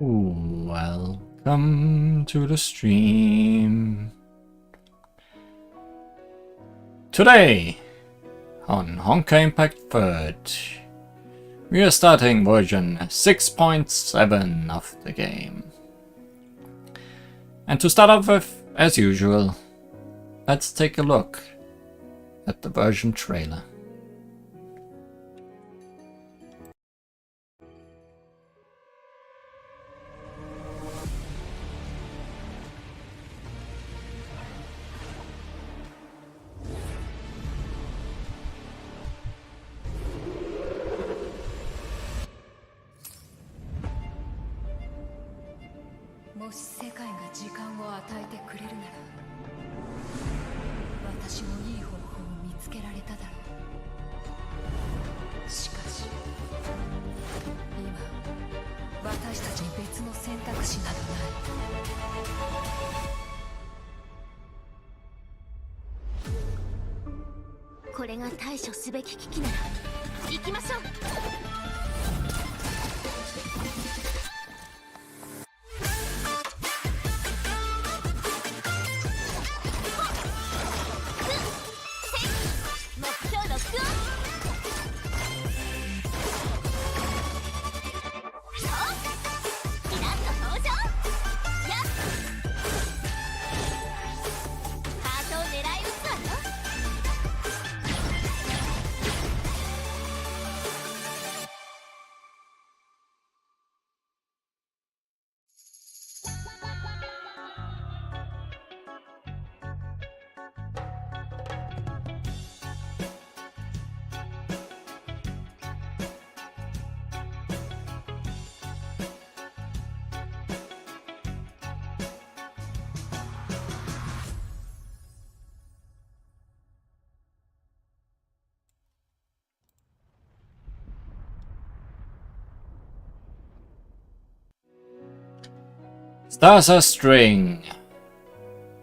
Welcome to the stream. Today, on Honkai Impact 3rd, we are starting version 6.7 of the game. And to start off with, as usual, let's take a look at the version trailer. Stars Are String,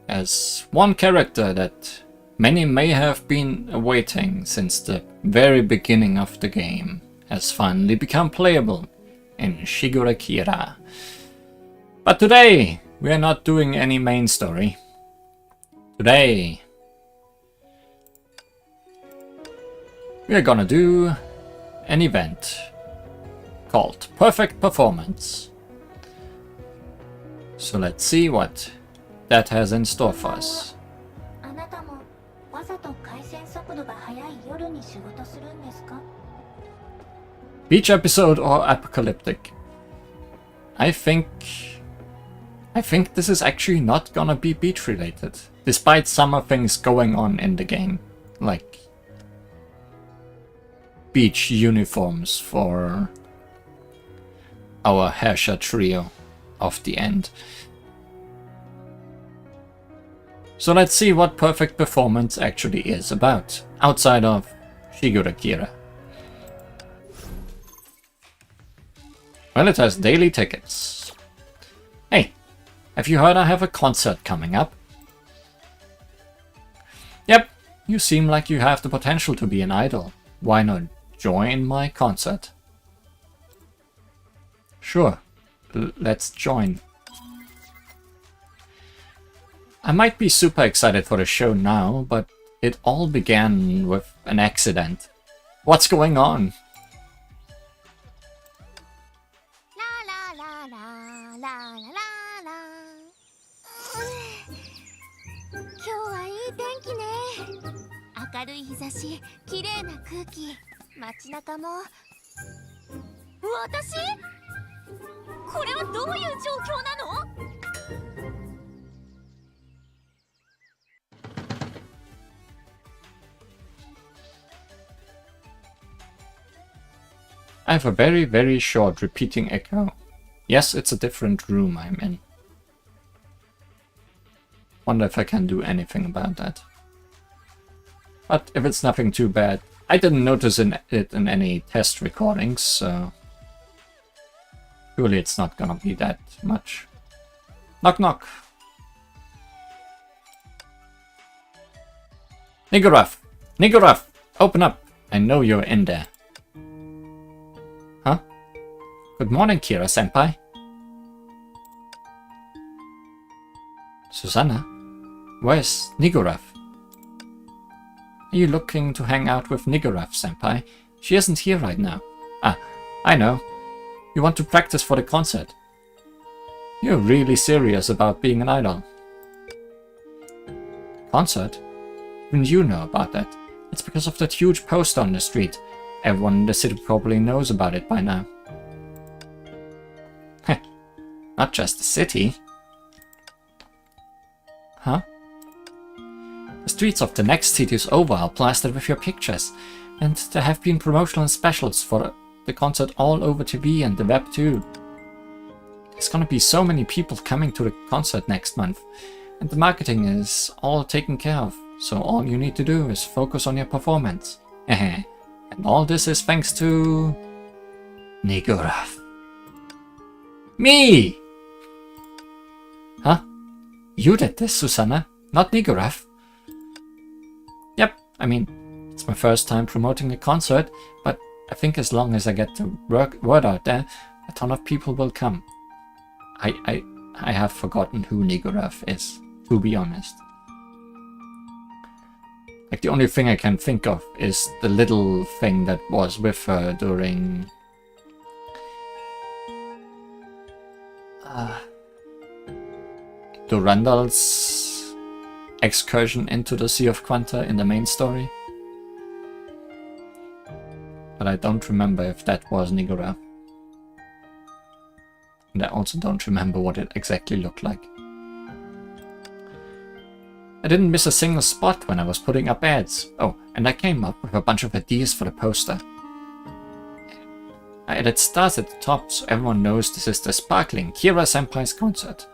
as one character that many may have been awaiting since the very beginning of the game, has finally become playable in Shigorakira. But today, we are not doing any main story. Today, we are gonna do an event called Perfect Performance. So let's see what that has in store for us. Beach episode or apocalyptic? I think this is actually not gonna be beach related, despite some of things going on in the game, like beach uniforms for our Herrscher trio of the end. So let's see what Perfect Performance actually is about, outside of Shigorakira. Well, it has daily tickets. Hey, have you heard I have a concert coming up? Yep, you seem like you have the potential to be an idol. Why not join my concert? Sure. Let's join. I might be super excited for the show now, but it all began with an accident. What's going on? I have a very short repeating echo. Yes, it's a different room I'm in. Wonder if I can do anything about that. But if it's nothing too bad, I didn't notice it in any test recordings, so surely it's not gonna be that much. Knock knock. Nigurath, open up. I know you're in there. Huh? Good morning, Kira-senpai. Susanna? Where's Nigurath? Are you looking to hang out with Nigurath, senpai? She isn't here right now. Ah, I know. You want to practice for the concert. You're really serious about being an idol. Concert? Even you know about that. It's because of that huge poster on the street. Everyone in the city probably knows about it by now. Heh. Not just the city. Huh? The streets of the next cities over are plastered with your pictures, and there have been promotional specials for the concert all over TV and the web too. There's gonna be so many people coming to the concert next month, and the marketing is all taken care of, so all you need to do is focus on your performance. And all this is thanks to... Nigurath. Me! Huh? You did this, Susanna, not Nigurath. Yep, I mean, it's my first time promoting a concert, but I think as long as I get the word out there, a ton of people will come. I have forgotten who Nigurath is, to be honest. Like, the only thing I can think of is the little thing that was with her during... Durandal's excursion into the Sea of Quanta in the main story. But I don't remember if that was Nigurath. And I also don't remember what it exactly looked like. I didn't miss a single spot when I was putting up ads. Oh, and I came up with a bunch of ideas for the poster. I added stars at the top so everyone knows this is the sparkling Kira-senpai's concert.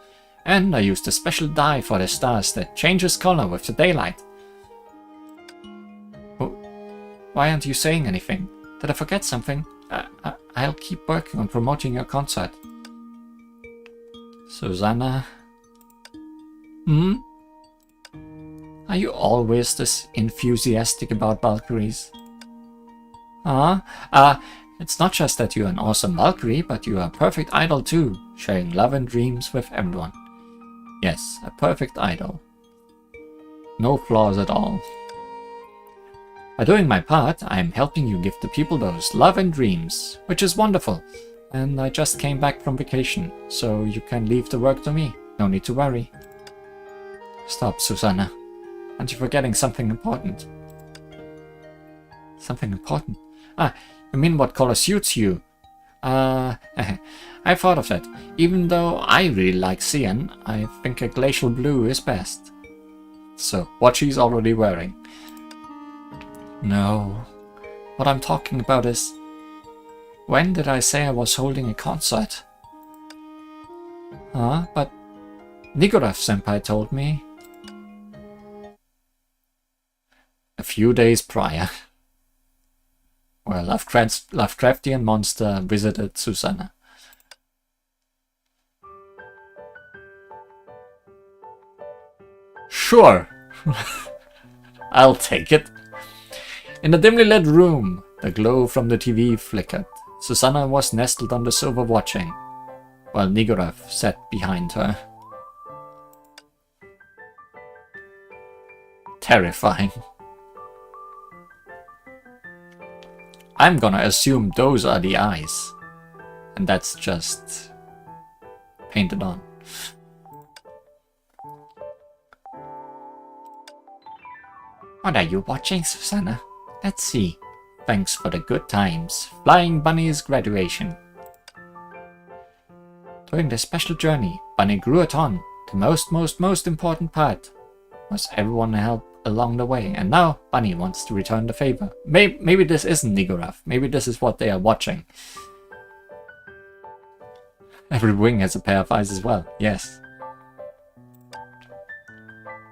And I used a special dye for the stars that changes color with the daylight. Oh, why aren't you saying anything? Did I forget something? I'll keep working on promoting your concert. Susanna? Hmm? Are you always this enthusiastic about Valkyries? It's not just that you're an awesome Valkyrie, but you are a perfect idol too, sharing love and dreams with everyone. Yes, a perfect idol. No flaws at all. By doing my part, I'm helping you give the people those love and dreams, which is wonderful. And I just came back from vacation, so you can leave the work to me. No need to worry. Stop, Susanna. Aren't you forgetting something important? Something important? Ah, you mean what color suits you? I thought of that. Even though I really like cyan, I think a glacial blue is best. So, what she's already wearing. No. What I'm talking about is... When did I say I was holding a concert? Huh? But... Nigurath-senpai told me. A few days prior. Where Lovecraftian monster visited Susanna. Sure. I'll take it. In the dimly lit room, the glow from the TV flickered. Susanna was nestled on the sofa watching, while Nigurath sat behind her. Terrifying. I'm gonna assume those are the eyes. And that's just painted on. What are you watching, Susanna? Let's see. Thanks for the good times. Flying Bunny's graduation. During this special journey, Bunny grew a ton. The most important part was everyone help along the way, and now Bunny wants to return the favor. Maybe this isn't Nigurath. Maybe this is what they are watching. Every wing has a pair of eyes as well. Yes.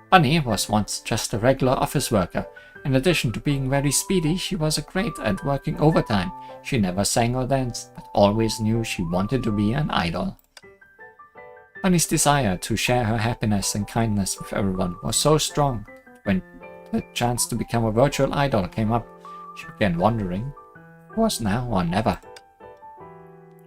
Bunny was once just a regular office worker. In addition to being very speedy, she was great at working overtime. She never sang or danced, but always knew she wanted to be an idol. Bunny's desire to share her happiness and kindness with everyone was so strong. When the chance to become a virtual idol came up, she began wondering, was now or never?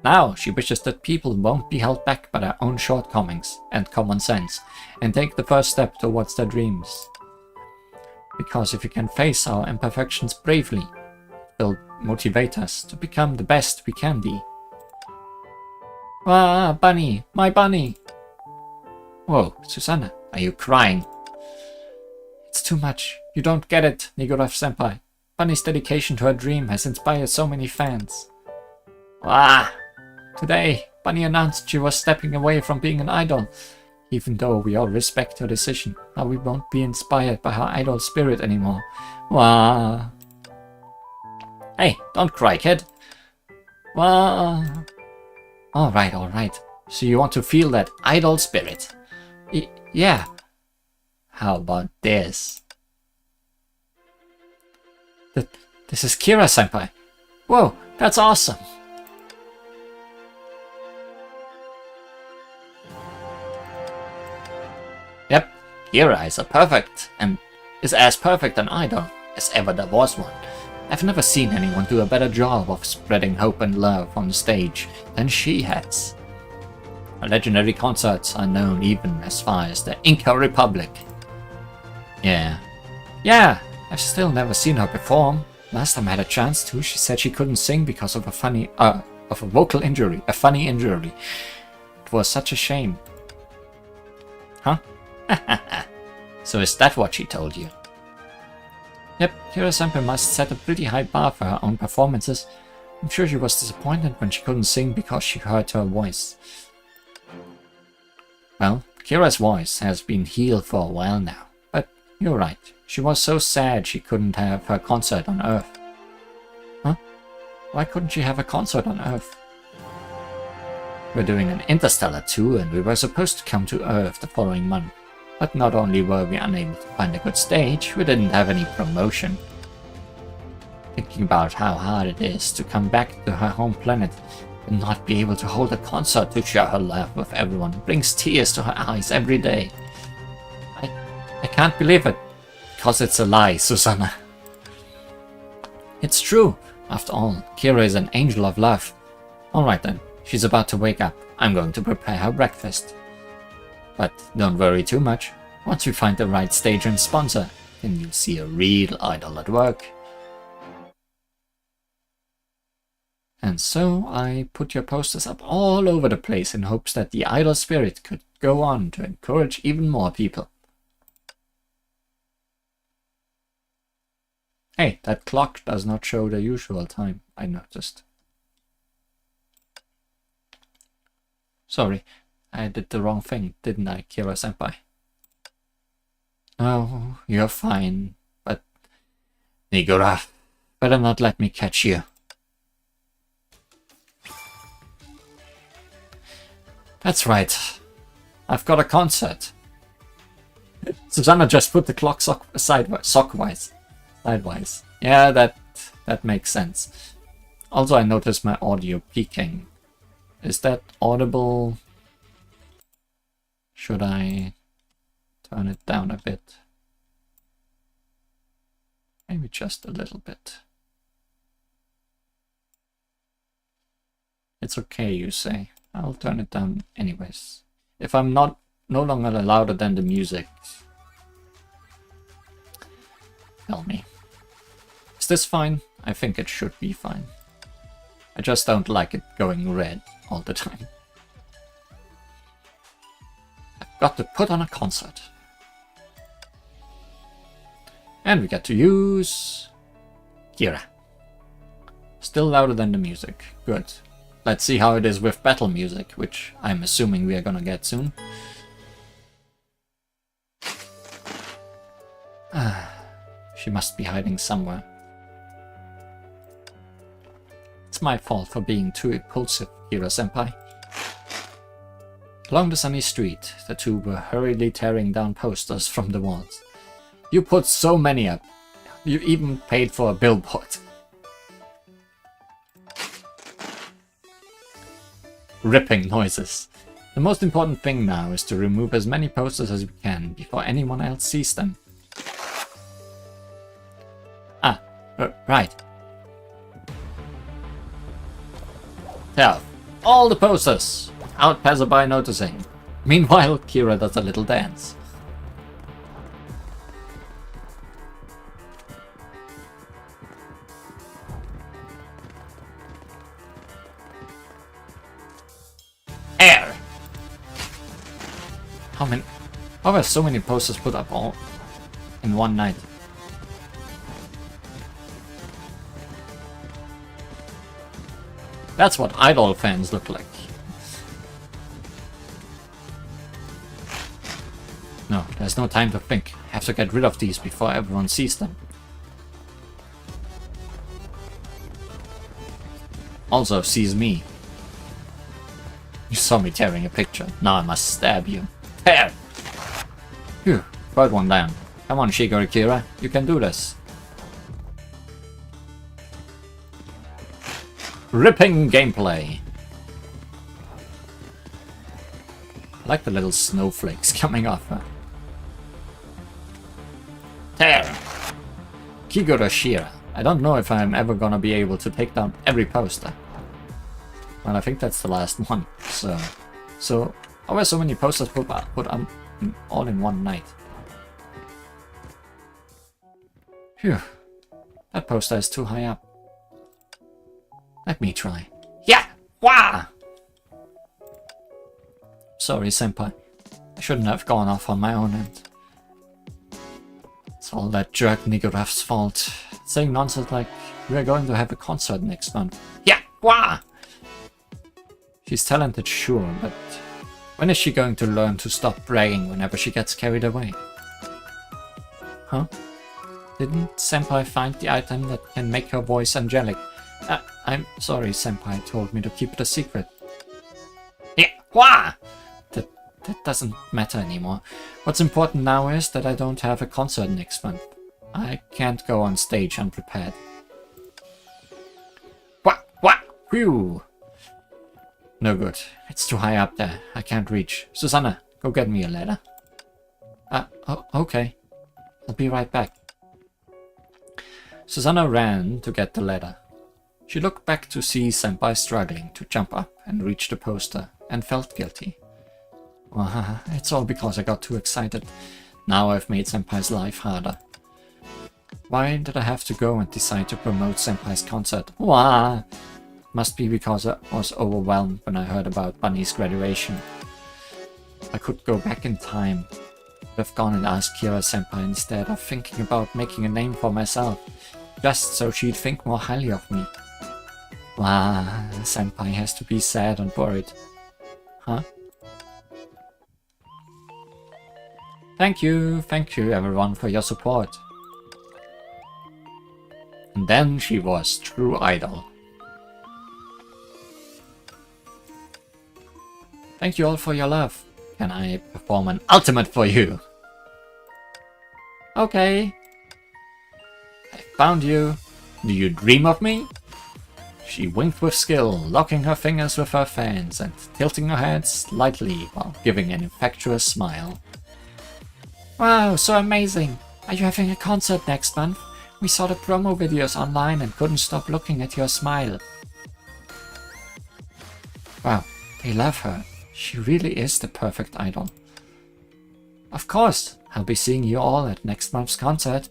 Now she wishes that people won't be held back by their own shortcomings and common sense, and take the first step towards their dreams. Because if we can face our imperfections bravely, it will motivate us to become the best we can be. Ah, bunny! My bunny! Whoa, Susanna, are you crying? It's too much. You don't get it, Nigorov-senpai. Bunny's dedication to her dream has inspired so many fans. Ah! Today, Bunny announced she was stepping away from being an idol. Even though we all respect her decision, now we won't be inspired by her idol spirit anymore. Wah! Hey, don't cry, kid. Wah! Alright, alright. So you want to feel that idol spirit? Yeah. How about this? This is Kira-senpai. Whoa, that's awesome. Yep, Kira is as perfect an idol as ever there was one. I've never seen anyone do a better job of spreading hope and love on the stage than she has. Her legendary concerts are known even as far as the Inca Republic. Yeah, I've still never seen her perform. Last time I had a chance to, she said she couldn't sing because of a vocal injury, a funny injury. It was such a shame. Huh? So is that what she told you? Yep, Kira-senpai must set a pretty high bar for her own performances. I'm sure she was disappointed when she couldn't sing because she hurt her voice. Well, Kira's voice has been healed for a while now, but you're right. She was so sad she couldn't have her concert on Earth. Huh? Why couldn't she have a concert on Earth? We're doing an interstellar tour and we were supposed to come to Earth the following month. But not only were we unable to find a good stage, we didn't have any promotion. Thinking about how hard it is to come back to her home planet and not be able to hold a concert to share her love with everyone brings tears to her eyes every day. I can't believe it. Because it's a lie, Susanna. It's true. After all, Kira is an angel of love. Alright then, she's about to wake up. I'm going to prepare her breakfast. But don't worry too much. Once we find the right stage and sponsor, then you'll see a real idol at work. And so I put your posters up all over the place in hopes that the idol spirit could go on to encourage even more people. Hey, that clock does not show the usual time, I noticed. Sorry, I did the wrong thing, didn't I, Kira-senpai? Oh, you're fine, but... Nigora, better not let me catch you. That's right. I've got a concert. Susanna just put the clock sideways. Yeah, that makes sense. Also, I noticed my audio peaking. Is that audible? Should I turn it down a bit? Maybe just a little bit. It's okay, you say. I'll turn it down anyways. If I'm no longer louder than the music, tell me. Is this fine? I think it should be fine. I just don't like it going red all the time. I've got to put on a concert. And we get to use Kira. Still louder than the music. Good. Let's see how it is with battle music, which I'm assuming we are gonna get soon. She must be hiding somewhere. It's my fault for being too impulsive, Kira-senpai. Along the sunny street, the two were hurriedly tearing down posters from the walls. You put so many up. You even paid for a billboard. Ripping noises. The most important thing now is to remove as many posters as we can before anyone else sees them. Right. All the posters! Without passerby noticing. Meanwhile, Kira does a little dance. Air! How are so many posters put up all in one night? That's what idol fans look like. No, there's no time to think. Have to get rid of these before everyone sees them. Also sees me. You saw me tearing a picture. Now I must stab you. Tear! Phew, got one down. Come on, Shigeru Kira. You can do this. Ripping gameplay. I like the little snowflakes coming off her. Tear! Kigoro Shira. I don't know if I'm ever gonna be able to take down every poster. Well, I think that's the last one. So how were so many posters put on all in one night? Phew. That poster is too high up. Let me try. Yeah! Wah! Sorry, senpai. I shouldn't have gone off on my own end. It's all that jerk Niguraf's fault. Saying nonsense like, we're going to have a concert next month. Yeah! Wah! She's talented, sure, but when is she going to learn to stop bragging whenever she gets carried away? Huh? Didn't Senpai find the item that can make her voice angelic? I'm sorry, Senpai told me to keep it a secret. Yeah, wah! That doesn't matter anymore. What's important now is that I don't have a concert next month. I can't go on stage unprepared. Wah! Wah! Whew! No good. It's too high up there. I can't reach. Susanna, go get me a ladder. Okay. I'll be right back. Susanna ran to get the ladder. She looked back to see Senpai struggling to jump up and reach the poster, and felt guilty. It's all because I got too excited. Now I've made Senpai's life harder. Why did I have to go and decide to promote Senpai's concert? Wah! Must be because I was overwhelmed when I heard about Bunny's graduation. I could go back in time. Would have gone and asked Kira Senpai instead of thinking about making a name for myself, just so she'd think more highly of me. Wow, Senpai has to be sad and worried. Huh? Thank you everyone for your support. And then she was true idol. Thank you all for your love. Can I perform an ultimate for you? Okay. I found you. Do you dream of me? She winked with skill, locking her fingers with her fans and tilting her head slightly while giving an infectious smile. Wow, so amazing! Are you having a concert next month? We saw the promo videos online and couldn't stop looking at your smile. Wow, they love her. She really is the perfect idol. Of course, I'll be seeing you all at next month's concert.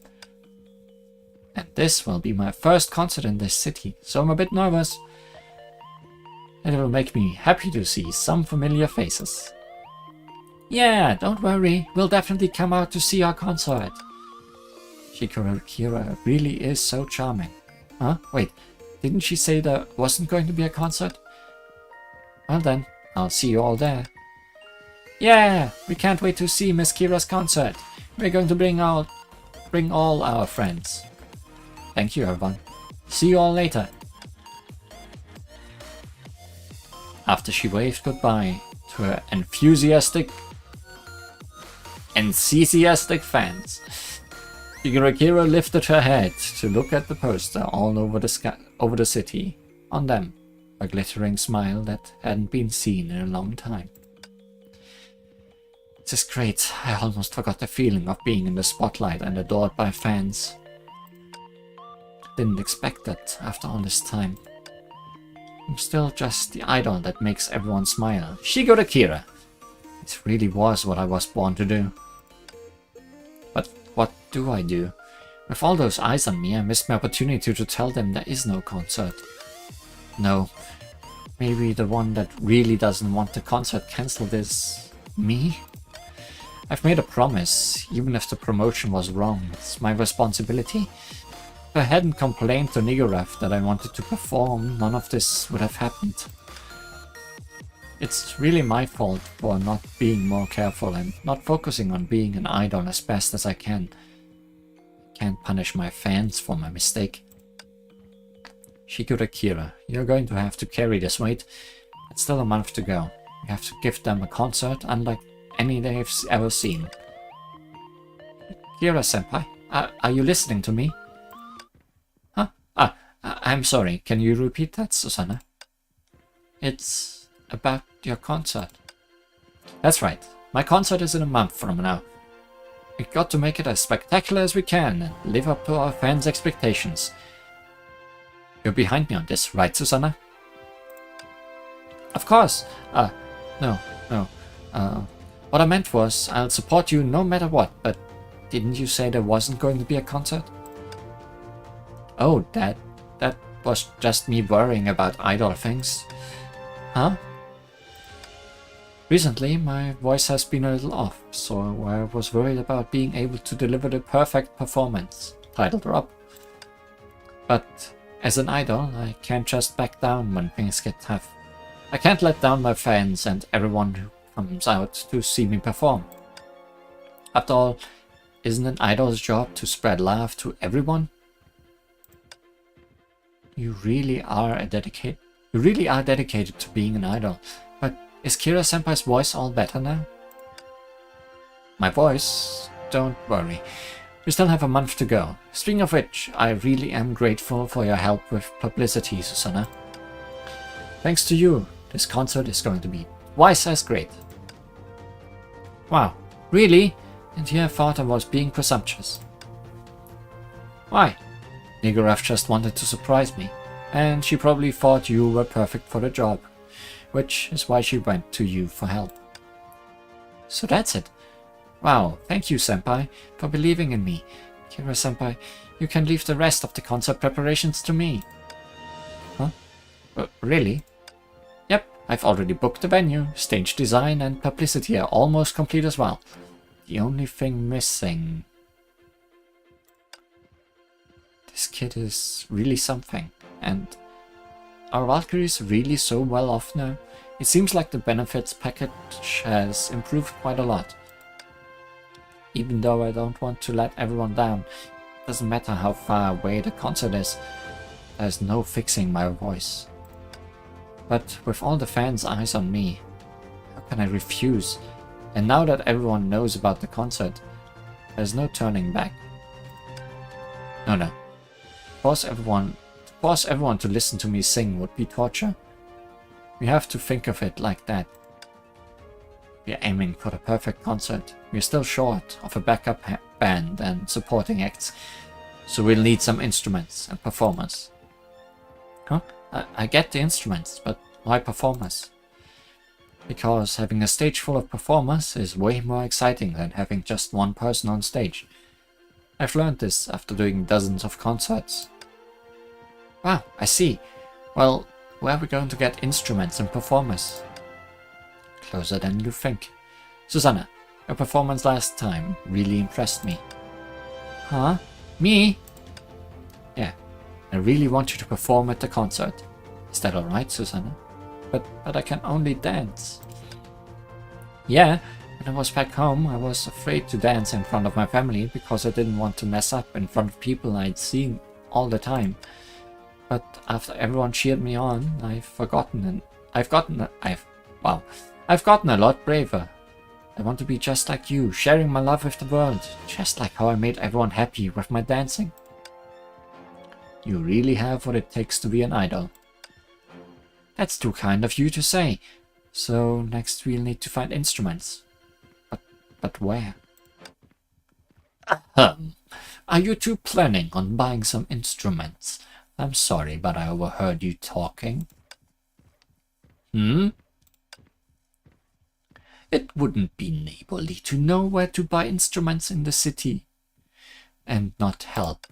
And this will be my first concert in this city, so I'm a bit nervous. And it will make me happy to see some familiar faces. Yeah, don't worry, we'll definitely come out to see our concert. Shigeru Kira really is so charming. Huh? Wait, didn't she say there wasn't going to be a concert? Well then, I'll see you all there. Yeah, we can't wait to see Miss Kira's concert. We're going to bring all our friends. Thank you, everyone. See you all later. After she waved goodbye to her enthusiastic fans, Shigeru Kira lifted her head to look at the poster all over the sky, over the city. On them, a glittering smile that hadn't been seen in a long time. This is great. I almost forgot the feeling of being in the spotlight and adored by fans. Didn't expect that after all this time. I'm still just the idol that makes everyone smile. Shigo Kira. This really was what I was born to do. But what do I do? With all those eyes on me, I missed my opportunity to tell them there is no concert. No. Maybe the one that really doesn't want the concert cancelled is me? I've made a promise, even if the promotion was wrong. It's my responsibility. If I hadn't complained to Nigorev that I wanted to perform, none of this would have happened. It's really my fault for not being more careful and not focusing on being an idol as best as I can. I can't punish my fans for my mistake. Shigure Kira, you're going to have to carry this weight. It's still a month to go. You have to give them a concert unlike any they've ever seen. Kira-senpai, are you listening to me? Huh? I'm sorry, can you repeat that, Susanna? It's about your concert. That's right, my concert is in a month from now. We've got to make it as spectacular as we can and live up to our fans' expectations. You're behind me on this, right, Susanna? Of course. No. What I meant was, I'll support you no matter what, but didn't you say there wasn't going to be a concert? Oh, that was just me worrying about idol things. Huh? Recently, my voice has been a little off, so I was worried about being able to deliver the perfect performance. Title drop. But as an idol, I can't just back down when things get tough. I can't let down my fans and everyone who comes out to see me perform. After all, isn't an idol's job to spread love to everyone? You really are dedicated to being an idol, but is Kira-senpai's voice all better now? My voice? Don't worry. We still have a month to go. Speaking of which, I really am grateful for your help with publicity, Susanna. Thanks to you, this concert is going to be twice as great. Wow, really? And here I thought I was being presumptuous. Why? Nigorev just wanted to surprise me, and she probably thought you were perfect for the job, which is why she went to you for help. So that's it. Wow, thank you, Senpai, for believing in me. Kira-senpai, you can leave the rest of the concert preparations to me. Huh? Really? Yep, I've already booked the venue, stage design and publicity are almost complete as well. The only thing missing... This kid is really something, and are Valkyries really so well off now? It seems like the benefits package has improved quite a lot. Even though I don't want to let everyone down, it doesn't matter how far away the concert is, there's no fixing my voice. But with all the fans' eyes on me, how can I refuse? And now that everyone knows about the concert, there's no turning back. No. Force everyone to listen to me sing would be torture. We have to think of it like that. We're aiming for the perfect concert. We're still short of a backup band and supporting acts, so we'll need some instruments and performers. Huh? I get the instruments, but why performers? Because having a stage full of performers is way more exciting than having just one person on stage. I've learned this after doing dozens of concerts. Wow, I see. Well, where are we going to get instruments and performers? Closer than you think. Susanna, your performance last time really impressed me. Huh? Me? Yeah, I really want you to perform at the concert. Is that alright, Susanna? But I can only dance. Yeah, when I was back home, I was afraid to dance in front of my family because I didn't want to mess up in front of people I'd seen all the time. But after everyone cheered me on, I've gotten a lot braver. I want to be just like you, sharing my love with the world, just like how I made everyone happy with my dancing. You really have what it takes to be an idol. That's too kind of you to say. So next we'll need to find instruments. But where? Are you two planning on buying some instruments? I'm sorry, but I overheard you talking. Hmm? It wouldn't be neighborly to know where to buy instruments in the city and not help.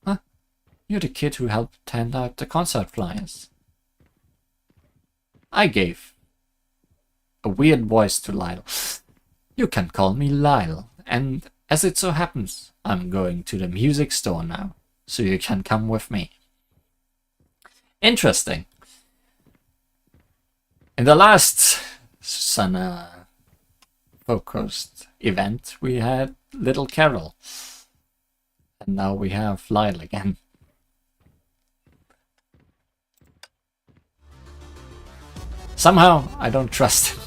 Huh? You're the kid who helped hand out the concert flyers. I gave a weird voice to Lyle. You can call me Lyle, and as it so happens, I'm going to the music store now, so you can come with me. Interesting. In the last Susanna-focused event, we had Little Carol, and now we have Lyle again. Somehow, I don't trust him.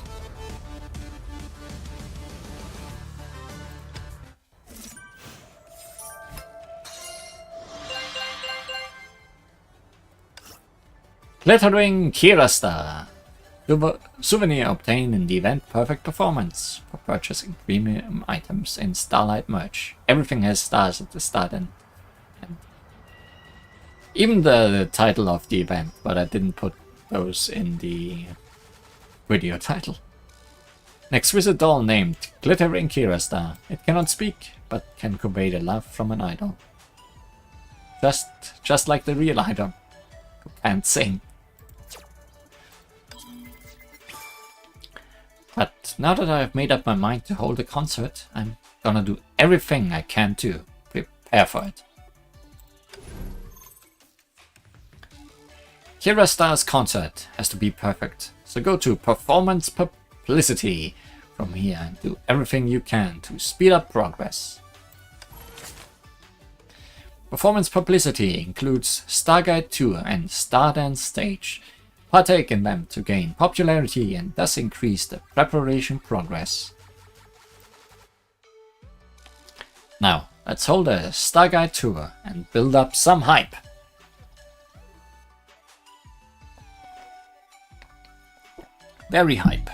Glittering Kirasta. Souvenir obtained in the event Perfect Performance for purchasing premium items in Starlight merch. Everything has stars at the start and even the title of the event, but I didn't put those in the video title. An exquisite doll named Glittering Kirasta. It cannot speak, but can convey the love from an idol. Just like the real idol, who can't sing. But now that I've made up my mind to hold a concert, I'm gonna do everything I can to prepare for it. Kirasta's concert has to be perfect, so go to Performance Publicity from here and do everything you can to speed up progress. Performance Publicity includes Starguide Tour and Stardance Stage. Partake in them to gain popularity and thus increase the preparation progress. Now, let's hold a Starguide Tour and build up some hype. Very hype.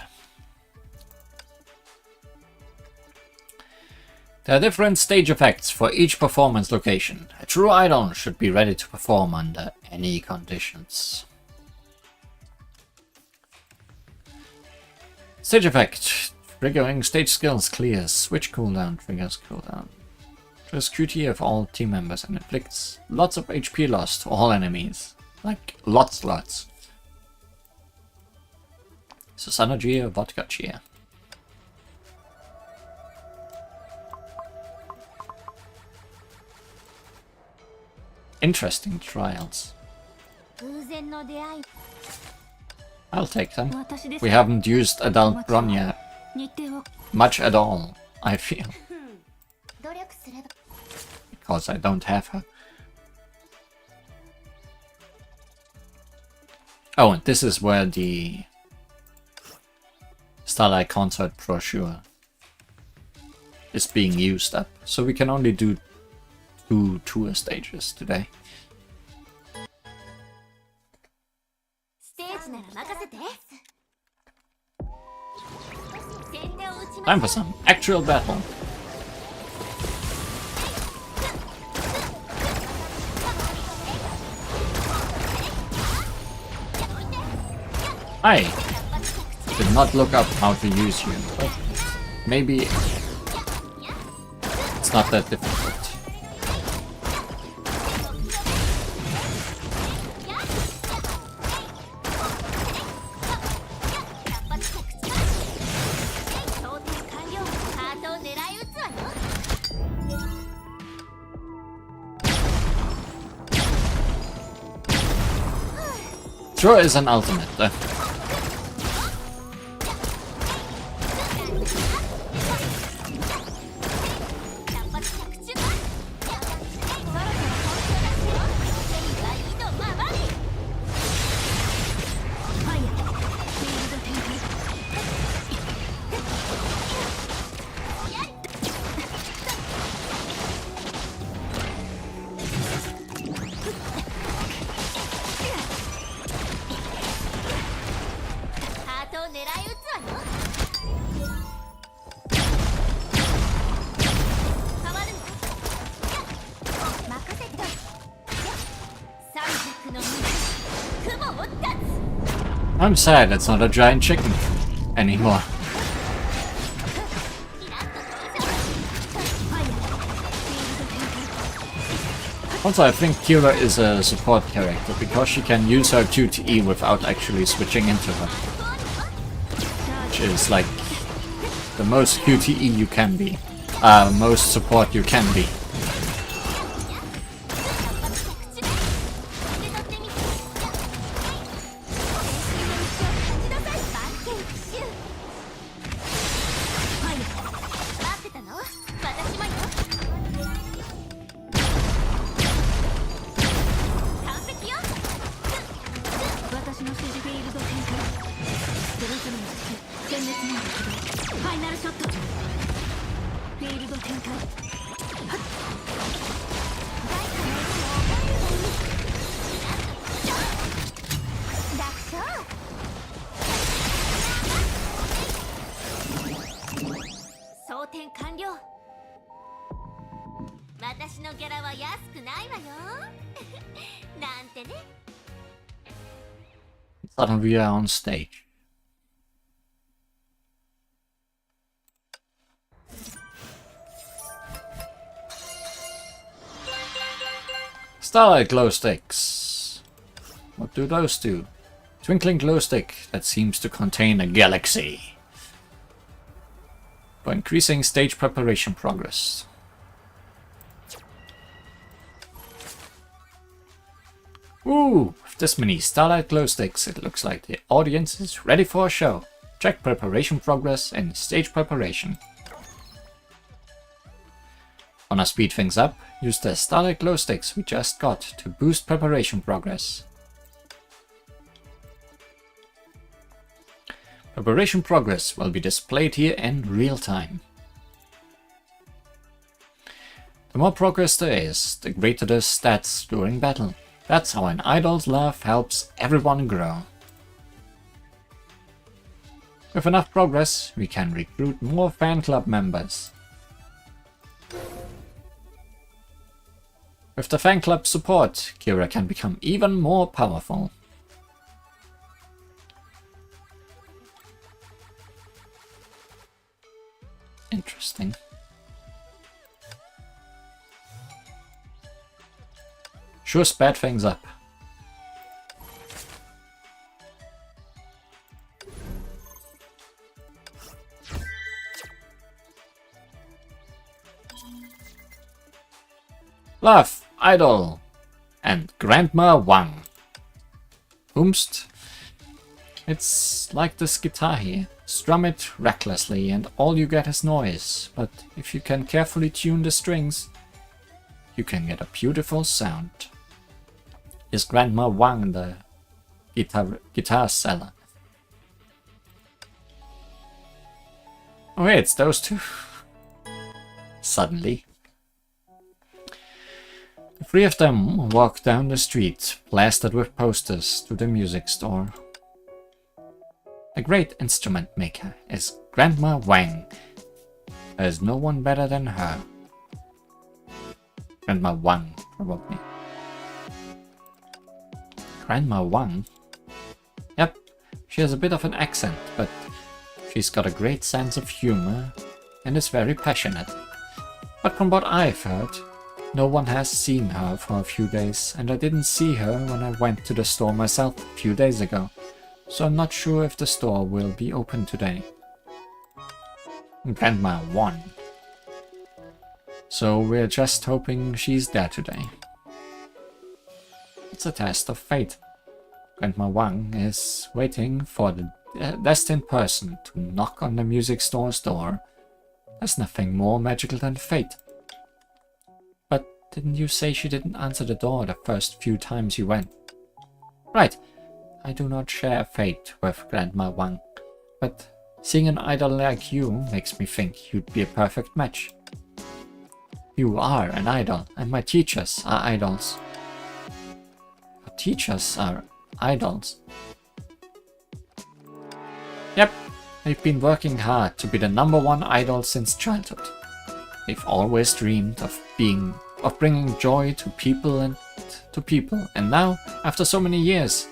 There are different stage effects for each performance location. A true idol should be ready to perform under any conditions. Stage effect. Triggering stage skills clears. Switch cooldown triggers cooldown. Triggers QT of all team members and inflicts lots of HP loss to all enemies. Like lots. Susanna Cheer, Vodka Cheer. Interesting trials. I'll take them. We haven't used Adult Bronya much at all, I feel. Because I don't have her. Oh, and this is where the Starlight Concert brochure is being used up. So we can only do 2 tour stages today. Time for some actual battle. I did not look up how to use you, but maybe it's not that difficult. Sure is an ultimate though. I'm sad it's not a giant chicken anymore. Also, I think Kira is a support character because she can use her QTE without actually switching into her. Which is like the most QTE you can be. Most support you can be. Suddenly we are on stage. Starlight glow sticks. What do those do? Twinkling glow stick that seems to contain a galaxy. For increasing stage preparation progress. Ooh, with this many starlight glow sticks, it looks like the audience is ready for a show. Check preparation progress and stage preparation. Wanna speed things up? Use the starlight glow sticks we just got to boost preparation progress. Preparation progress will be displayed here in real time. The more progress there is, the greater the stats during battle. That's how an idol's love helps everyone grow. With enough progress, we can recruit more fan club members. With the fan club support, Kira can become even more powerful. Interesting. Sure sped things up. Love, Idol, and Grandma Wang. Whomst? It's like this guitar here. Strum it recklessly and all you get is noise, but if you can carefully tune the strings, you can get a beautiful sound. Is Grandma Wang the guitar seller? Oh hey, it's those two. Suddenly. The three of them walk down the street, plastered with posters, to the music store. A great instrument maker is Grandma Wang. There is no one better than her. Grandma Wang, probably. Grandma Wang? Yep, she has a bit of an accent, but she's got a great sense of humor and is very passionate. But from what I've heard, no one has seen her for a few days, and I didn't see her when I went to the store myself a few days ago, so I'm not sure if the store will be open today. Grandma won. So we're just hoping she's there today. It's a test of fate. Grandma Wang is waiting for the destined person to knock on the music store's door. There's nothing more magical than fate. But didn't you say she didn't answer the door the first few times you went? Right, I do not share fate with Grandma Wang, but seeing an idol like you makes me think you'd be a perfect match. You are an idol, and my teachers are idols. Your teachers are idols? Yep, they've been working hard to be the #1 idol since childhood. They've always dreamed of bringing joy to people, and now, after so many years,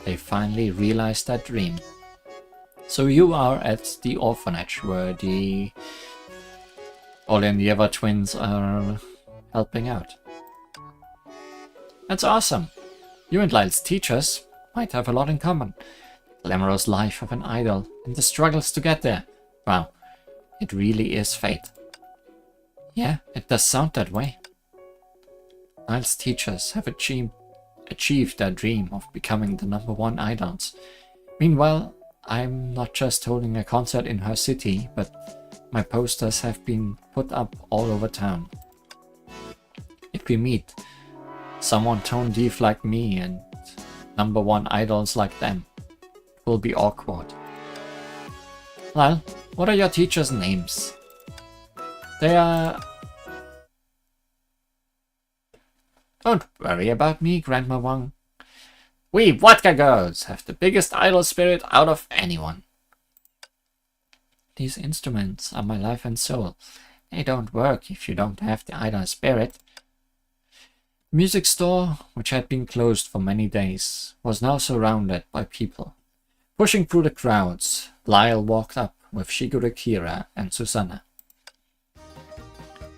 they finally realized that dream. So you are at the orphanage where the Olivier twins are helping out. That's awesome. You and Lyle's teachers might have a lot in common. The glamorous life of an idol and the struggles to get there. Wow, it really is fate. Yeah, it does sound that way. Lyle's teachers have achieved their dream of becoming the #1 idols. Meanwhile, I'm not just holding a concert in her city, but my posters have been put up all over town. If we meet someone tone deaf like me and #1 idols like them, it will be awkward. Lyle, what are your teachers' names? They are... Don't worry about me, Grandma Wang. We vodka girls have the biggest idol spirit out of anyone. These instruments are my life and soul. They don't work if you don't have the idol spirit. The music store, which had been closed for many days, was now surrounded by people. Pushing through the crowds, Lyle walked up with Shigure Kira and Susanna.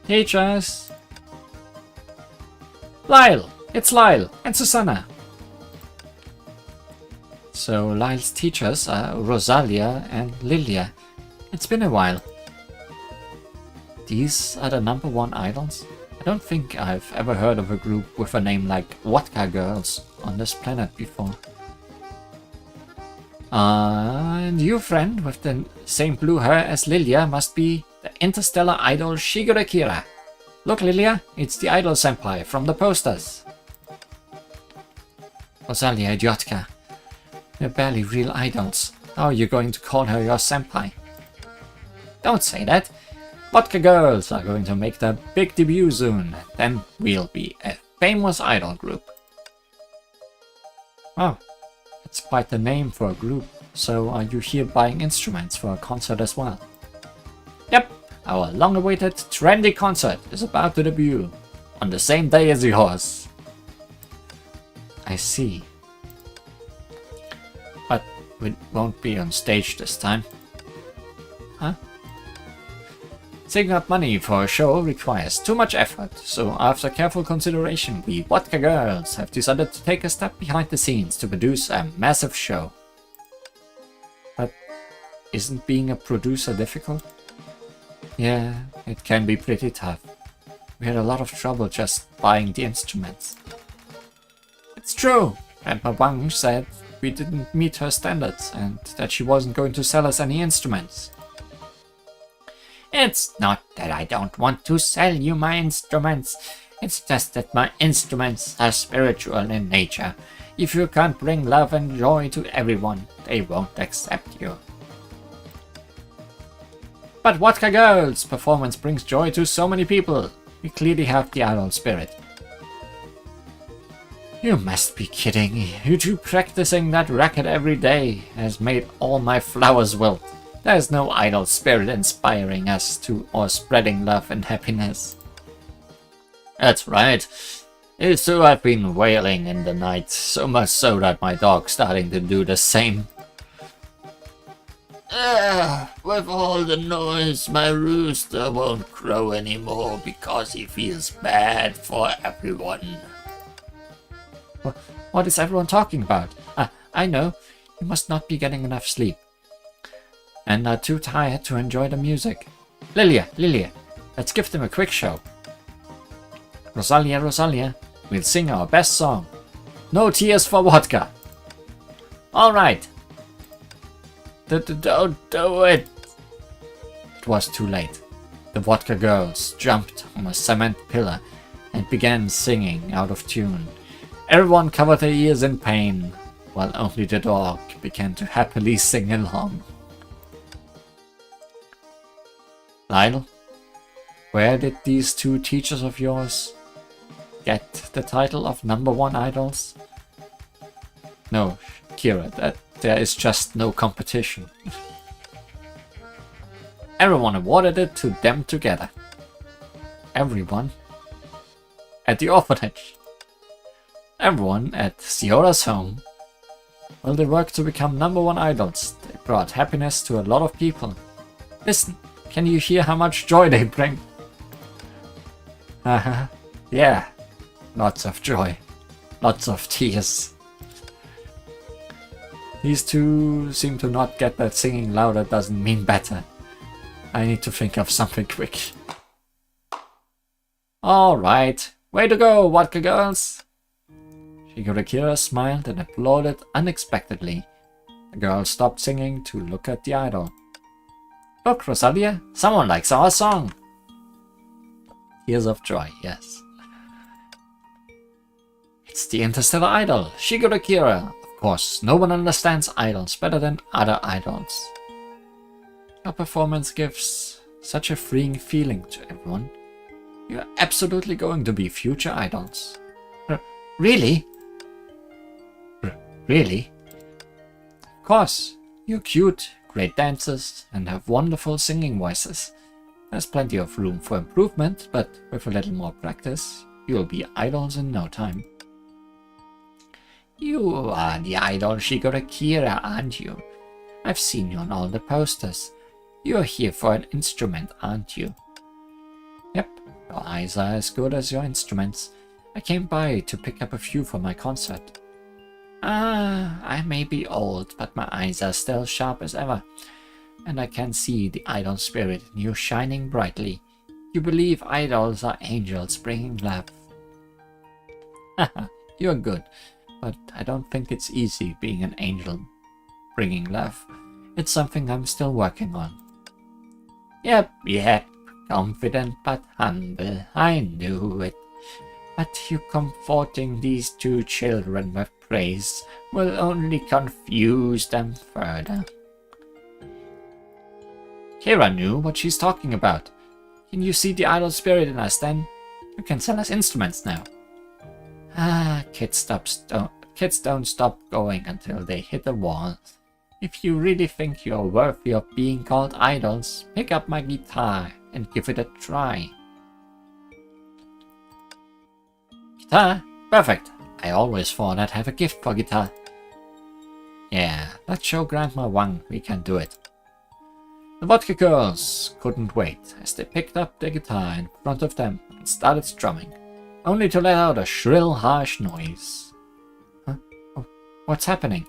Teachers! Lyle! It's Lyle and Susanna! So Lyle's teachers are Rosalia and Lilia. It's been a while. These are the #1 idols? I don't think I've ever heard of a group with a name like Vodka Girls on this planet before. And you, friend, with the same blue hair as Lilia, must be the interstellar idol Shigure Kira. Look, Lilia, it's the idol senpai from the posters. Rosalia, idiotka. They're barely real idols. How are you going to call her your senpai? Don't say that. Vodka Girls are going to make their big debut soon. Then we'll be a famous idol group. Oh, that's quite the name for a group. So are you here buying instruments for a concert as well? Yep, our long-awaited trendy concert is about to debut on the same day as yours. I see. But we won't be on stage this time. Huh? Saving up money for a show requires too much effort, so after careful consideration, we Vodka Girls have decided to take a step behind the scenes to produce a massive show. But isn't being a producer difficult? Yeah, it can be pretty tough. We had a lot of trouble just buying the instruments. It's true, Grandma Wang said we didn't meet her standards and that she wasn't going to sell us any instruments. It's not that I don't want to sell you my instruments. It's just that my instruments are spiritual in nature. If you can't bring love and joy to everyone, they won't accept you. But Vodka Girls' performance brings joy to so many people. We clearly have the idol spirit. You must be kidding. You two practicing that racket every day has made all my flowers wilt. There's no idol spirit inspiring us to or spreading love and happiness. That's right. It's true I've been wailing in the night, so much so that my dog's starting to do the same. With all the noise, my rooster won't crow anymore because he feels bad for everyone. What is everyone talking about? I know. You must not be getting enough sleep. And are too tired to enjoy the music. Lilia, let's give them a quick show. Rosalia, we'll sing our best song. No tears for vodka. Alright. Don't do it. It was too late. The Vodka Girls jumped on a cement pillar and began singing out of tune. Everyone covered their ears in pain, while only the dog began to happily sing along. Lyle, where did these two teachers of yours get the title of #1 idols? No, Kira, there is just no competition. Everyone awarded it to them together. Everyone? At the orphanage. Everyone at Siora's home. Well, they worked to become #1 idols. They brought happiness to a lot of people. Listen, can you hear how much joy they bring? Yeah, lots of joy. Lots of tears. These two seem to not get that singing louder doesn't mean better. I need to think of something quick. Alright, way to go, vodka girls! Shigeru smiled and applauded unexpectedly. The girl stopped singing to look at the idol. Look, Rosalia, someone likes our song! Tears of joy, yes. It's the Interstellar Idol, Shigeru Kira. Of course, no one understands idols better than other idols. Your performance gives such a freeing feeling to everyone. You're absolutely going to be future idols. Really? Really? Of course, you're cute, great dancers, and have wonderful singing voices. There's plenty of room for improvement, but with a little more practice, you'll be idols in no time. You are the idol Shigeru Kira, aren't you? I've seen you on all the posters. You're here for an instrument, aren't you? Yep, your eyes are as good as your instruments. I came by to pick up a few for my concert. I may be old, but my eyes are still sharp as ever, and I can see the idol spirit in you shining brightly. You believe idols are angels bringing love. Haha, you're good, but I don't think it's easy being an angel bringing love. It's something I'm still working on. Yep, confident but humble, I knew it. But you comforting these two children with praise will only confuse them further. Kira knew what she's talking about. Can you see the idol spirit in us then? You can sell us instruments now. Kids don't stop going until they hit a wall. If you really think you're worthy of being called idols, pick up my guitar and give it a try. Guitar? Perfect! I always thought I'd have a gift for guitar. Yeah, let's show Grandma Wang we can do it. The vodka girls couldn't wait as they picked up their guitar in front of them and started strumming, only to let out a shrill, harsh noise. Huh? Oh, what's happening?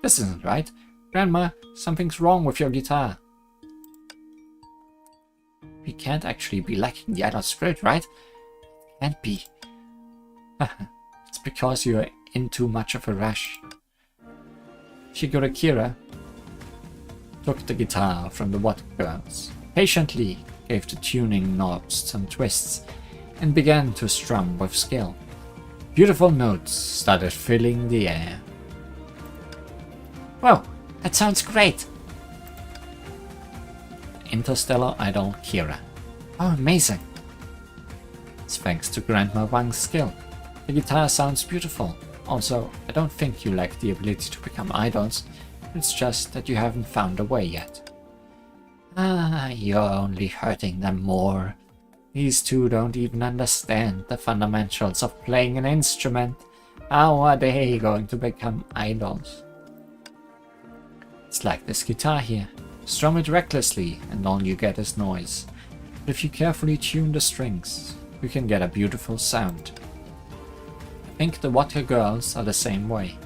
This isn't right. Grandma, something's wrong with your guitar. We can't actually be lacking the idol spirit, right? Can't be. It's because you're in too much of a rush. Shigeru Kira took the guitar from the vodka girls, patiently gave the tuning knobs some twists, and began to strum with skill. Beautiful notes started filling the air. Whoa, that sounds great! Interstellar Idol Kira. Oh, amazing! It's thanks to Grandma Wang's skill. The guitar sounds beautiful. Also, I don't think you lack the ability to become idols. It's just that you haven't found a way yet. You're only hurting them more. These two don't even understand the fundamentals of playing an instrument. How are they going to become idols? It's like this guitar here. Strum it recklessly and all you get is noise. But if you carefully tune the strings, you can get a beautiful sound. I think the vodka girls are the same way.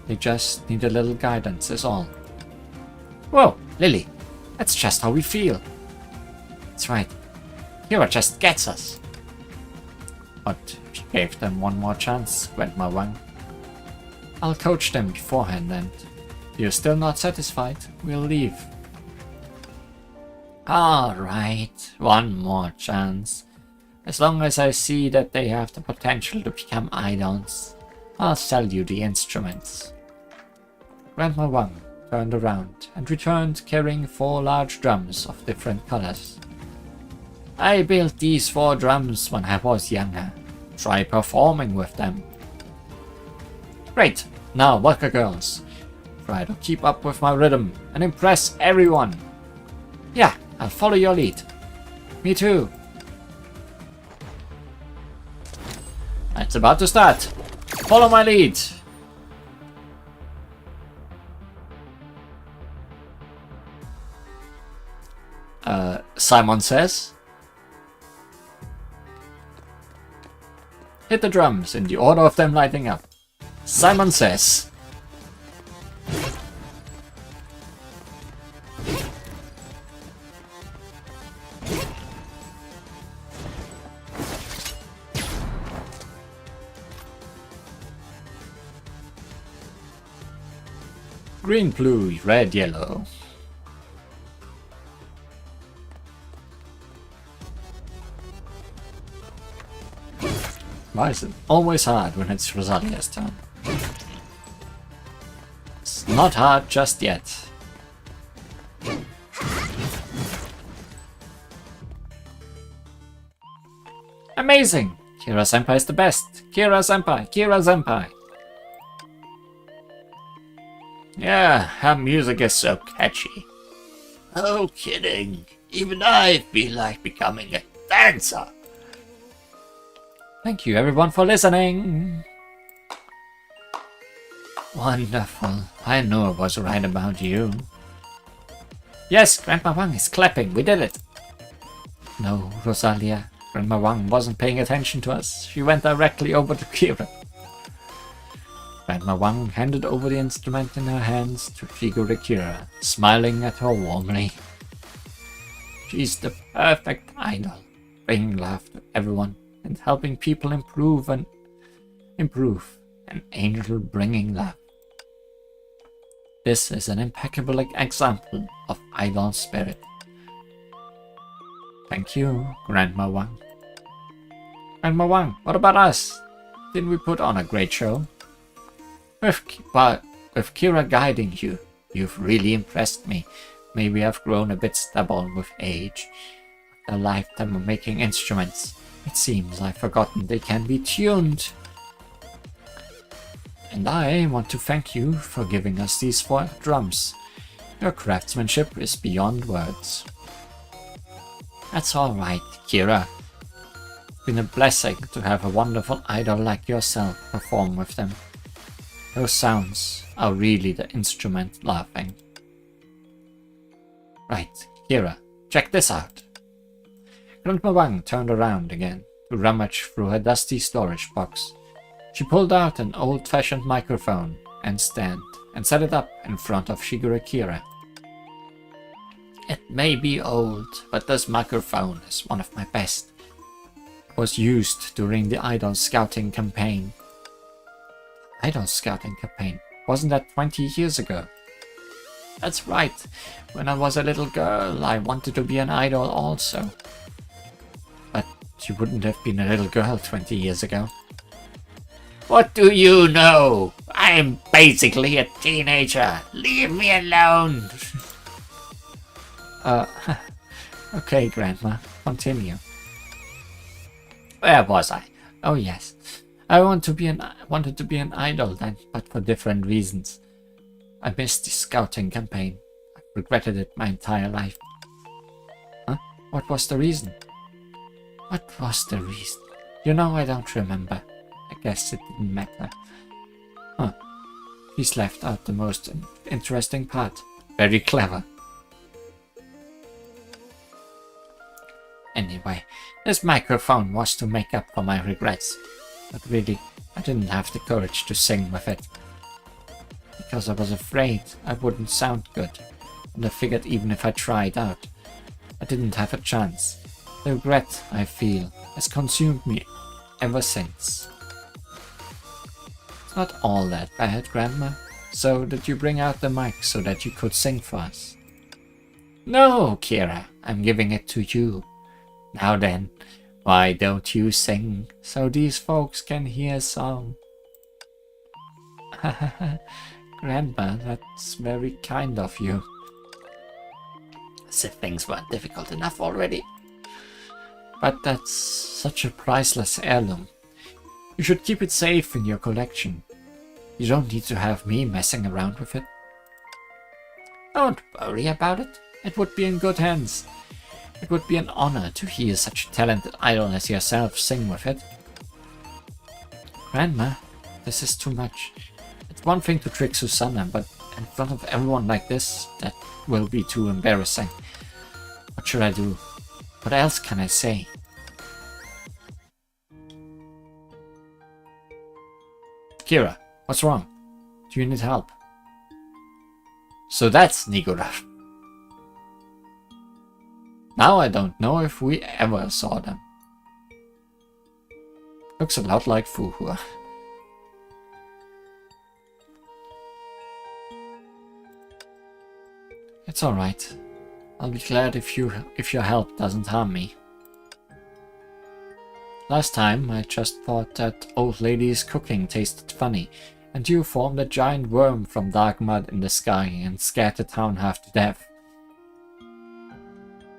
They just need a little guidance is all. Whoa, Lily, that's just how we feel. That's right. Kira just gets us. But she gave them one more chance, Grandma Wang. I'll coach them beforehand and if you're still not satisfied, we'll leave. Alright, one more chance. As long as I see that they have the potential to become idols, I'll sell you the instruments. Grandma Wang turned around and returned carrying 4 large drums of different colors. I built these 4 drums when I was younger. Try performing with them. Great! Now, vodka girls, try to keep up with my rhythm and impress everyone. Yeah, I'll follow your lead. Me too. It's about to start. Follow my lead. Simon says. Hit the drums in the order of them lighting up. Simon says. Green, blue, red, yellow. Why is it always hard when it's Rosalia's turn? It's not hard just yet. Amazing! Kira-senpai is the best! Kira-senpai! Kira-senpai! Yeah, her music is so catchy. No kidding. Even I feel like becoming a dancer. Thank you everyone for listening. Wonderful. I knew I was right about you. Yes, Grandma Wang is clapping. We did it. No, Rosalia. Grandma Wang wasn't paying attention to us. She went directly over to Kira. Grandma Wang handed over the instrument in her hands to Figure Kira, smiling at her warmly. She's the perfect idol, bringing love to everyone and helping people improve, an angel bringing love. This is an impeccable example of idol spirit. Thank you, Grandma Wang. Grandma Wang, what about us? Didn't we put on a great show? With Kira guiding you, you've really impressed me. Maybe I've grown a bit stubborn with age. After a lifetime of making instruments, it seems I've forgotten they can be tuned. And I want to thank you for giving us these 4 drums. Your craftsmanship is beyond words. That's alright, Kira. It's been a blessing to have a wonderful idol like yourself perform with them. Those sounds are really the instrument laughing. Right, Kira, check this out. Grandma Wang turned around again to rummage through her dusty storage box. She pulled out an old-fashioned microphone and stand and set it up in front of Shigure Kira. It may be old, but this microphone is one of my best. It was used during the Idol Scouting campaign. Idol Scouting campaign? Wasn't that 20 years ago? That's right. When I was a little girl, I wanted to be an idol also. But you wouldn't have been a little girl 20 years ago. What do you know? I'm basically a teenager. Leave me alone. Okay, Grandma. Continue. Where was I? Oh yes. I wanted to be an idol then, but for different reasons. I missed the scouting campaign. I've regretted it my entire life. Huh? What was the reason? What was the reason? You know, I don't remember. I guess it didn't matter. Huh. He's left out the most interesting part. Very clever. Anyway, this microphone was to make up for my regrets. But really, I didn't have the courage to sing with it. Because I was afraid I wouldn't sound good. And I figured even if I tried out, I didn't have a chance. The regret I feel has consumed me ever since. It's not all that bad, Grandma. So did you bring out the mic so that you could sing for us? No, Kira, I'm giving it to you. Now then, why don't you sing so these folks can hear a song? Grandma, that's very kind of you. As if things weren't difficult enough already. But that's such a priceless heirloom. You should keep it safe in your collection. You don't need to have me messing around with it. Don't worry about it. It would be in good hands. It would be an honor to hear such a talented idol as yourself sing with it. Grandma, this is too much. It's one thing to trick Susanna, but in front of everyone like this, that will be too embarrassing. What should I do? What else can I say? Kira, what's wrong? Do you need help? So that's Nigura. Now I don't know if we ever saw them. Looks a lot like Fuhua. It's alright. I'll be glad if your help doesn't harm me. Last time I just thought that old lady's cooking tasted funny, and you formed a giant worm from dark mud in the sky and scared the town half to death.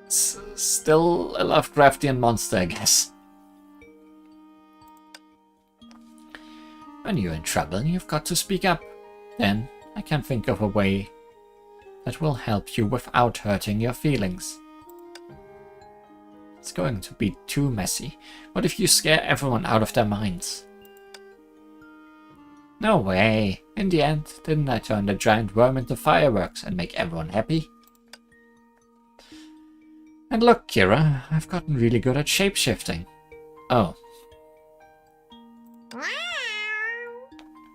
It's still a Lovecraftian monster, I guess. When you're in trouble, you've got to speak up. Then I can think of a way that will help you without hurting your feelings. It's going to be too messy. What if you scare everyone out of their minds? No way. In the end, didn't I turn the giant worm into fireworks and make everyone happy? And look, Kira, I've gotten really good at shapeshifting. Oh.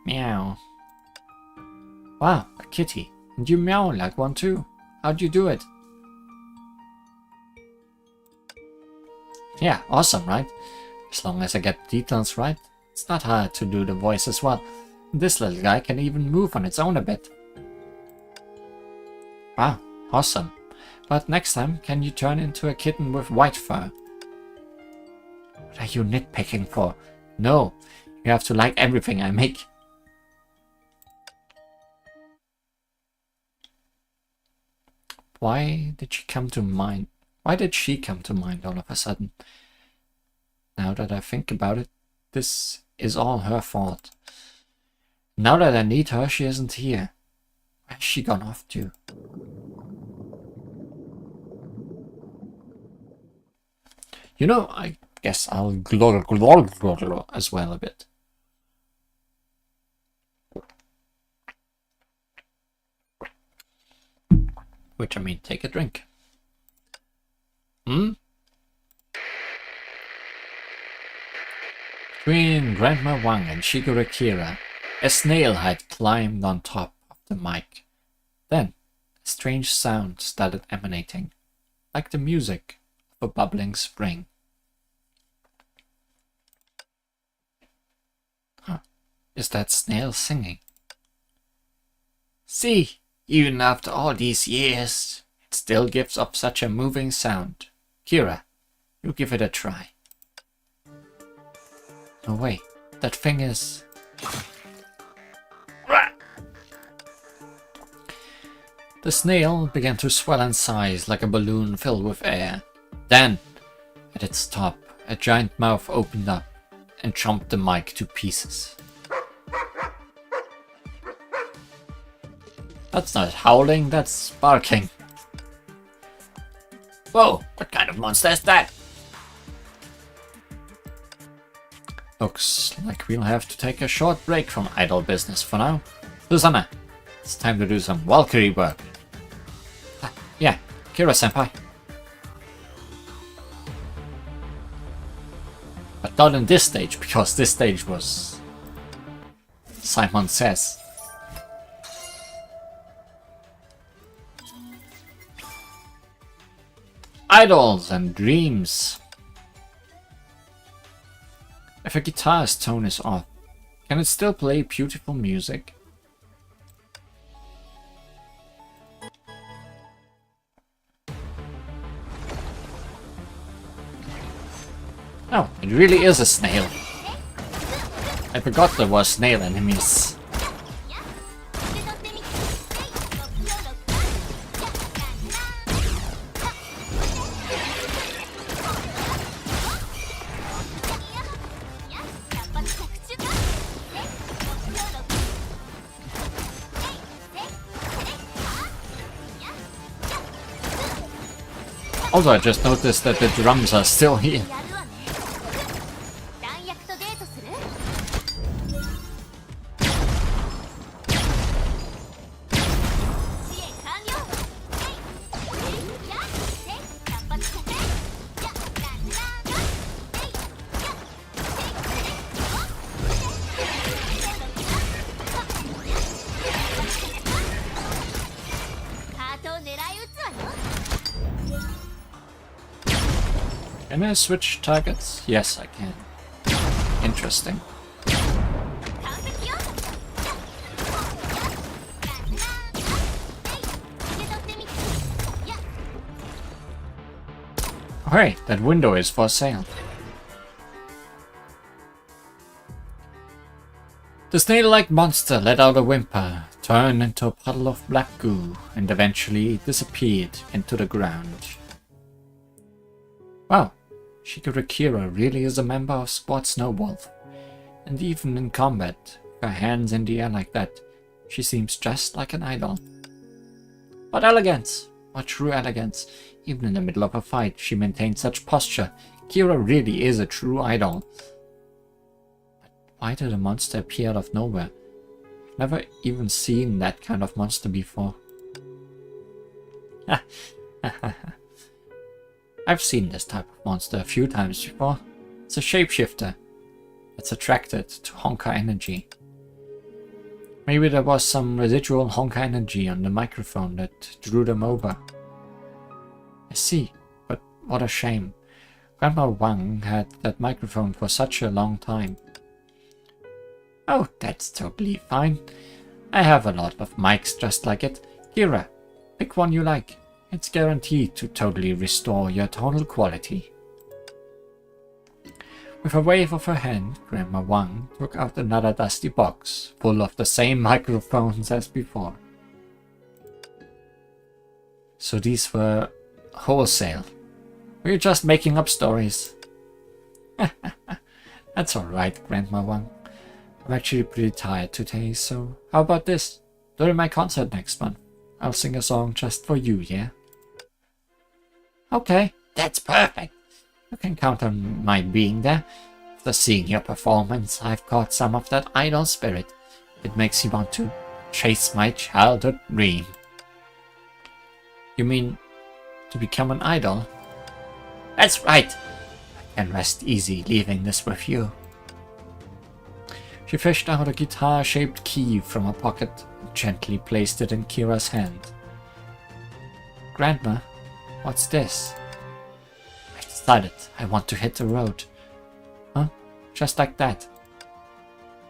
Meow. Wow, a kitty. And you meow like one too. How'd you do it? Yeah, awesome, right? As long as I get the details right, it's not hard to do the voice as well. This little guy can even move on its own a bit. Wow, awesome. But next time, can you turn into a kitten with white fur? What are you nitpicking for? No, you have to like everything I make. Why did she come to mind? Why did she come to mind all of a sudden? Now that I think about it, this is all her fault. Now that I need her, she isn't here. Where's she gone off to? You know, I guess I'll glor as well a bit. Which I mean, take a drink. Between Grandma Wang and Shigure Kira, a snail had climbed on top of the mic. Then, a strange sound started emanating, like the music of a bubbling spring. Huh, is that snail singing? See, even after all these years, it still gives up such a moving sound. Kira, you give it a try. No way, that thing is... The snail began to swell in size like a balloon filled with air. Then, at its top, a giant mouth opened up and chomped the mic to pieces. That's not howling, that's barking. Whoa, what kind of monster is that? Looks like we'll have to take a short break from idle business for now. Susanna, it's time to do some Valkyrie work. Yeah, Kira-senpai. But not in this stage, because this stage was... Simon Says. Idols and dreams. If a guitar's tone is off, can it still play beautiful music? Oh, it really is a snail. I forgot there were snail enemies. Also, I just noticed that the drums are still here. Can I switch targets? Yes, I can. Interesting. Hey, that window is for sale. The snail-like monster let out a whimper, turned into a puddle of black goo, and eventually disappeared into the ground. Wow, Shikura Kira really is a member of Squad Snowwolf. And even in combat, with her hands in the air like that, she seems just like an idol. What elegance! What true elegance! Even in the middle of a fight, she maintains such posture. Kira really is a true idol. But why did a monster appear out of nowhere? I've never even seen that kind of monster before. I've seen this type of monster a few times before. It's a shapeshifter. It's attracted to Honkai energy. Maybe there was some residual Honkai energy on the microphone that drew them over. I see, but what a shame. Grandma Wang had that microphone for such a long time. Oh, that's totally fine. I have a lot of mics just like it. Kira, pick one you like. It's guaranteed to totally restore your tonal quality. With a wave of her hand, Grandma Wang took out another dusty box, full of the same microphones as before. So these were wholesale. Were you just making up stories? That's alright, Grandma Wang. I'm actually pretty tired today, so how about this? During my concert next month, I'll sing a song just for you, yeah? Okay, that's perfect. You can count on my being there. After seeing your performance, I've got some of that idol spirit. It makes me want to chase my childhood dream. You mean to become an idol? That's right. I can rest easy leaving this with you. She fished out a guitar-shaped key from her pocket and gently placed it in Kira's hand. Grandma, what's this? I decided I want to hit the road. Huh? Just like that?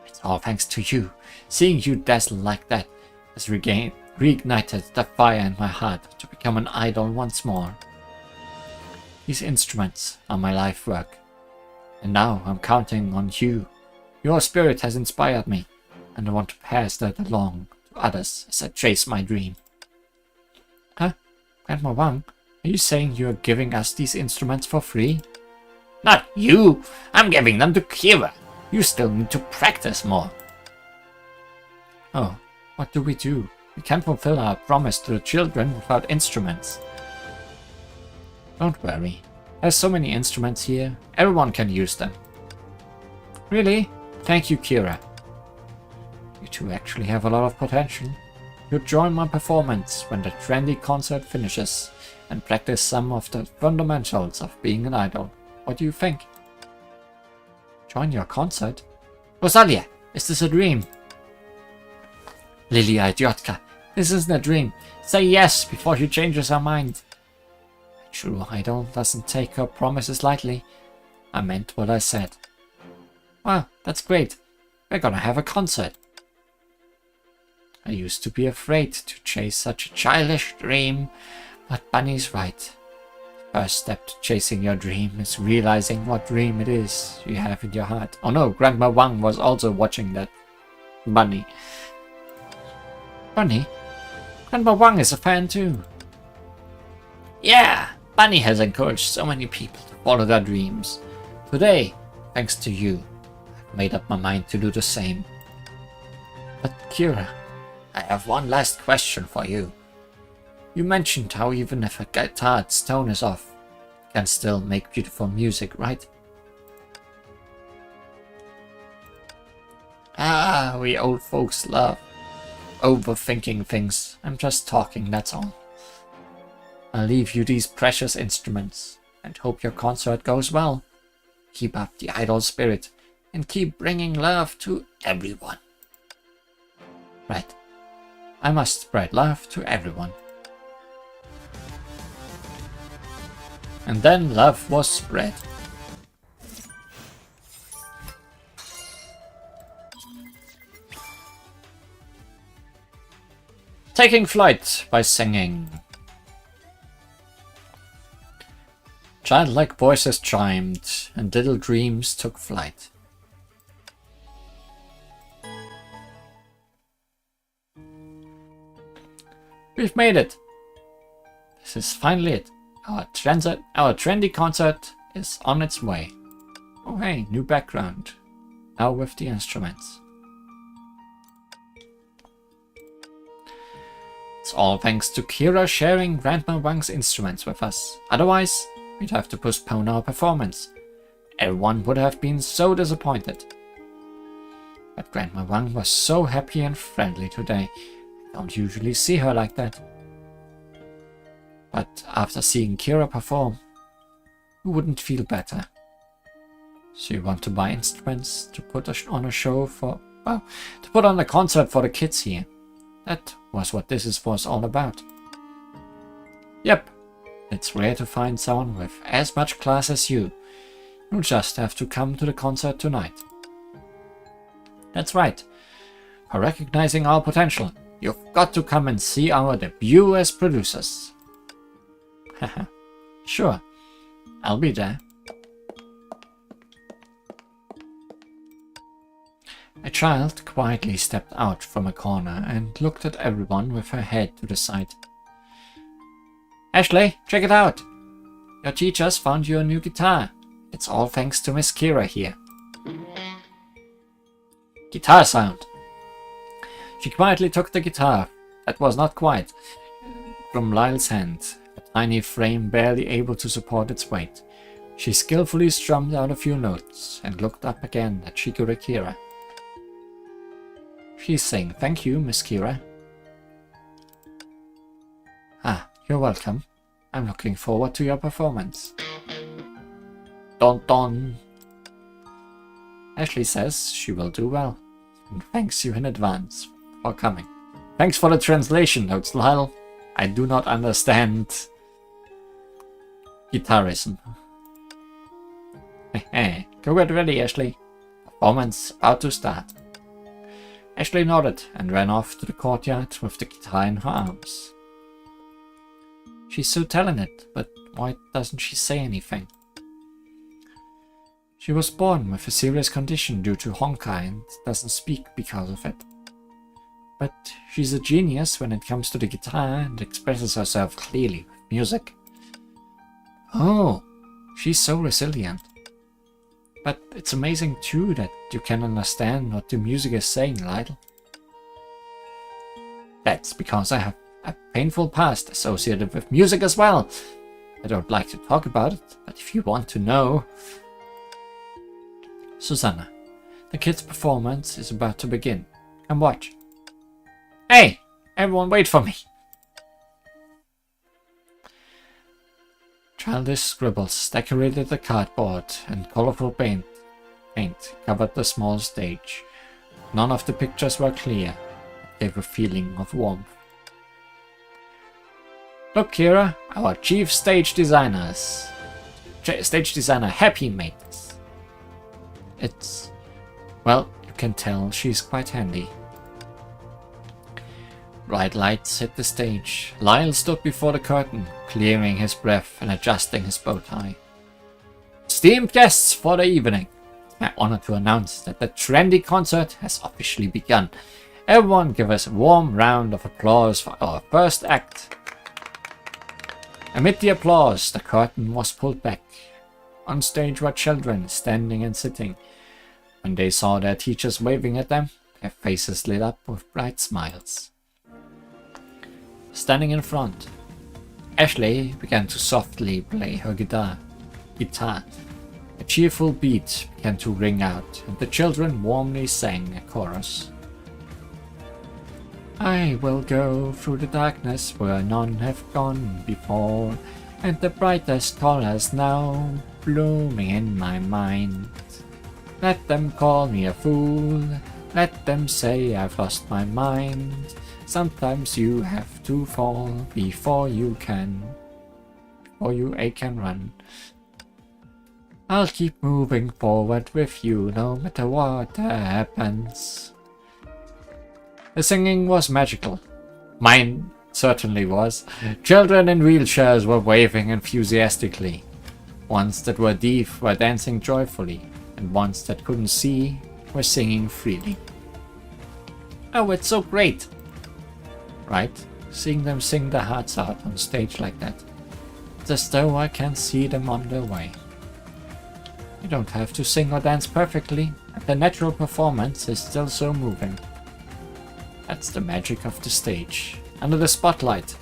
It's all thanks to you. Seeing you dazzle like that has reignited the fire in my heart to become an idol once more. These instruments are my life work. And now I'm counting on you. Your spirit has inspired me, and I want to pass that along to others as I chase my dream. Huh? Grandma Wang, are you saying you're giving us these instruments for free? Not you! I'm giving them to Kira. You still need to practice more. Oh, what do? We can't fulfill our promise to the children without instruments. Don't worry. There's so many instruments here. Everyone can use them. Really? Thank you, Kira. You two actually have a lot of potential. You'll join my performance when the trendy concert finishes and practice some of the fundamentals of being an idol. What do you think? Join your concert? Rosalia, is this a dream? Lilia Idiotka, this isn't a dream. Say yes before she changes her mind. A true idol doesn't take her promises lightly. I meant what I said. Wow, that's great. We're gonna have a concert. I used to be afraid to chase such a childish dream, but Bunny's right. The first step to chasing your dream is realizing what dream it is you have in your heart. Oh no, Grandma Wang was also watching that. Bunny. Bunny? Grandma Wang is a fan too. Yeah, Bunny has encouraged so many people to follow their dreams. Today, thanks to you, I've made up my mind to do the same. But Kira, I have one last question for you. You mentioned how even if a guitar's tone is off, it can still make beautiful music, right? Ah, we old folks love overthinking things. I'm just talking, that's all. I'll leave you these precious instruments and hope your concert goes well. Keep up the idol spirit and keep bringing love to everyone. Right. I must spread love to everyone. And then love was spread. Taking flight by singing. Childlike voices chimed, and little dreams took flight. We've made it! This is finally it. Our trendy concert is on its way. Oh hey, new background. Now with the instruments. It's all thanks to Kira sharing Grandma Wang's instruments with us. Otherwise, we'd have to postpone our performance. Everyone would have been so disappointed. But Grandma Wang was so happy and friendly today. I don't usually see her like that. But after seeing Kira perform, who wouldn't feel better? So you want to buy instruments to put on a show for, well, to put on a concert for the kids here. That was what this was all about. Yep, it's rare to find someone with as much class as you. You'll just have to come to the concert tonight. That's right. For recognizing our potential, you've got to come and see our debut as producers. Haha, sure, I'll be there. A child quietly stepped out from a corner and looked at everyone with her head to the side. Ashley, check it out! Your teachers found you a new guitar. It's all thanks to Miss Kira here. Guitar sound. She quietly took the guitar, that was not quite, from Lyle's hand, a tiny frame barely able to support its weight. She skillfully strummed out a few notes and looked up again at Shigure Kira. She's saying thank you, Miss Kira. Ah, you're welcome. I'm looking forward to your performance. Don don. Ashley says she will do well, and thanks you in advance for coming. Thanks for the translation notes, Lyle. I do not understand guitarism. Hey, go get ready, Ashley. Performance about to start. Ashley nodded and ran off to the courtyard with the guitar in her arms. She's so talented, but why doesn't she say anything? She was born with a serious condition due to Honkai and doesn't speak because of it. But she's a genius when it comes to the guitar and expresses herself clearly with music. Oh, she's so resilient. But it's amazing too that you can understand what the music is saying, Lytle. That's because I have a painful past associated with music as well. I don't like to talk about it, but if you want to know... Susanna, the kids' performance is about to begin. Come watch. Hey! Everyone wait for me! Childish scribbles decorated the cardboard and colorful paint covered the small stage. None of the pictures were clear, but gave a feeling of warmth. Look, Kira, our chief stage designer Happy made this. It's... well, you can tell she's quite handy. Bright lights hit the stage. Lyle stood before the curtain, clearing his breath and adjusting his bow tie. Esteemed guests for the evening, it's my honor to announce that the trendy concert has officially begun. Everyone give us a warm round of applause for our first act. Amid the applause, the curtain was pulled back. On stage were children standing and sitting. When they saw their teachers waving at them, their faces lit up with bright smiles. Standing in front, Ashley began to softly play her guitar. A cheerful beat began to ring out, and the children warmly sang a chorus. I will go through the darkness where none have gone before, and the brightest colors now blooming in my mind. Let them call me a fool, let them say I've lost my mind. Sometimes you have to fall before you can before you can run. I'll keep moving forward with you no matter what happens. The singing was magical. Mine certainly was. Children in wheelchairs were waving enthusiastically. Ones that were deaf were dancing joyfully, and ones that couldn't see were singing freely. Oh, it's so great! Right? Seeing them sing their hearts out on stage like that. It's as though I can see them on their way. You don't have to sing or dance perfectly, and the natural performance is still so moving. That's the magic of the stage. Under the spotlight,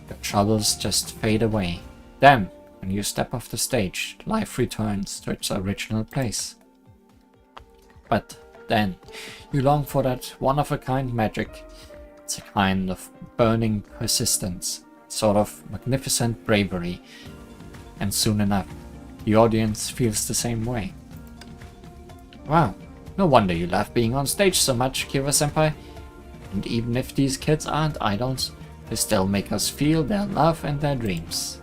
your troubles just fade away. Then, when you step off the stage, life returns to its original place. But then, you long for that one-of-a-kind magic. It's a kind of burning persistence, sort of magnificent bravery. And soon enough, the audience feels the same way. Wow, no wonder you love being on stage so much, Kira-senpai. And even if these kids aren't idols, they still make us feel their love and their dreams.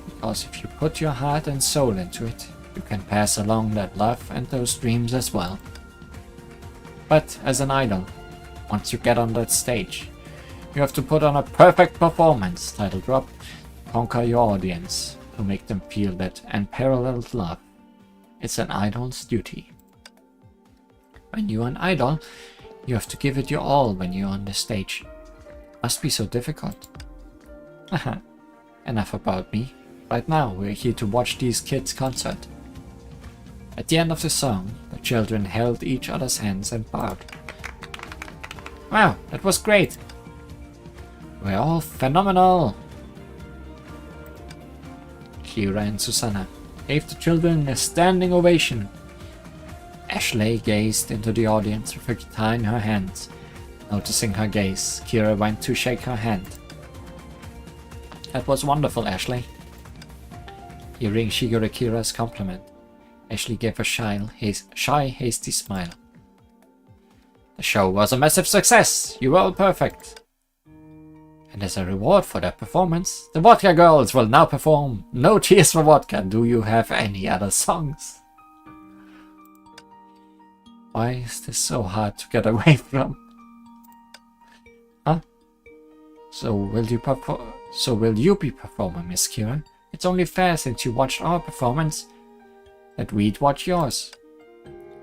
Because if you put your heart and soul into it, you can pass along that love and those dreams as well. But as an idol, once you get on that stage, you have to put on a perfect performance, title drop, to conquer your audience, to make them feel that unparalleled love. It's an idol's duty. When you're an idol, you have to give it your all when you're on the stage. Must be so difficult. Haha, enough about me. Right now, we're here to watch these kids' concert. At the end of the song, the children held each other's hands and bowed. Wow, that was great! We're all phenomenal! Kira and Susanna gave the children a standing ovation. Ashley gazed into the audience with her guitar in her hands. Noticing her gaze, Kira went to shake her hand. That was wonderful, Ashley. Hearing Shigure Kira's compliment, Ashley gave a shy, hasty smile. The show was a massive success! You were all perfect! And as a reward for that performance, the Vodka Girls will now perform No Tears for Vodka. Do you have any other songs? Why is this so hard to get away from? Huh? So will you be performing, Miss Kira? It's only fair since you watched our performance that we'd watch yours.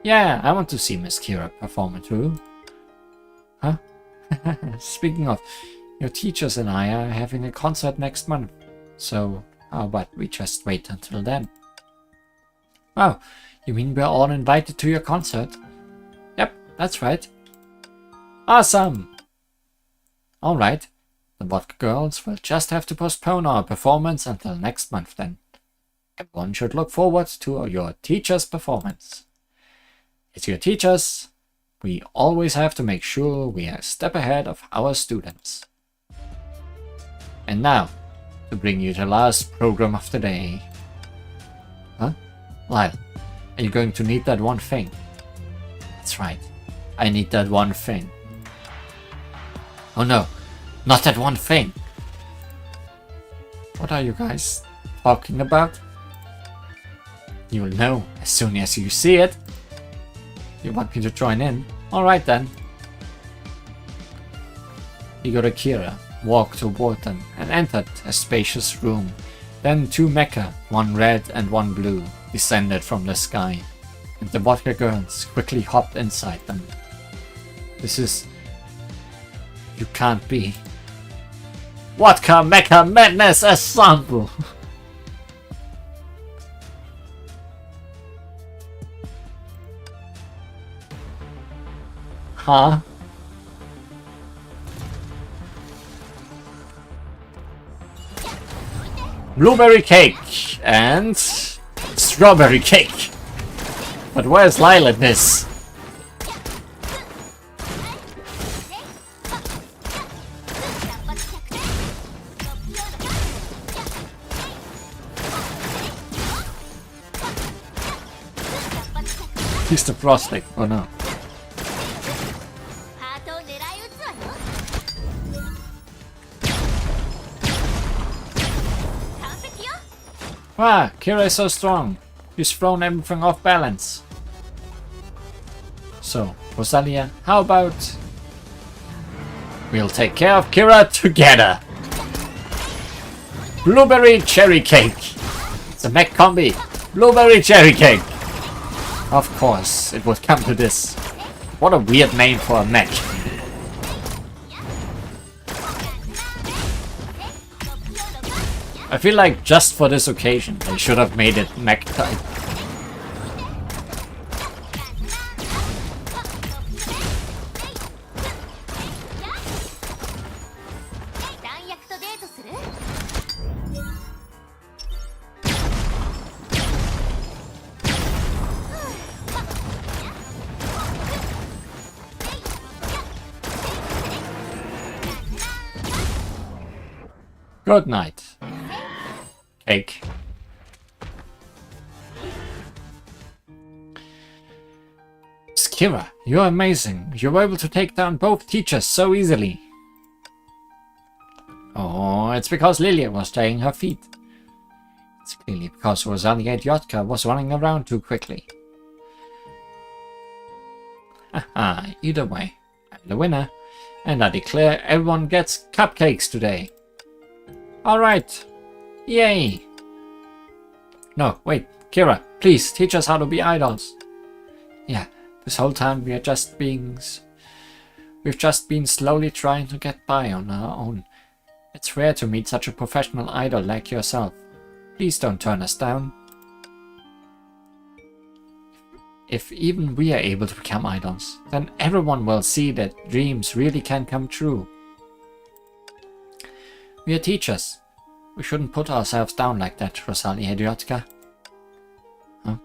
Yeah, I want to see Miss Kira perform too. Huh? Speaking of, your teachers and I are having a concert next month. So, how about we just wait until then? Oh, you mean we're all invited to your concert? Yep, that's right. Awesome! Alright, the Vodka Girls will just have to postpone our performance until next month then. Everyone should look forward to your teacher's performance. As your teachers, we always have to make sure we are a step ahead of our students. And now, to bring you the last program of the day. Huh? Lyle, are you going to need that one thing? That's right, I need that one thing. Oh no, not that one thing! What are you guys talking about? You'll know as soon as you see it. You want me to join in? Alright then. Igor Akira walked toward them and entered a spacious room. Then two mecha, one red and one blue, descended from the sky, and the Vodka Girls quickly hopped inside them. This is... You can't be... Vodka Mecha Madness Ensemble! Huh? Blueberry cake and strawberry cake. But where's Lyle in this? He's the frosting. Oh no. Wow, Kira is so strong. She's thrown everything off balance. So, Rosalia, how about we'll take care of Kira together? Blueberry cherry cake. It's a mech combi. Blueberry cherry cake. Of course, it would come to this. What a weird name for a mech. I feel like just for this occasion, they should have made it mech type. Good night. Cake. Kira, you're amazing. You were able to take down both teachers so easily. Oh, it's because Lilia was dragging her feet. It's clearly because Rosalia Idiotka was running around too quickly. Haha, either way, I'm the winner, and I declare everyone gets cupcakes today. Alright. Yay. No, wait, Kira, please teach us how to be idols. Yeah, this whole time we've just been slowly trying to get by on our own. It's rare to meet such a professional idol like yourself. Please don't turn us down. If even we are able to become idols, then everyone will see that dreams really can come true. We are teachers. We shouldn't put ourselves down like that, Rosalia Idiotka. Huh?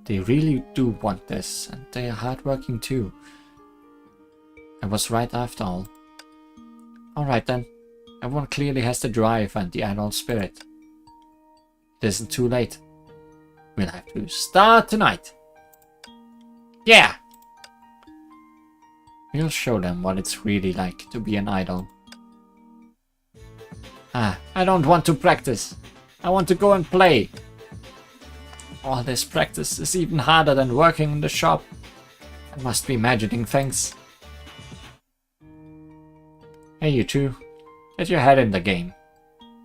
They really do want this, and they are hardworking too. I was right after all. Alright then. Everyone clearly has the drive and the idol spirit. It isn't too late. We'll have to start tonight. Yeah! We'll show them what it's really like to be an idol. I don't want to practice. I want to go and play. All this practice is even harder than working in the shop. I must be imagining things. Hey you two, get your head in the game.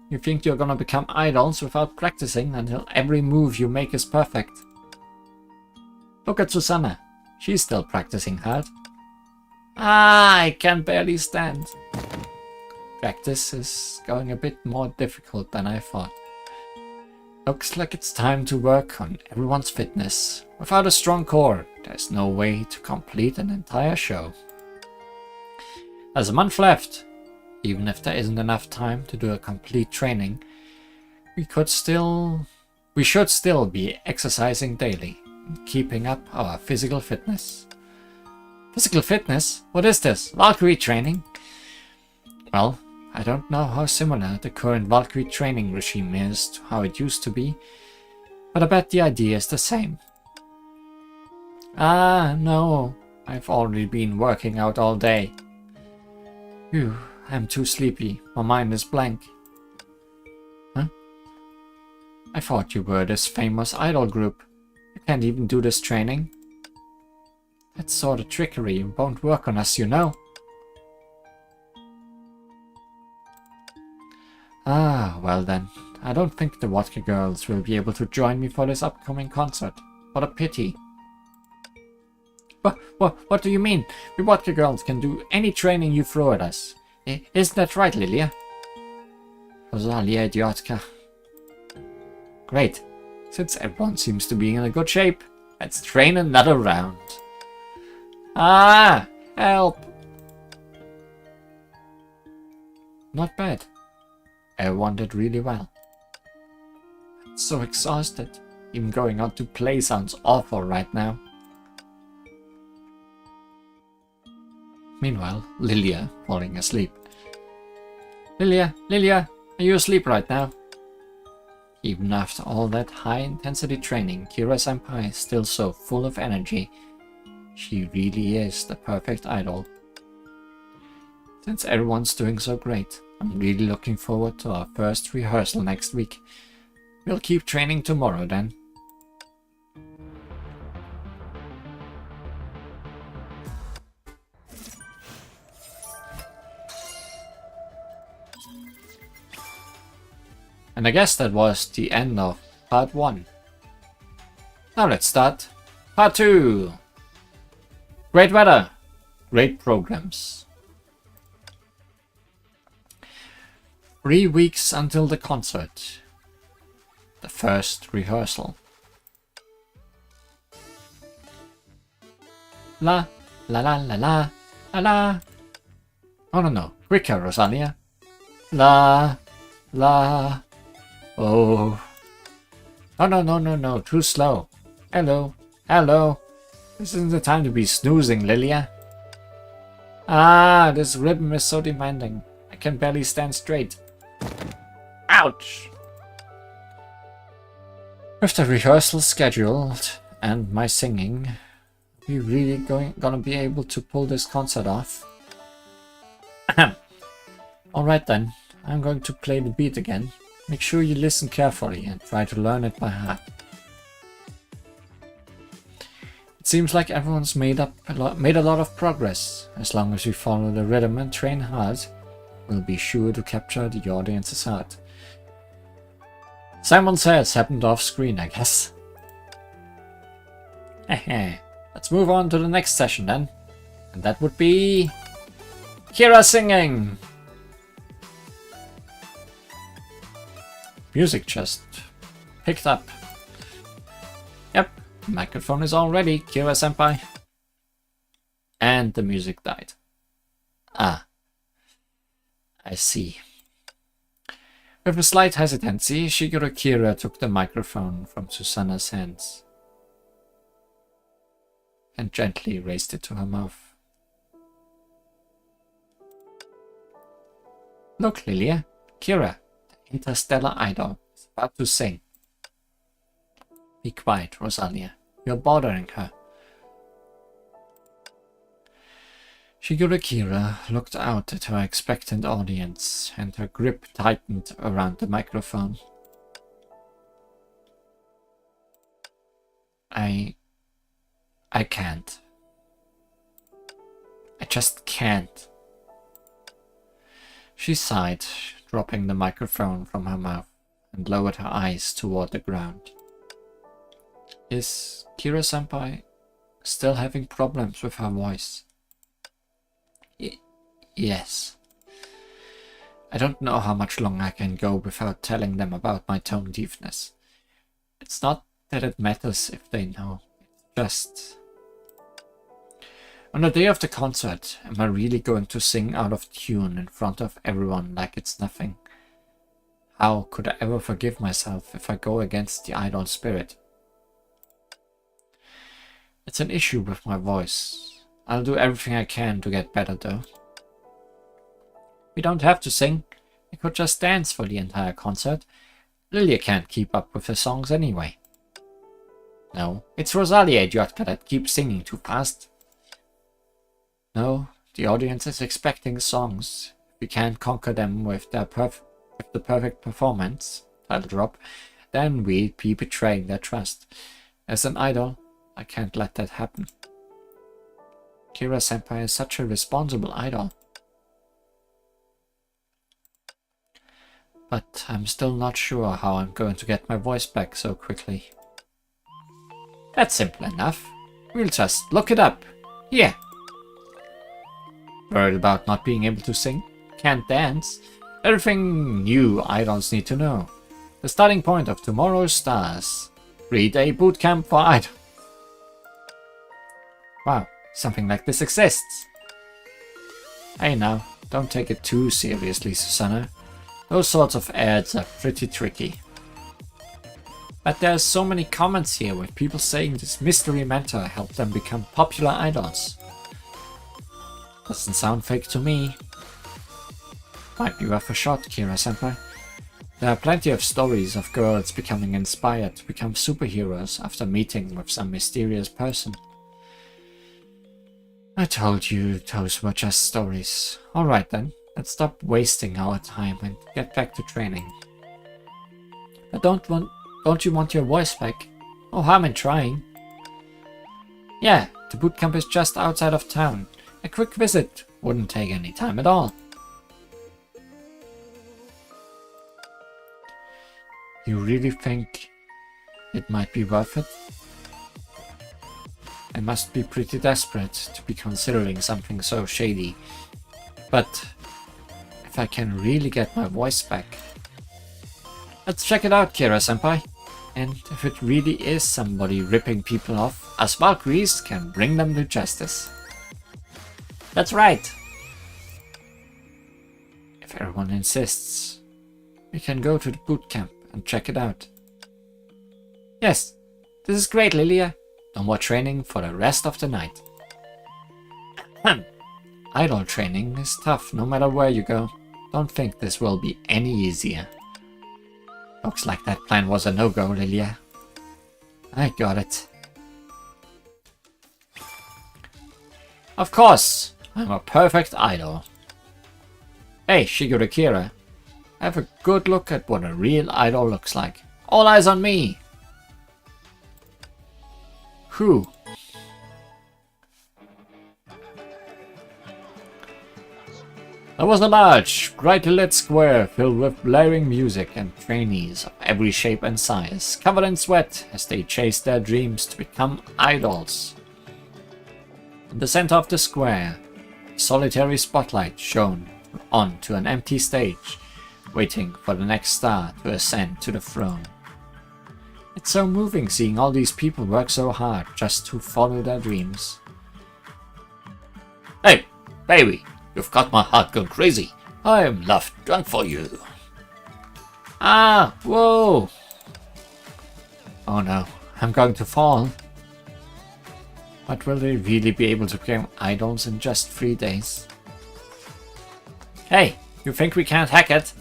You think you're gonna become idols without practicing until every move you make is perfect. Look at Susanna. She's still practicing hard. I can barely stand. Practice is going a bit more difficult than I thought. Looks like it's time to work on everyone's fitness. Without a strong core, there's no way to complete an entire show. There's a month left. Even if there isn't enough time to do a complete training, we should still be exercising daily and keeping up our physical fitness. Physical fitness? What is this? Valkyrie training? Well, I don't know how similar the current Valkyrie training regime is to how it used to be, but I bet the idea is the same. Ah, no, I've already been working out all day. Phew, I'm too sleepy, my mind is blank. Huh? I thought you were this famous idol group. You can't even do this training. That sort of trickery won't work on us, you know. Ah, well then. I don't think the Vodka Girls will be able to join me for this upcoming concert. What a pity. What do you mean? We Vodka Girls can do any training you throw at us. Isn't that right, Lilia? Rosalia Idiotka. Great. Since everyone seems to be in a good shape, let's train another round. Ah! Help! Not bad. Everyone did really well. I'm so exhausted. Even going out to play sounds awful right now. Meanwhile, Lilia falling asleep. Lilia, are you asleep right now? Even after all that high-intensity training, Kira-senpai is still so full of energy. She really is the perfect idol. Since everyone's doing so great, I'm really looking forward to our first rehearsal next week. We'll keep training tomorrow then. And I guess that was the end of part 1. Now let's start part 2. Great weather, great programs. 3 weeks until the concert. The first rehearsal. La, la la la la, la la. Oh no, quicker, Rosalia. La, la. Oh. Oh no, too slow. Hello, hello. This isn't the time to be snoozing, Lilia. Ah, this rhythm is so demanding. I can barely stand straight. Ouch! With the rehearsal scheduled and my singing, are we really gonna be able to pull this concert off? Alright then, I'm going to play the beat again. Make sure you listen carefully and try to learn it by heart. It seems like everyone's made a lot of progress. As long as we follow the rhythm and train hard, we'll be sure to capture the audience's heart. Simon Says happened off screen, I guess. Let's move on to the next session then. And that would be Kira singing. Music just picked up. Yep, microphone is all ready, Kira-senpai. And the music died. Ah, I see. With a slight hesitancy, Shigeru Kira took the microphone from Susanna's hands and gently raised it to her mouth. Look, Lilia, Kira, the interstellar idol, is about to sing. Be quiet, Rosalia. You're bothering her. Shigeru Kira looked out at her expectant audience, and her grip tightened around the microphone. I can't. I just can't. She sighed, dropping the microphone from her mouth, and lowered her eyes toward the ground. Is Kira-senpai still having problems with her voice? Yes. I don't know how much longer I can go without telling them about my tone deafness. It's not that it matters if they know. It's just... On the day of the concert, am I really going to sing out of tune in front of everyone like it's nothing? How could I ever forgive myself if I go against the idol spirit? It's an issue with my voice. I'll do everything I can to get better though. We don't have to sing. We could just dance for the entire concert. Lilia can't keep up with the songs anyway. No, it's Rosalia, idiotka, that keeps singing too fast. No, the audience is expecting songs. If we can't conquer them with the perfect performance, title drop, then we'd be betraying their trust. As an idol, I can't let that happen. Kira-senpai is such a responsible idol. But I'm still not sure how I'm going to get my voice back so quickly. That's simple enough. We'll just look it up. Here. Worried about not being able to sing? Can't dance? Everything new idols need to know. The starting point of tomorrow's stars. 3-day bootcamp for idols. Wow, something like this exists. Hey now, don't take it too seriously, Susanna. Those sorts of ads are pretty tricky. But there's so many comments here with people saying this mystery mentor helped them become popular idols. Doesn't sound fake to me. Might be worth a shot, Kira-senpai. There are plenty of stories of girls becoming inspired to become superheroes after meeting with some mysterious person. I told you those were just stories. Alright then, let's stop wasting our time and get back to training. But don't you want your voice back? No harm in trying. Yeah, the bootcamp is just outside of town. A quick visit wouldn't take any time at all. You really think it might be worth it? I must be pretty desperate to be considering something so shady. But if I can really get my voice back... Let's check it out, Kira-senpai. And if it really is somebody ripping people off, us Valkyries can bring them to justice. That's right. If everyone insists, we can go to the boot camp and check it out. Yes, this is great, Lilia. No more training for the rest of the night. Idol training is tough no matter where you go. Don't think this will be any easier. Looks like that plan was a no-go, Lilia. I got it. Of course, I'm a perfect idol. Hey, Shigure Kira. Have a good look at what a real idol looks like. All eyes on me! Whew. There was a large, brightly lit square filled with blaring music and trainees of every shape and size, covered in sweat as they chased their dreams to become idols. In the center of the square, a solitary spotlight shone onto an empty stage, waiting for the next star to ascend to the throne. It's so moving seeing all these people work so hard just to follow their dreams. Hey, baby! You've got my heart going crazy. I'm love drunk for you. Ah, whoa! Oh no, I'm going to fall. But will they really be able to become idols in just 3 days? Hey, you think we can't hack it?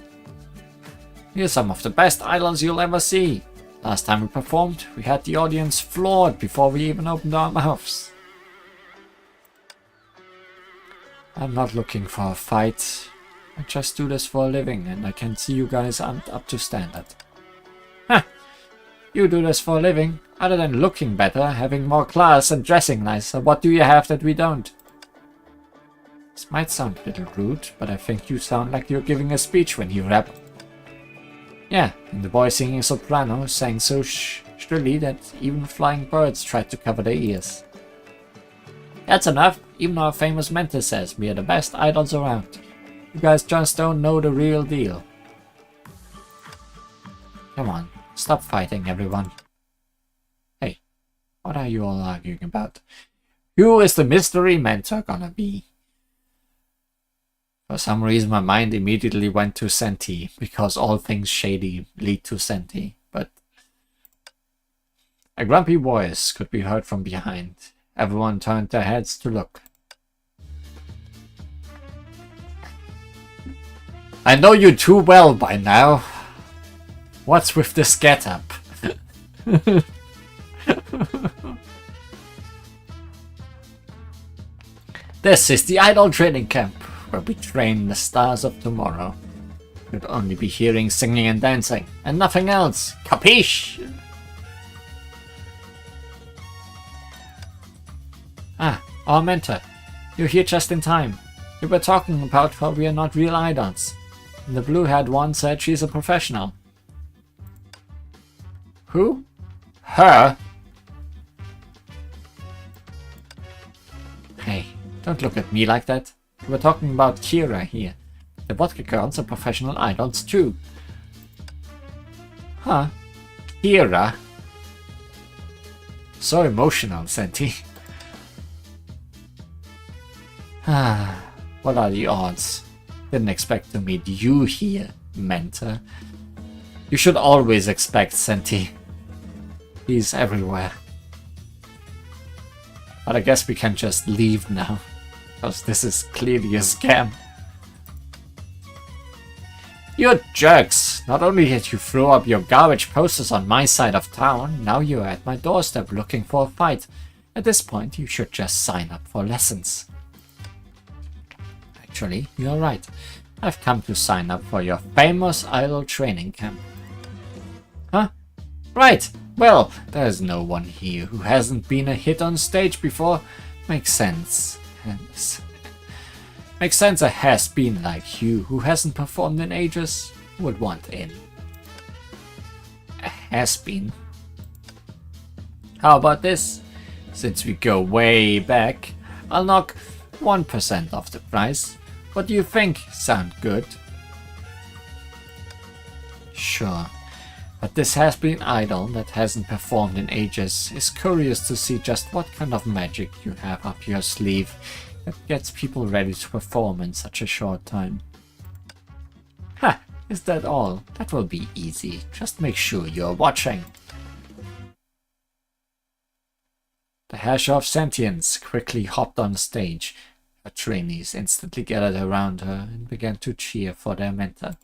We're some of the best idols you'll ever see. Last time we performed, we had the audience floored before we even opened our mouths. I'm not looking for a fight. I just do this for a living, and I can see you guys aren't up to standard. Ha! You do this for a living? Other than looking better, having more class and dressing nicer, what do you have that we don't? This might sound a little rude, but I think you sound like you're giving a speech when you rap. Yeah, and the boy singing soprano sang so shrilly that even flying birds tried to cover their ears. That's enough. Even our famous mentor says we are the best idols around. You guys just don't know the real deal. Come on, stop fighting, everyone. Hey, what are you all arguing about? Who is the mystery mentor gonna be? For some reason my mind immediately went to Senti, because all things shady lead to Senti, but... A grumpy voice could be heard from behind. Everyone turned their heads to look. I know you too well by now. What's with this get-up? This is the Idol Training Camp, where we train the stars of tomorrow. You'd only be hearing singing and dancing, and nothing else. Capiche? Ah, our mentor. You're here just in time. We were talking about how we are not real idols. And the blue-haired one said she's a professional. Who? Her? Hey, don't look at me like that. We were talking about Kira here. The vodka girls are professional idols too. Huh? Kira? So emotional, Senti. Ah, what are the odds? Didn't expect to meet you here, mentor. You should always expect Senti. He's everywhere. But I guess we can just leave now, because this is clearly a scam. You jerks! Not only did you throw up your garbage posters on my side of town, now you're at my doorstep looking for a fight. At this point, you should just sign up for lessons. Actually, you're right. I've come to sign up for your famous idol training camp. Huh? Right! Well, there's no one here who hasn't been a hit on stage before. Makes sense. Makes sense a has-been like you, who hasn't performed in ages, would want in. A has-been? How about this? Since we go way back, I'll knock 1% off the price. What do you think? Sound good? Sure. But this has-been idol that hasn't performed in ages is curious to see just what kind of magic you have up your sleeve that gets people ready to perform in such a short time. Ha! Is that all? That will be easy. Just make sure you're watching. The Hash of Sentience quickly hopped on stage. Her trainees instantly gathered around her and began to cheer for their mentor.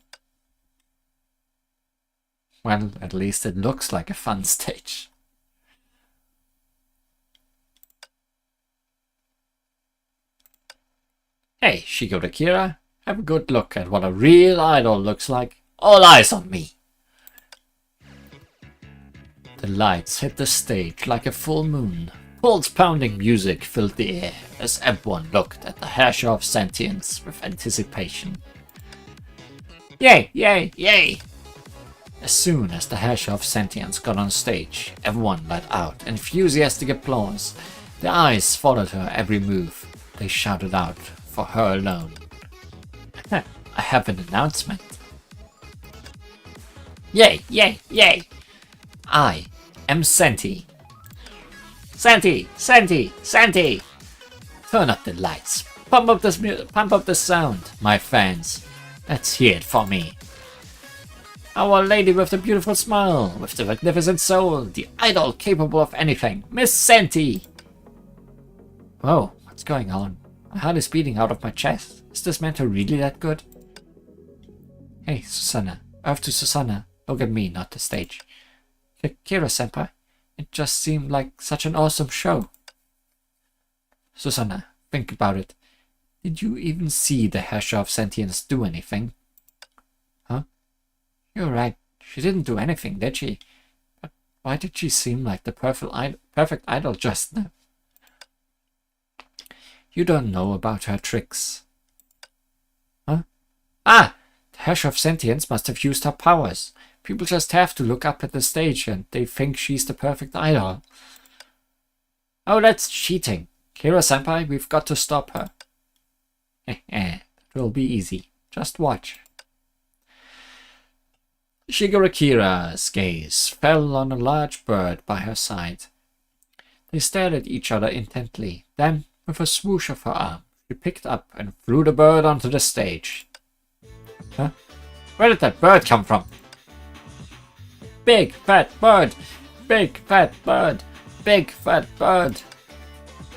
Well, at least it looks like a fun stage. Hey, Shigota Kira, have a good look at what a real idol looks like. All eyes on me! The lights hit the stage like a full moon. Pulse-pounding music filled the air as everyone looked at the Hash of Sentience with anticipation. Yay! Yay! Yay! As soon as the Hash of Sentience got on stage, everyone let out enthusiastic applause. Their eyes followed her every move. They shouted out for her alone. I have an announcement. Yay! Yay! Yay! I am Senti. Senti! Senti! Senti! Turn up the lights. Pump up the sound, my fans. Let's hear it for me. Our lady with the beautiful smile, with the magnificent soul, the idol capable of anything, Miss Senti! Whoa, what's going on? My heart is beating out of my chest. Is this mentor really that good? Hey, Susanna. Earth to Susanna. Look at me, not the stage. Kira-senpai, it just seemed like such an awesome show. Susanna, think about it. Did you even see the Hash of Sentience do anything? Huh? You're right. She didn't do anything, did she? But why did she seem like the perfect idol just now? You don't know about her tricks. Huh? Ah! The Hash of Sentience must have used her powers. People just have to look up at the stage and they think she's the perfect idol. Oh, that's cheating. Kira-senpai, we've got to stop her. It will be easy. Just watch. Shigura Kira's gaze fell on a large bird by her side. They stared at each other intently. Then, with a swoosh of her arm, she picked up and threw the bird onto the stage. Huh? Where did that bird come from? Big fat bird! Big fat bird! Big fat bird!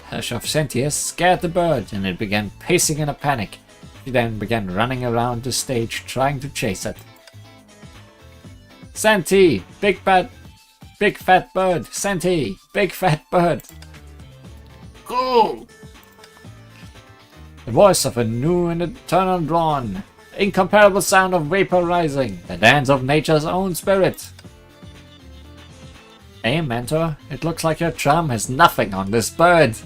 Hash of Sentience scared the bird and it began pacing in a panic. She then began running around the stage trying to chase it. Senti! Big fat bird! Senti! Big fat bird! Go! The voice of a new and eternal dawn. Incomparable sound of vapor rising. The dance of nature's own spirit. Hey, Mentor, it looks like your charm has nothing on this bird.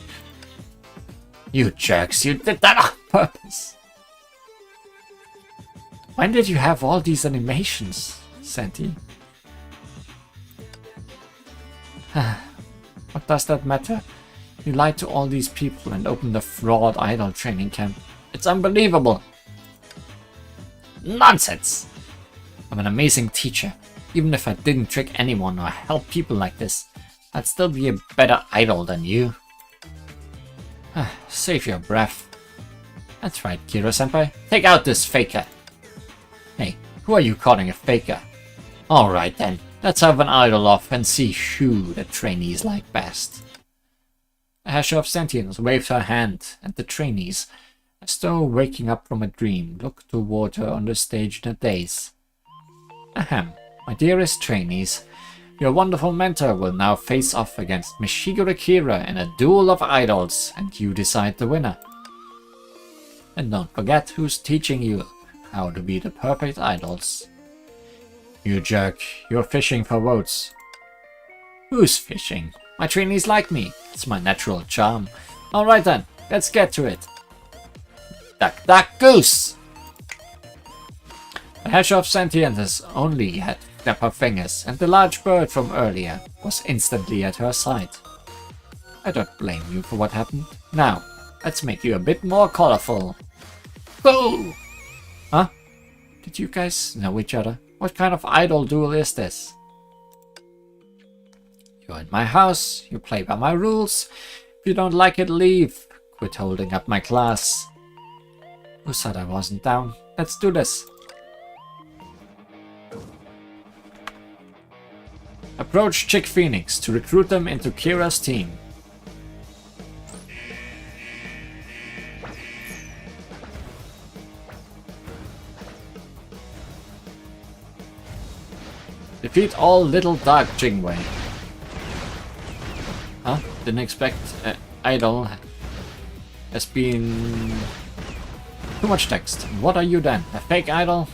You jerks, you did that on purpose. When did you have all these animations, Senti? What does that matter? You lied to all these people and opened a fraud idol training camp. It's unbelievable. Nonsense! I'm an amazing teacher. Even if I didn't trick anyone or help people like this, I'd still be a better idol than you. Save your breath. That's right, Kira-senpai. Take out this faker. Hey, who are you calling a faker? Alright then, let's have an idol off and see who the trainees like best. The Hash of Sentience waved her hand, and the trainees, as though waking up from a dream, looked toward her on the stage in a daze. Ahem. My dearest trainees, your wonderful mentor will now face off against Miss Shigura Kira in a duel of idols, and you decide the winner. And don't forget who's teaching you how to be the perfect idols. You jerk. You're fishing for votes. Who's fishing? My trainees like me. It's my natural charm. Alright then, let's get to it. Duck, duck, goose! The hash of sentience only had dapper fingers, and the large bird from earlier was instantly at her side. I don't blame you for what happened. Now, let's make you a bit more colorful. Boo! Huh? Did you guys know each other? What kind of idol duel is this? You're in my house, you play by my rules. If you don't like it, leave. Quit holding up my class. Who said I wasn't down? Let's do this. Approach Chick Phoenix to recruit them into Kira's team. Defeat all little dark Jingwei. Huh? Didn't expect idol has been too much text. What are you then? A fake idol?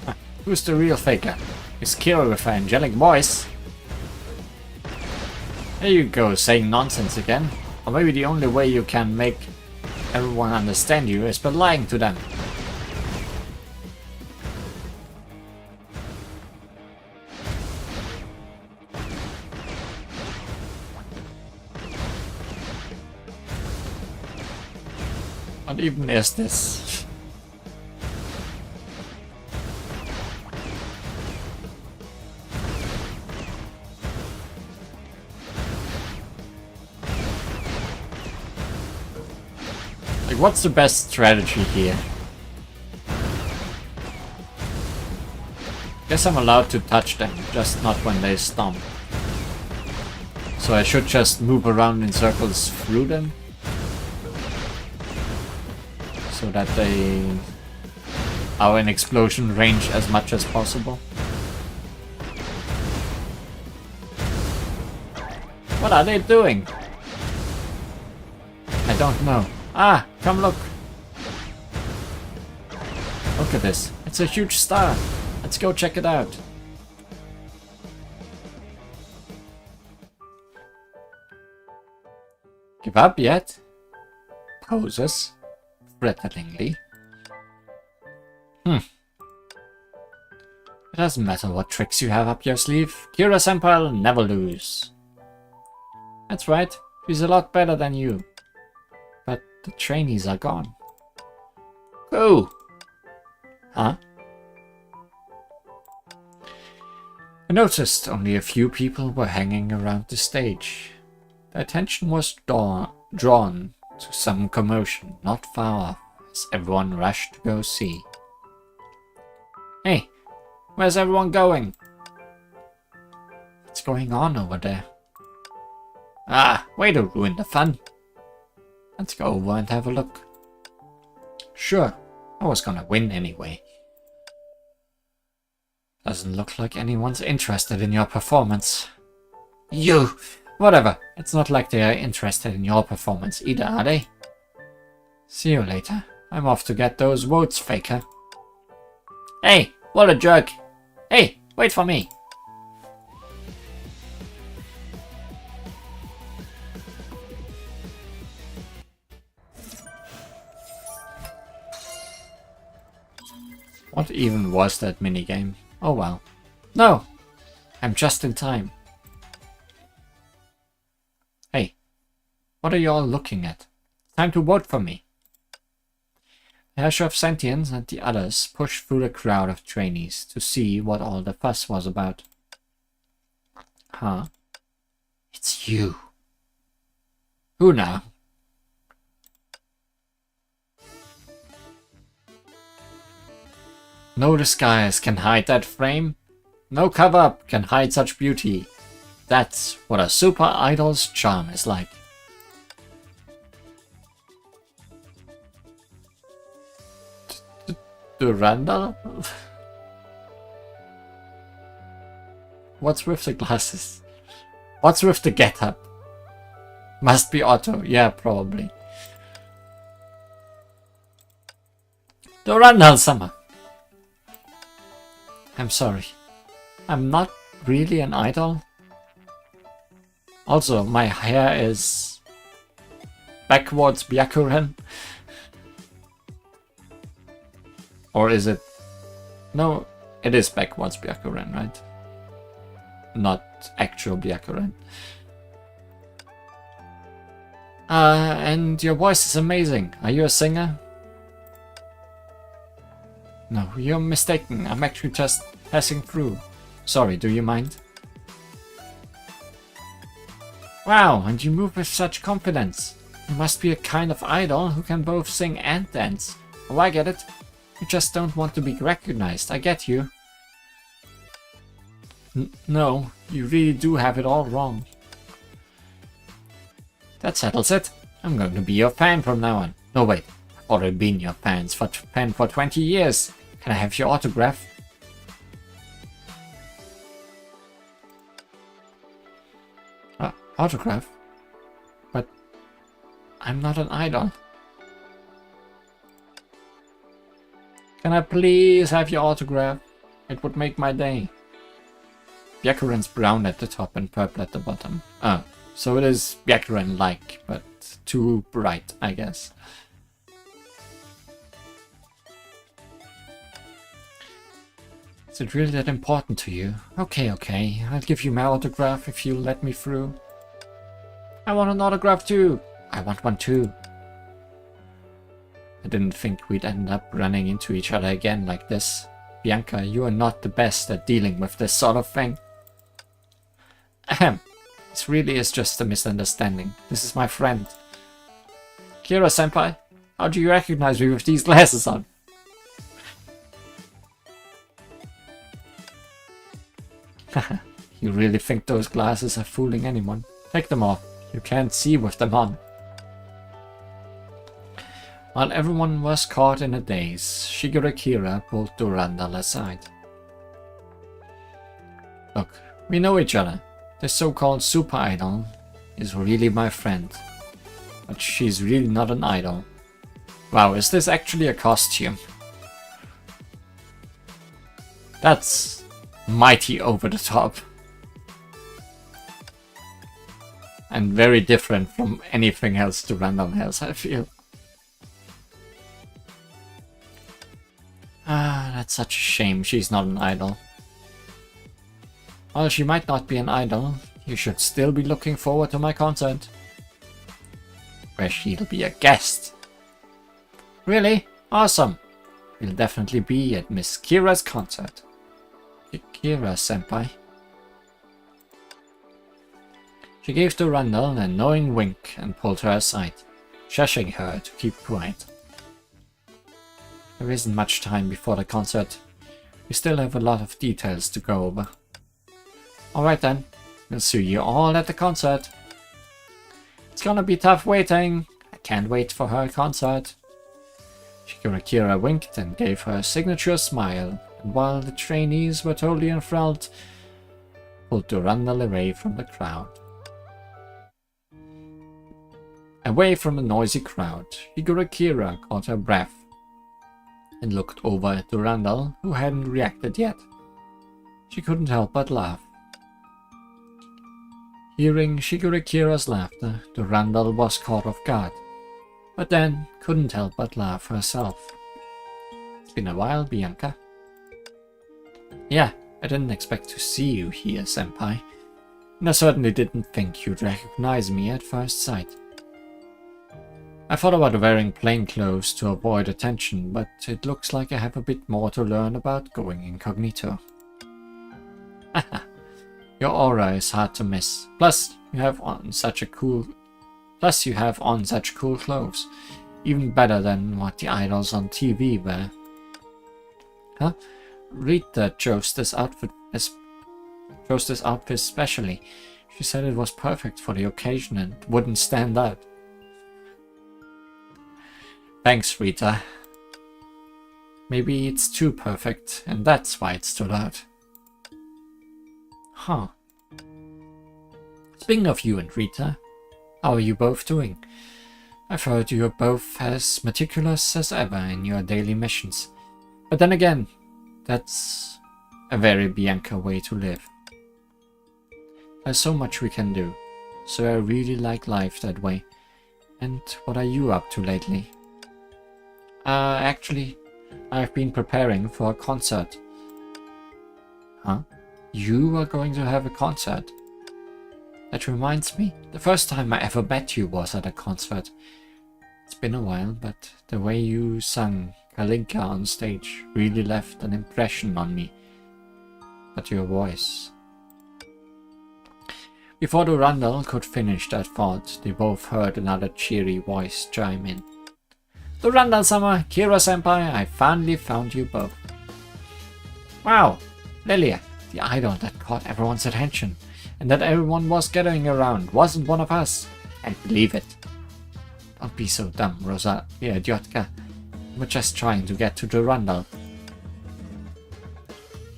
Huh. Who's the real faker? Is Kira with her angelic voice? There you go, saying nonsense again. Or maybe the only way you can make everyone understand you is by lying to them. What even is this? Like, what's the best strategy here? Guess I'm allowed to touch them, just not when they stomp. So I should just move around in circles through them? So that they are in explosion range as much as possible. What are they doing? I don't know. Ah, come look. Look at this. It's a huge star. Let's go check it out. Give up yet? Poses. Threateningly. It doesn't matter what tricks you have up your sleeve. Kira-senpai will never lose. That's right. She's a lot better than you. But the trainees are gone. Who? Huh? I noticed only a few people were hanging around the stage. The attention was drawn to some commotion not far off as everyone rushed to go see. Hey, where's everyone going? What's going on over there? Ah, way to ruin the fun. Let's go over and have a look. Sure, I was gonna win anyway. Doesn't look like anyone's interested in your performance. You! Whatever, it's not like they are interested in your performance either, are they? See you later. I'm off to get those votes, faker. Hey, what a jerk! Hey, wait for me! What even was that minigame? Oh well. No! I'm just in time. Hey, what are you all looking at? Time to vote for me. The Herrscher of Sentience and the others pushed through the crowd of trainees to see what all the fuss was about. Huh? It's you. Who now? No disguise can hide that frame. No cover-up can hide such beauty. That's what a super idol's charm is like. Durandal? What's with the glasses? What's with the get-up? Must be Otto. Yeah, probably. Durandal-sama. I'm sorry. I'm not really an idol. Also, my hair is backwards Byakuren. Or is it... No, it is backwards Byakuren, right? Not actual Byakuren. And your voice is amazing. Are you a singer? No, you're mistaken. I'm actually just passing through. Sorry, do you mind? Wow, and you move with such confidence. You must be a kind of idol who can both sing and dance. Oh, I get it. You just don't want to be recognized. I get you. No, you really do have it all wrong. That settles it. I'm going to be your fan from now on. No, wait. I've already been your fan for 20 years. Can I have your autograph? Autograph? But I'm not an idol. Can I please have your autograph? It would make my day. Byakuren's brown at the top and purple at the bottom. Oh, so it is Byakuren-like, but too bright, I guess. Is it really that important to you? Okay, okay. I'll give you my autograph if you let me through. I want an autograph too. I want one too. I didn't think we'd end up running into each other again like this. Bianca, you are not the best at dealing with this sort of thing. Ahem. This really is just a misunderstanding. This is my friend. Kira-senpai, how do you recognize me with these glasses on? You really think those glasses are fooling anyone? Take them off. You can't see with them on. While everyone was caught in a daze, Shigeru Kira pulled Durandal aside. Look, we know each other. This so-called super idol is really my friend. But she's really not an idol. Wow, is this actually a costume? That's mighty over the top. And very different from anything else Durandal has, I feel. Ah, that's such a shame she's not an idol. While she might not be an idol, you should still be looking forward to my concert. Where she'll be a guest. Really? Awesome! We'll definitely be at Miss Kira's concert. Kira-senpai. She gave Durandal a knowing wink and pulled her aside, shushing her to keep quiet. There isn't much time before the concert. We still have a lot of details to go over. Alright then, we'll see you all at the concert. It's gonna be tough waiting. I can't wait for her concert. Shigeru Kira winked and gave her a signature smile, and while the trainees were totally enthralled, pulled Durandal away from the crowd. Away from the noisy crowd, Shigeru Kira caught her breath and looked over at Durandal, who hadn't reacted yet. She couldn't help but laugh. Hearing Shigeru Kira's laughter, Durandal was caught off guard, but then couldn't help but laugh herself. It's been a while, Bianca. Yeah, I didn't expect to see you here, senpai. And I certainly didn't think you'd recognize me at first sight. I thought about wearing plain clothes to avoid attention, but it looks like I have a bit more to learn about going incognito. Haha, your aura is hard to miss. Plus, you have on such cool clothes. Even better than what the idols on TV wear. Huh? Rita chose this outfit specially. She said it was perfect for the occasion and wouldn't stand out. Thanks, Rita. Maybe it's too perfect, and that's why it stood out. Huh. Speaking of you and Rita, how are you both doing? I've heard you are both as meticulous as ever in your daily missions. But then again, that's a very Bianca way to live. There's so much we can do, so I really like life that way. And what are you up to lately? Actually, I've been preparing for a concert. Huh? You are going to have a concert? That reminds me, the first time I ever met you was at a concert. It's been a while, but the way you sang Kalinka on stage really left an impression on me. But your voice... Before the Rundle could finish that thought, they both heard another cheery voice chime in. The Rundle-sama, Kira-senpai, I finally found you both. Wow, Lilia, the idol that caught everyone's attention, and that everyone was gathering around, wasn't one of us. Can't believe it. Don't be so dumb, Rosa, Idiotka. We're just trying to get to the Rundle.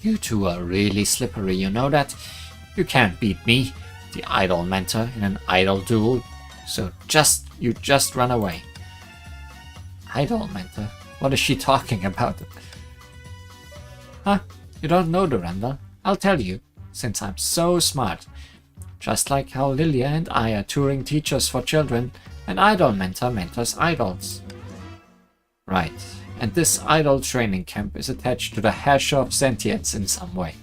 You two are really slippery, you know that? You can't beat me, the idol mentor, in an idol duel, so you just run away. Idol mentor? What is she talking about? Huh? You don't know the Rundle? I'll tell you, since I'm so smart. Just like how Lilia and I are touring teachers for children, an idol mentor mentors idols. Right, and this idol training camp is attached to the hash of sentience in some way.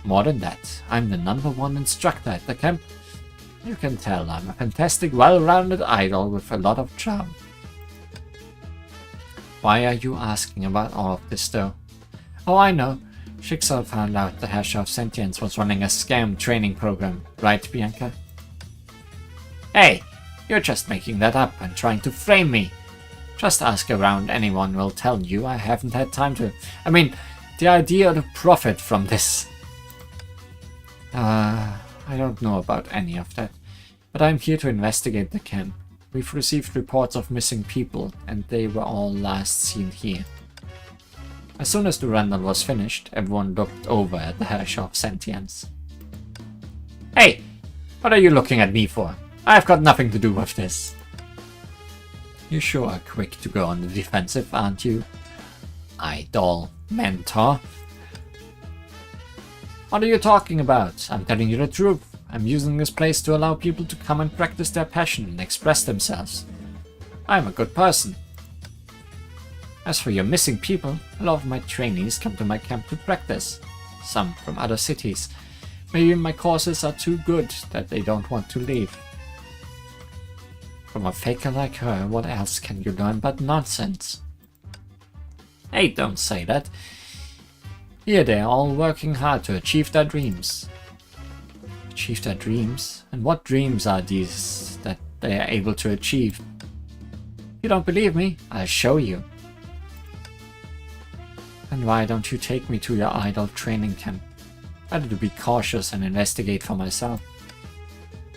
More than that, I'm the #1 instructor at the camp. You can tell I'm a fantastic, well-rounded idol with a lot of charm. Why are you asking about all of this though? Oh, I know. Schicksal found out the hash of sentience was running a scam training program, right, Bianca? Hey, you're just making that up and trying to frame me. Just ask around, anyone will tell you I haven't had time to... I mean, the idea to profit from this... I don't know about any of that, but I'm here to investigate the camp. We've received reports of missing people, and they were all last seen here. As soon as the Rundle was finished, everyone looked over at the hash of sentience. Hey! What are you looking at me for? I've got nothing to do with this. You sure are quick to go on the defensive, aren't you? Idol mentor. What are you talking about? I'm telling you the truth. I'm using this place to allow people to come and practice their passion and express themselves. I'm a good person. As for your missing people, a lot of my trainees come to my camp to practice. Some from other cities. Maybe my courses are too good that they don't want to leave. From a faker like her, what else can you learn but nonsense? Hey, don't say that. Here they are all working hard to achieve their dreams. Achieve their dreams? And what dreams are these that they are able to achieve? You don't believe me? I'll show you. And why don't you take me to your idol training camp? Better to be cautious and investigate for myself.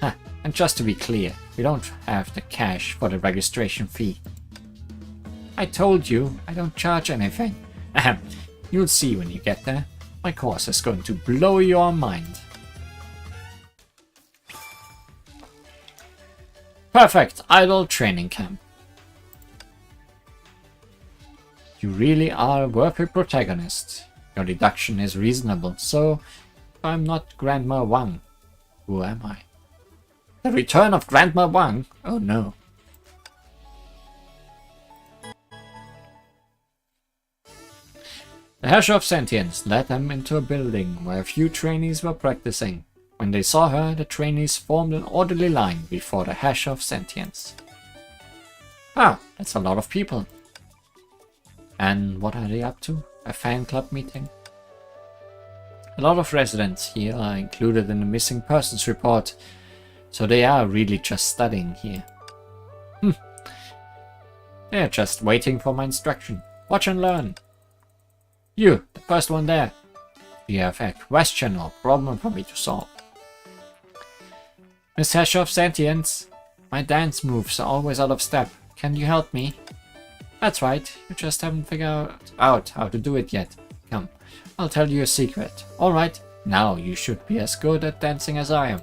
Huh, and just to be clear, we don't have the cash for the registration fee. I told you, I don't charge anything. Ahem. You'll see when you get there. My course is going to blow your mind. Perfect idol training camp. You really are a worthy protagonist. Your deduction is reasonable, so if I'm not Grandma Wang, who am I? The return of Grandma Wang? Oh no. The Hash of Sentience led them into a building where a few trainees were practicing. When they saw her, the trainees formed an orderly line before the Hash of Sentience. Ah, that's a lot of people. And what are they up to? A fan club meeting? A lot of residents here are included in the missing persons report, so they are really just studying here. They're just waiting for my instruction. Watch and learn. You, the first one there. Do you have a question or problem for me to solve? Miss Hash of Sentience, my dance moves are always out of step. Can you help me? That's right, you just haven't figured out how to do it yet. Come, I'll tell you a secret. Alright, now you should be as good at dancing as I am.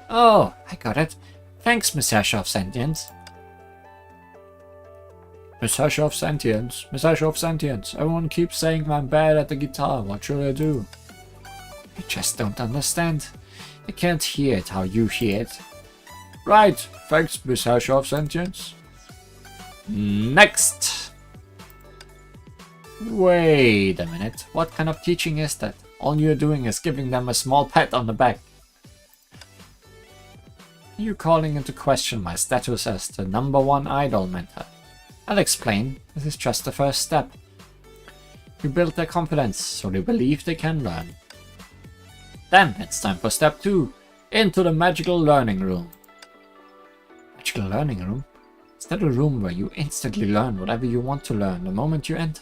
Oh, I got it. Thanks, Miss Hash of Sentience. Message of Sentience, Message of Sentience. Everyone keeps saying I'm bad at the guitar. What should I do? I just don't understand. I can't hear it how you hear it. Right, thanks, Message of Sentience. Next! Wait a minute, what kind of teaching is that? All you're doing is giving them a small pat on the back. Are you calling into question my status as the #1 idol mentor? I'll explain, this is just the first step. You build their confidence, so they believe they can learn. Then it's time for step 2, into the magical learning room. Magical learning room? Is that a room where you instantly learn whatever you want to learn the moment you enter?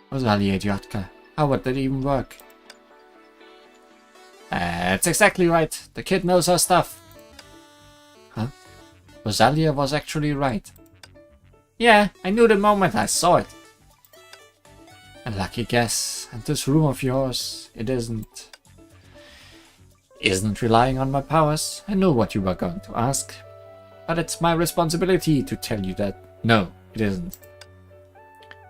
Rosalia Idiotka, how would that even work? That's exactly right, the kid knows her stuff. Huh? Rosalia was actually right. Yeah, I knew the moment I saw it. A lucky guess, and this room of yours, it isn't relying on my powers. I knew what you were going to ask. But it's my responsibility to tell you that no, it isn't.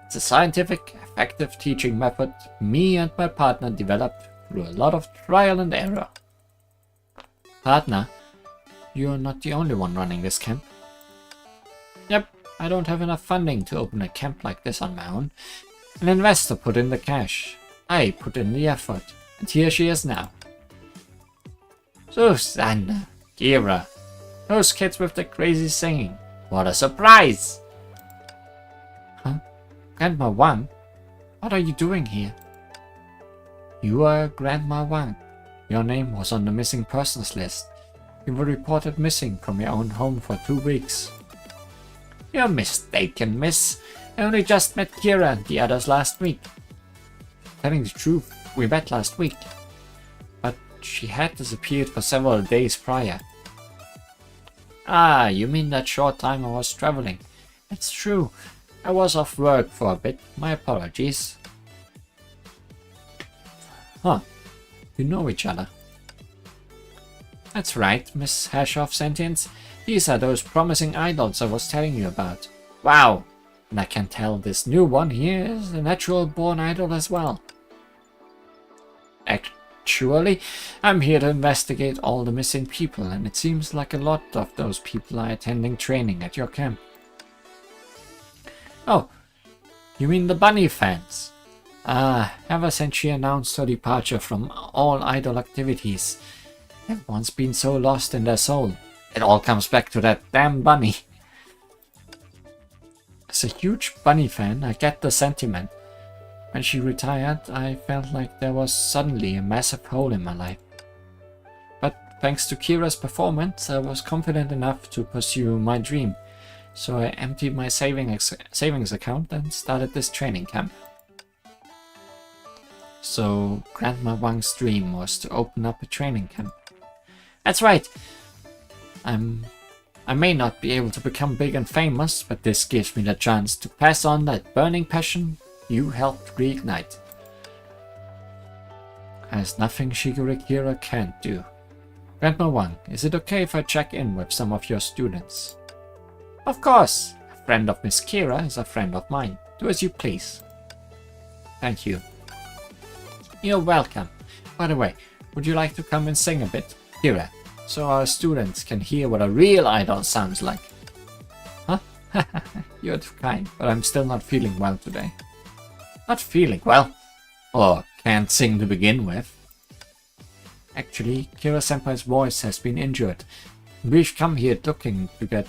It's a scientific, effective teaching method me and my partner developed through a lot of trial and error. Partner? You're not the only one running this camp. Yep, I don't have enough funding to open a camp like this on my own. An investor put in the cash. I put in the effort. And here she is now. Susanna, Kira, those kids with the crazy singing. What a surprise! Huh? Grandma Wang? What are you doing here? You are Grandma Wang. Your name was on the missing persons list. You were reported missing from your own home for 2 weeks. You're mistaken, miss. I only just met Kira and the others last week. Telling the truth, we met last week. But she had disappeared for several days prior. Ah, you mean that short time I was traveling. It's true. I was off work for a bit. My apologies. Huh. You know each other. That's right, Miss Hash of Sentience. These are those promising idols I was telling you about. Wow! And I can tell this new one here is a natural-born idol as well. Actually, I'm here to investigate all the missing people, and it seems like a lot of those people are attending training at your camp. Oh, you mean the bunny fans? Ah, ever since she announced her departure from all idol activities, everyone's been so lost in their soul. It all comes back to that damn bunny. As a huge bunny fan, I get the sentiment. When she retired, I felt like there was suddenly a massive hole in my life. But thanks to Kira's performance, I was confident enough to pursue my dream. So I emptied my savings account and started this training camp. So Grandma Wang's dream was to open up a training camp. That's right! I may not be able to become big and famous, but this gives me the chance to pass on that burning passion you helped reignite. There's nothing Shigure Kira can't do. Grandma Wang, is it okay if I check in with some of your students? Of course! A friend of Miss Kira is a friend of mine. Do as you please. Thank you. You're welcome. By the way, would you like to come and sing a bit, Kira, so our students can hear what a real idol sounds like? Huh? You're too kind, but I'm still not feeling well today. Not feeling well? Or can't sing to begin with? Actually, Kira-senpai's voice has been injured. We've come here looking to get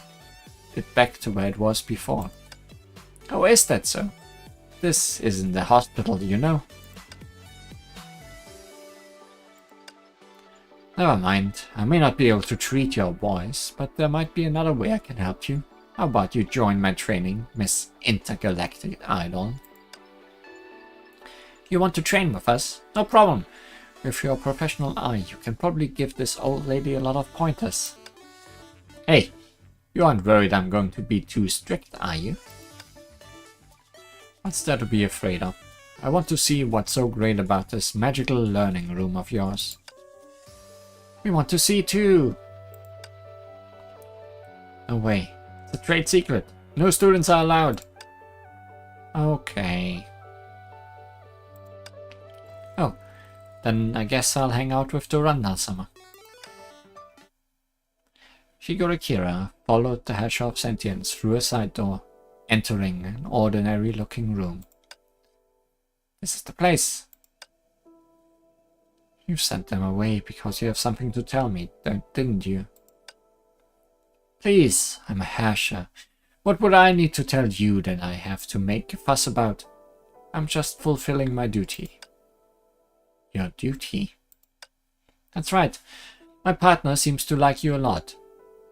it back to where it was before. Oh, is that so? This isn't a hospital, you know. Never mind, I may not be able to treat your voice, but there might be another way I can help you. How about you join my training, Miss Intergalactic Idol? You want to train with us? No problem. With your professional eye, you can probably give this old lady a lot of pointers. Hey, you aren't worried I'm going to be too strict, are you? What's there to be afraid of? I want to see what's so great about this magical learning room of yours. We want to see too! No way. It's a trade secret. No students are allowed. Okay. Oh, then I guess I'll hang out with Durandal-sama. Shigoro Kira followed the Hash of Sentience through a side door, entering an ordinary-looking room. This is the place. You sent them away because you have something to tell me, didn't you? Please, I'm a Hasher. What would I need to tell you that I have to make a fuss about? I'm just fulfilling my duty. Your duty? That's right. My partner seems to like you a lot.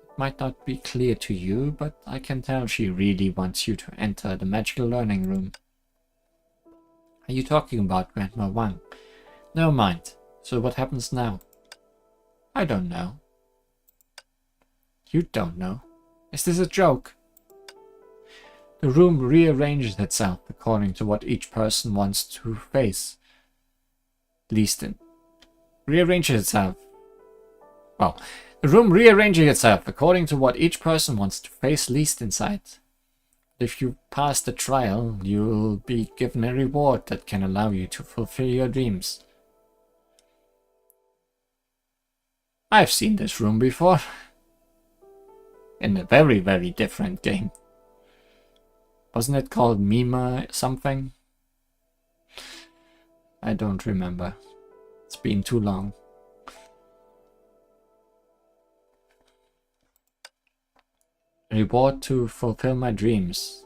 It might not be clear to you, but I can tell she really wants you to enter the magical learning room. Are you talking about Grandma Wang? Never mind. So what happens now? I don't know. You don't know? Is this a joke? The room rearranges itself according to what each person wants to face. Rearranges itself. Well, the room rearranges itself according to what each person wants to face least inside. If you pass the trial, you'll be given a reward that can allow you to fulfill your dreams. I've seen this room before. In a very, very different game. Wasn't it called Mima something? I don't remember. It's been too long. Reward to fulfill my dreams.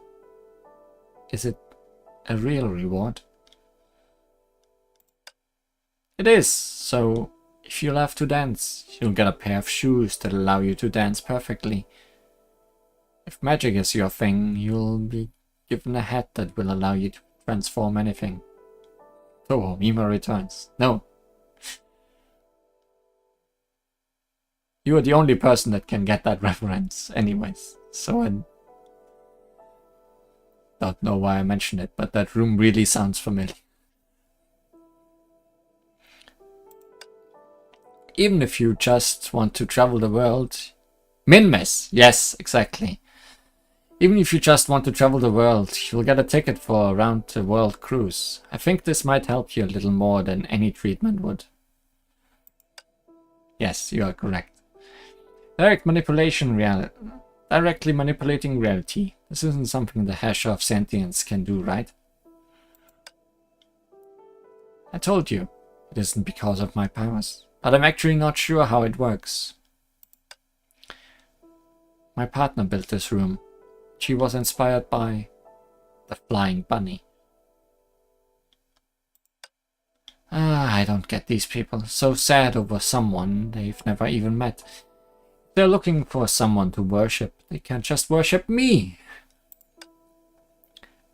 Is it a real reward? It is, so if you love to dance, you'll get a pair of shoes that allow you to dance perfectly. If magic is your thing, you'll be given a hat that will allow you to transform anything. Oh, Mima returns. No. You are the only person that can get that reference anyways, so I don't know why I mentioned it, but that room really sounds familiar. Even if you just want to travel the world... Minmes! Yes, exactly. Even if you just want to travel the world, you'll get a ticket for a round-the-world cruise. I think this might help you a little more than any treatment would. Yes, you are correct. Directly manipulating reality. This isn't something the Hash of Sentience can do, right? I told you, it isn't because of my powers, but I'm actually not sure how it works. My partner built this room. She was inspired by the flying bunny. I don't get these people. So sad over someone they've never even met. If they're looking for someone to worship, they can't just worship me.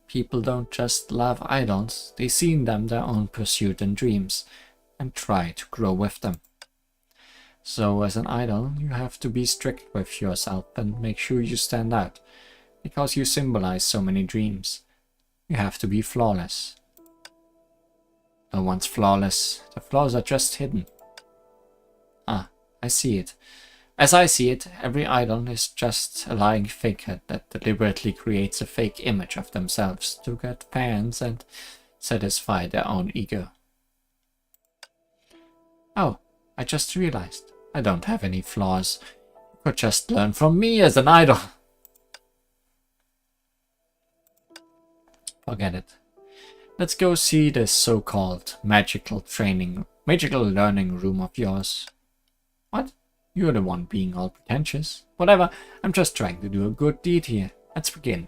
People don't just love idols, they see in them their own pursuit and dreams, and try to grow with them. So as an idol, you have to be strict with yourself and make sure you stand out, because you symbolize so many dreams. You have to be flawless. No one's flawless, the flaws are just hidden. Ah, I see it. As I see it, every idol is just a lying fakehead that deliberately creates a fake image of themselves to get fans and satisfy their own ego. Oh, I just realized. I don't have any flaws. You could just learn from me as an idol. Forget it. Let's go see this so-called magical learning room of yours. What? You're the one being all pretentious. Whatever, I'm just trying to do a good deed here. Let's begin.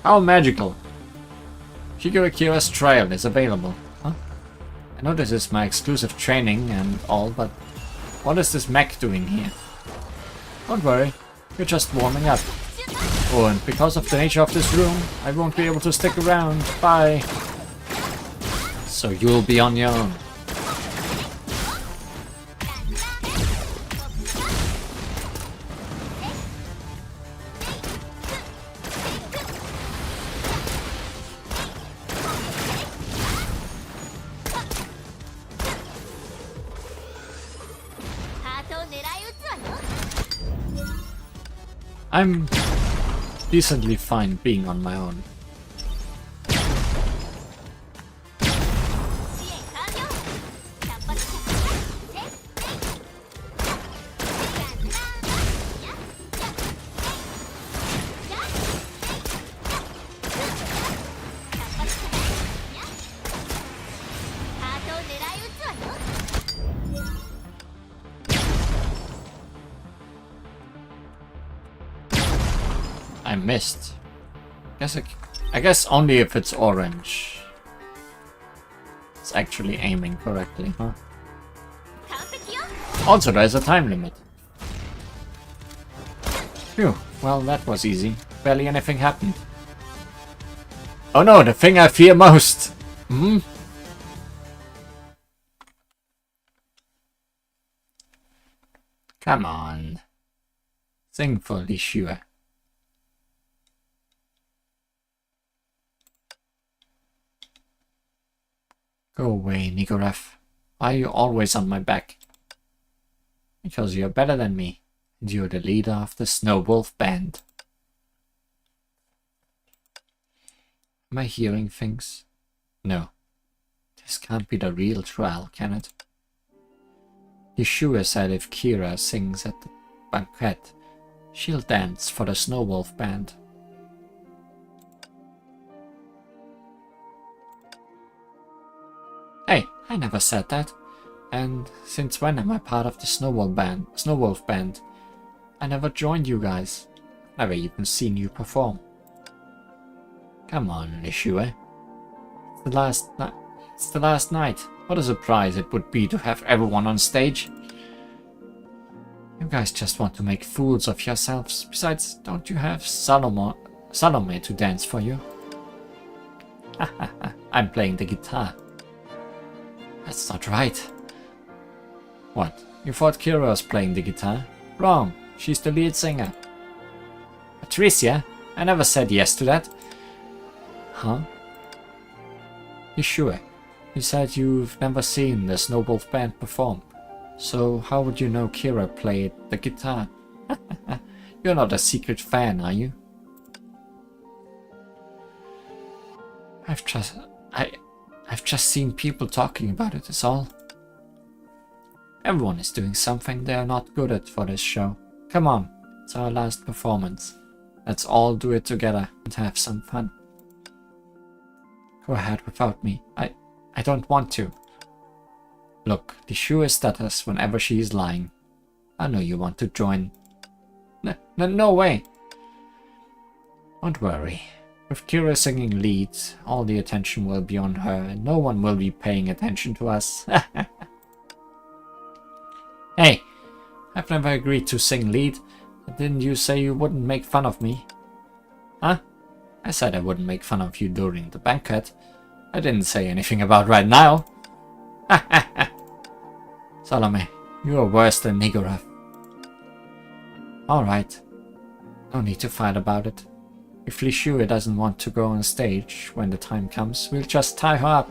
How magical! Shigoro Kira's trial is available. Huh? I know this is my exclusive training and all, but what is this mech doing here? Don't worry, you're just warming up. Oh, and because of the nature of this room, I won't be able to stick around. Bye! So you'll be on your own. I'm decently fine being on my own. I missed. I guess only if it's orange. It's actually aiming correctly, huh? Also, there's a time limit. Phew, well, that was easy. Barely anything happened. Oh no, the thing I fear most! Hmm? Come on. Sing for Lishua. Go away, Nigorev. Why are you always on my back? Because you're better than me, and you're the leader of the Snow Wolf band. Am I hearing things? No. This can't be the real trial, can it? Yeshua said if Kira sings at the banquet, she'll dance for the Snow Wolf band. Hey, I never said that. And since when am I part of the Snow Wolf band? I never joined you guys. Never even seen you perform. Come on, Yeshua. It's the last night. What a surprise it would be to have everyone on stage. You guys just want to make fools of yourselves. Besides, don't you have Salome to dance for you? I'm playing the guitar. That's not right. What? You thought Kira was playing the guitar? Wrong. She's the lead singer. Patricia? I never said yes to that. Huh? You sure? You said you've never seen the Snow Wolf band perform. So how would you know Kira played the guitar? You're not a secret fan, are you? I've just seen people talking about it, is all. Everyone is doing something they are not good at for this show. Come on, it's our last performance. Let's all do it together and have some fun. Go ahead without me. I don't want to. Look, the shoe stutters whenever she is lying. I know you want to join. No way. Don't worry. With Kira singing leads, all the attention will be on her and no one will be paying attention to us. Hey, I've never agreed to sing lead. Didn't you say you wouldn't make fun of me? Huh? I said I wouldn't make fun of you during the banquet. I didn't say anything about right now. Salome, you are worse than Nigorev. Alright. No need to fight about it. If Lishua doesn't want to go on stage when the time comes, we'll just tie her up.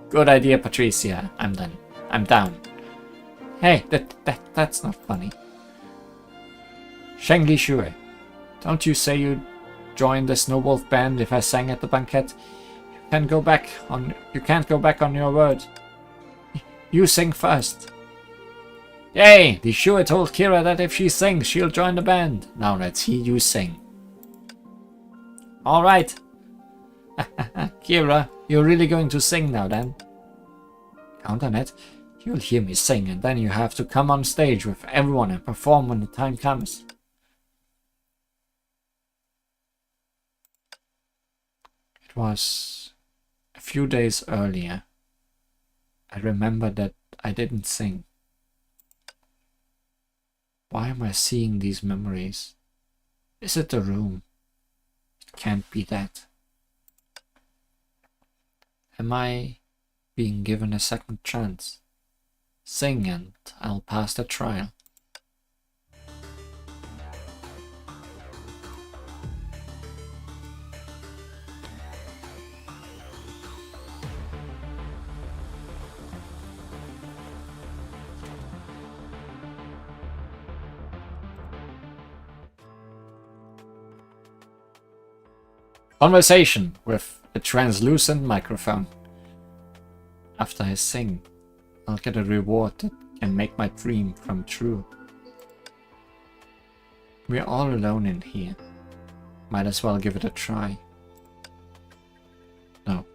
Good idea, Patricia. I'm done. I'm down. Hey, that's not funny. Sheng Lishua, don't you say you'd join the Snow Wolf band if I sang at the banquet? You can't go back on your word. You sing first. Yay! Lishua told Kira that if she sings, she'll join the band. Now let's hear you sing. Alright. Kira, you're really going to sing now then? Count on it. You'll hear me sing and then you have to come on stage with everyone and perform when the time comes. It was a few days earlier. I remember that I didn't sing. Why am I seeing these memories? Is it the room? It can't be that. Am I being given a second chance? Sing and I'll pass the trial. Conversation with a translucent microphone. After I sing, I'll get a reward that can make my dream come true. We're all alone in here. Might as well give it a try. No,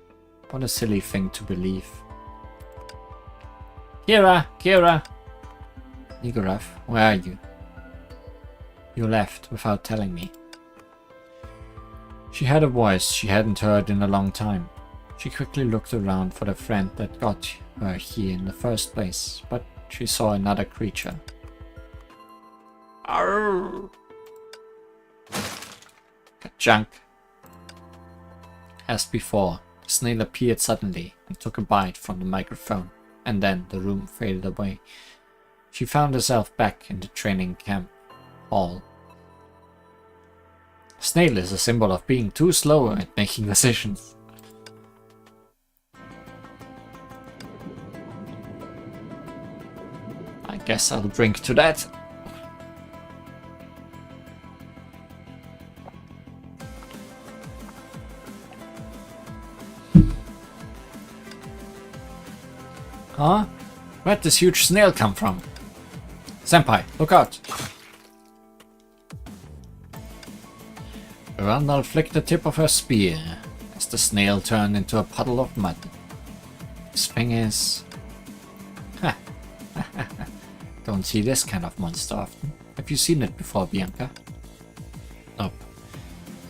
what a silly thing to believe. Kira! Kira! Nigorath, where are you? You left without telling me. She had a voice she hadn't heard in a long time. She quickly looked around for the friend that got her here in the first place, but she saw another creature. Arrgh! Junk. As before, the snail appeared suddenly and took a bite from the microphone, and then the room faded away. She found herself back in the training camp hall. Snail is a symbol of being too slow at making decisions. I guess I'll drink to that. Huh? Where'd this huge snail come from? Senpai, look out! Randall flicked the tip of her spear as the snail turned into a puddle of mud. His thing is... Don't see this kind of monster often. Have you seen it before, Bianca? Nope.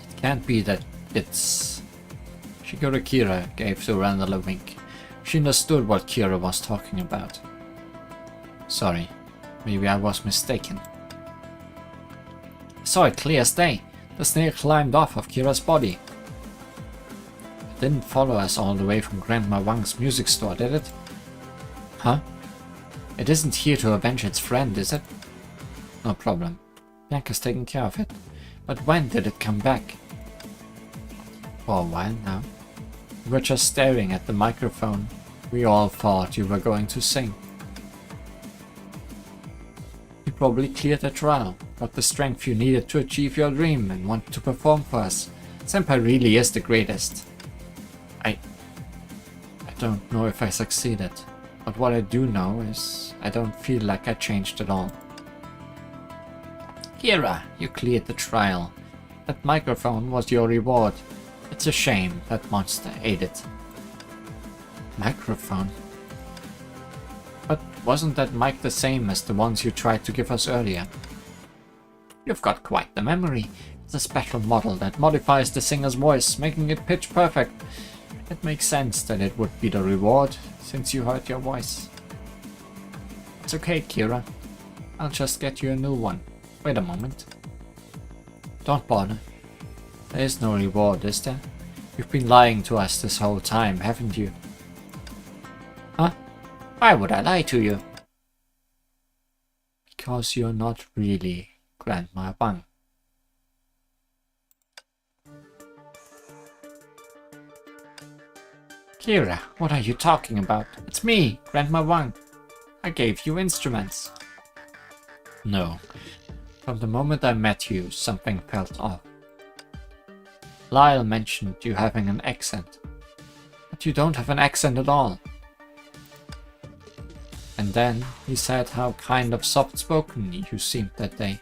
It can't be that it's... Shigoro Kira gave to Randall a wink. She understood what Kira was talking about. Sorry, maybe I was mistaken. I saw it clear as day. The snail climbed off of Kira's body. It didn't follow us all the way from Grandma Wang's music store, did it? Huh? It isn't here to avenge its friend, is it? No problem. Bianca's taking care of it. But when did it come back? For a while now. We were just staring at the microphone. We all thought you were going to sing. You probably cleared the trial, got the strength you needed to achieve your dream, and wanted to perform for us. Senpai really is the greatest. I don't know if I succeeded, but what I do know is I don't feel like I changed at all. Kira, you cleared the trial. That microphone was your reward. It's a shame that monster ate it. Microphone? But wasn't that mic the same as the ones you tried to give us earlier? You've got quite the memory. It's a special model that modifies the singer's voice, making it pitch perfect. It makes sense that it would be the reward, since you heard your voice. It's okay, Kira. I'll just get you a new one. Wait a moment. Don't bother. There is no reward, is there? You've been lying to us this whole time, haven't you? Huh? Why would I lie to you? Because you're not really Grandma Wang. Kira, what are you talking about? It's me, Grandma Wang. I gave you instruments. No. From the moment I met you, something felt off. Lyle mentioned you having an accent. But you don't have an accent at all. And then he said how kind of soft-spoken you seemed that day.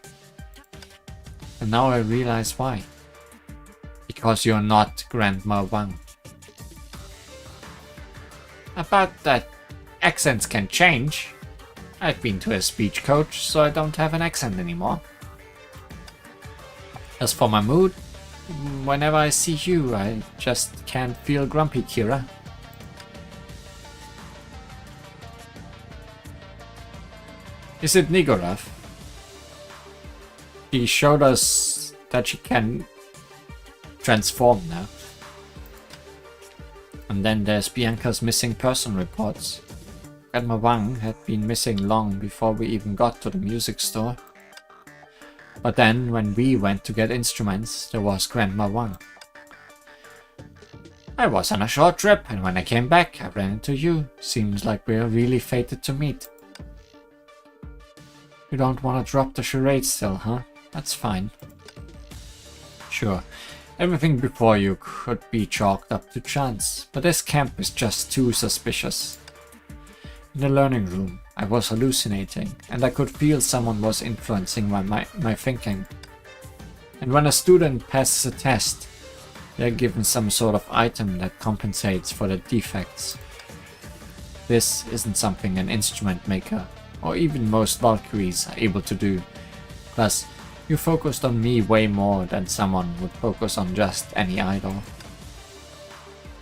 And now I realize why. Because you're not Grandma Wang. About that, accents can change. I've been to a speech coach, so I don't have an accent anymore. As for my mood, whenever I see you, I just can't feel grumpy, Kira. Is it Nigorath? He showed us that she can transform now. And then there's Bianca's missing person reports. Grandma Wang had been missing long before we even got to the music store. But then, when we went to get instruments, there was Grandma Wang. I was on a short trip, and when I came back, I ran into you. Seems like we're really fated to meet. You don't want to drop the charade still, huh? That's fine. Sure. Everything before you could be chalked up to chance, but this camp is just too suspicious. In the learning room, I was hallucinating, and I could feel someone was influencing my thinking. And when a student passes a test, they are given some sort of item that compensates for the defects. This isn't something an instrument maker, or even most Valkyries, are able to do. Plus, you focused on me way more than someone would focus on just any idol.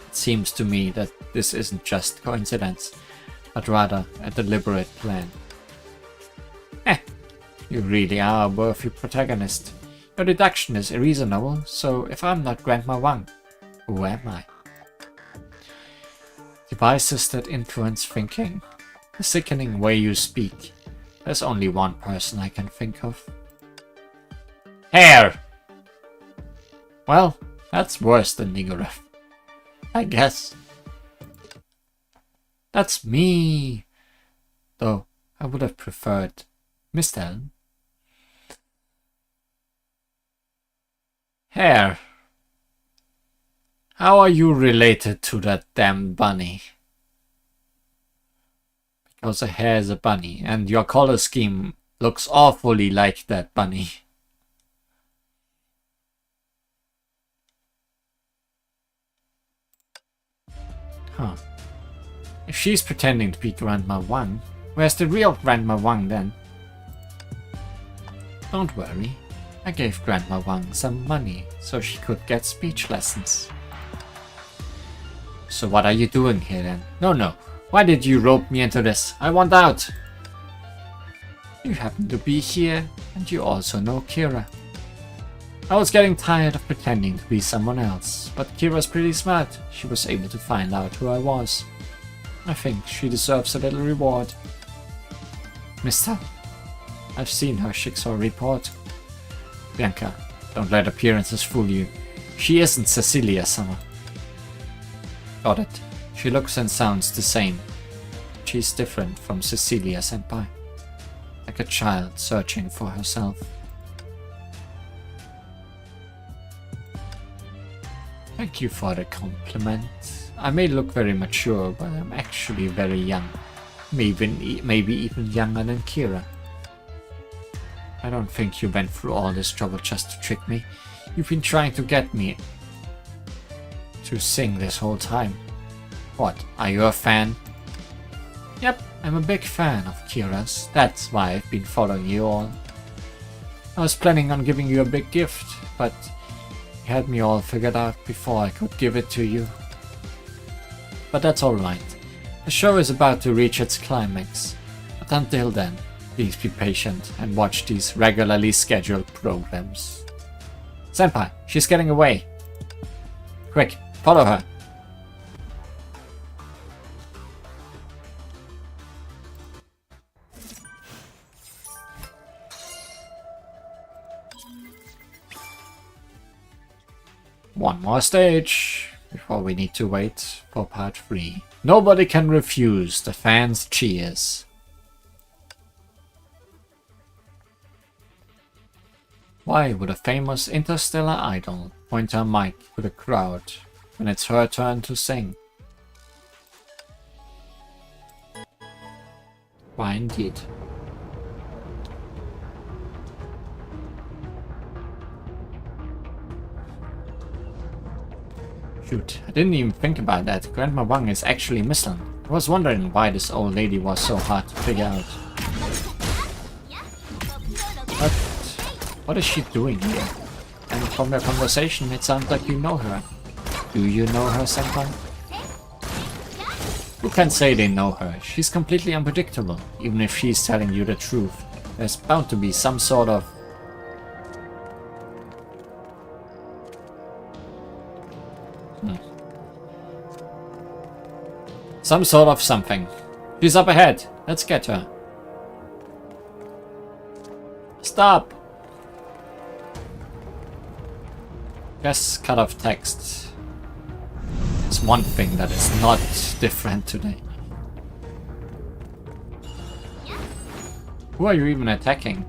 It seems to me that this isn't just coincidence, but rather a deliberate plan. You really are a worthy protagonist. Your deduction is reasonable, so if I'm not Grandma Wang, who am I? Devices that influence thinking. The sickening way you speak. There's only one person I can think of. Hair! Well, that's worse than Nigoref, I guess. That's me! Though, I would have preferred Mr. Elm. Hair. How are you related to that damn bunny? Because a hare is a bunny, and your color scheme looks awfully like that bunny. Huh. If she's pretending to be Grandma Wang, where's the real Grandma Wang then? Don't worry, I gave Grandma Wang some money so she could get speech lessons. So what are you doing here then? No, why did you rope me into this? I want out! You happen to be here, and you also know Kira. I was getting tired of pretending to be someone else, but Kira's pretty smart. She was able to find out who I was. I think she deserves a little reward. Mister, I've seen her Jigsaw report. Bianca, don't let appearances fool you. She isn't Cecilia Summer. Got it. She looks and sounds the same. She's different from Cecilia Senpai. Like a child searching for herself. Thank you for the compliment. I may look very mature, but I'm actually very young. Maybe even younger than Kira. I don't think you went through all this trouble just to trick me. You've been trying to get me to sing this whole time. What, are you a fan? Yep, I'm a big fan of Kira's. That's why I've been following you all. I was planning on giving you a big gift, but you had me all figured out before I could give it to you. But that's alright. The show is about to reach its climax. But until then, please be patient and watch these regularly scheduled programs. Senpai, she's getting away. Quick, follow her. One more stage before we need to wait for part 3. Nobody can refuse the fans' cheers. Why would a famous interstellar idol point her mic to the crowd when it's her turn to sing? Why indeed? Shoot, I didn't even think about that. Grandma Wang is actually missing. I was wondering why this old lady was so hard to figure out. But what is she doing here? And from their conversation, it sounds like you know her. Do you know her, Senpai? Who can say they know her? She's completely unpredictable. Even if she's telling you the truth, there's bound to be some sort of... some sort of something. She's up ahead. Let's get her. Stop! Guess cut off text. It's one thing that is not different today. Who are you even attacking?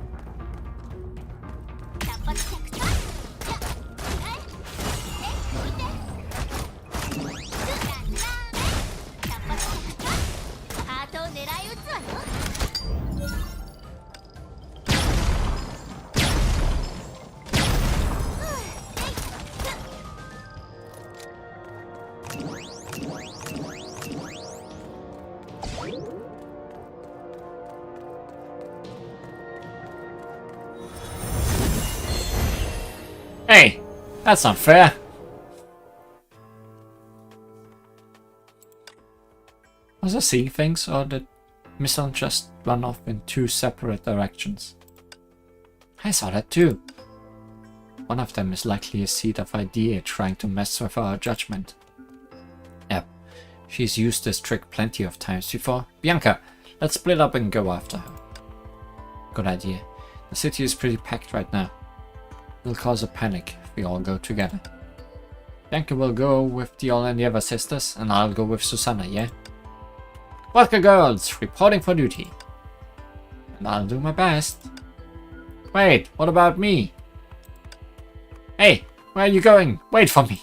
Hey, that's not fair. Was I seeing things, or did Missile just run off in two separate directions? I saw that too. One of them is likely a seed of idea trying to mess with our judgment. Yep, she's used this trick plenty of times before. Bianca, let's split up and go after her. Good idea. The city is pretty packed right now. It'll cause a panic if we all go together. Bianca will go with the All and the Ever sisters, and I'll go with Susanna, yeah? Vodka girls, reporting for duty. And I'll do my best. Wait, what about me? Hey, where are you going? Wait for me.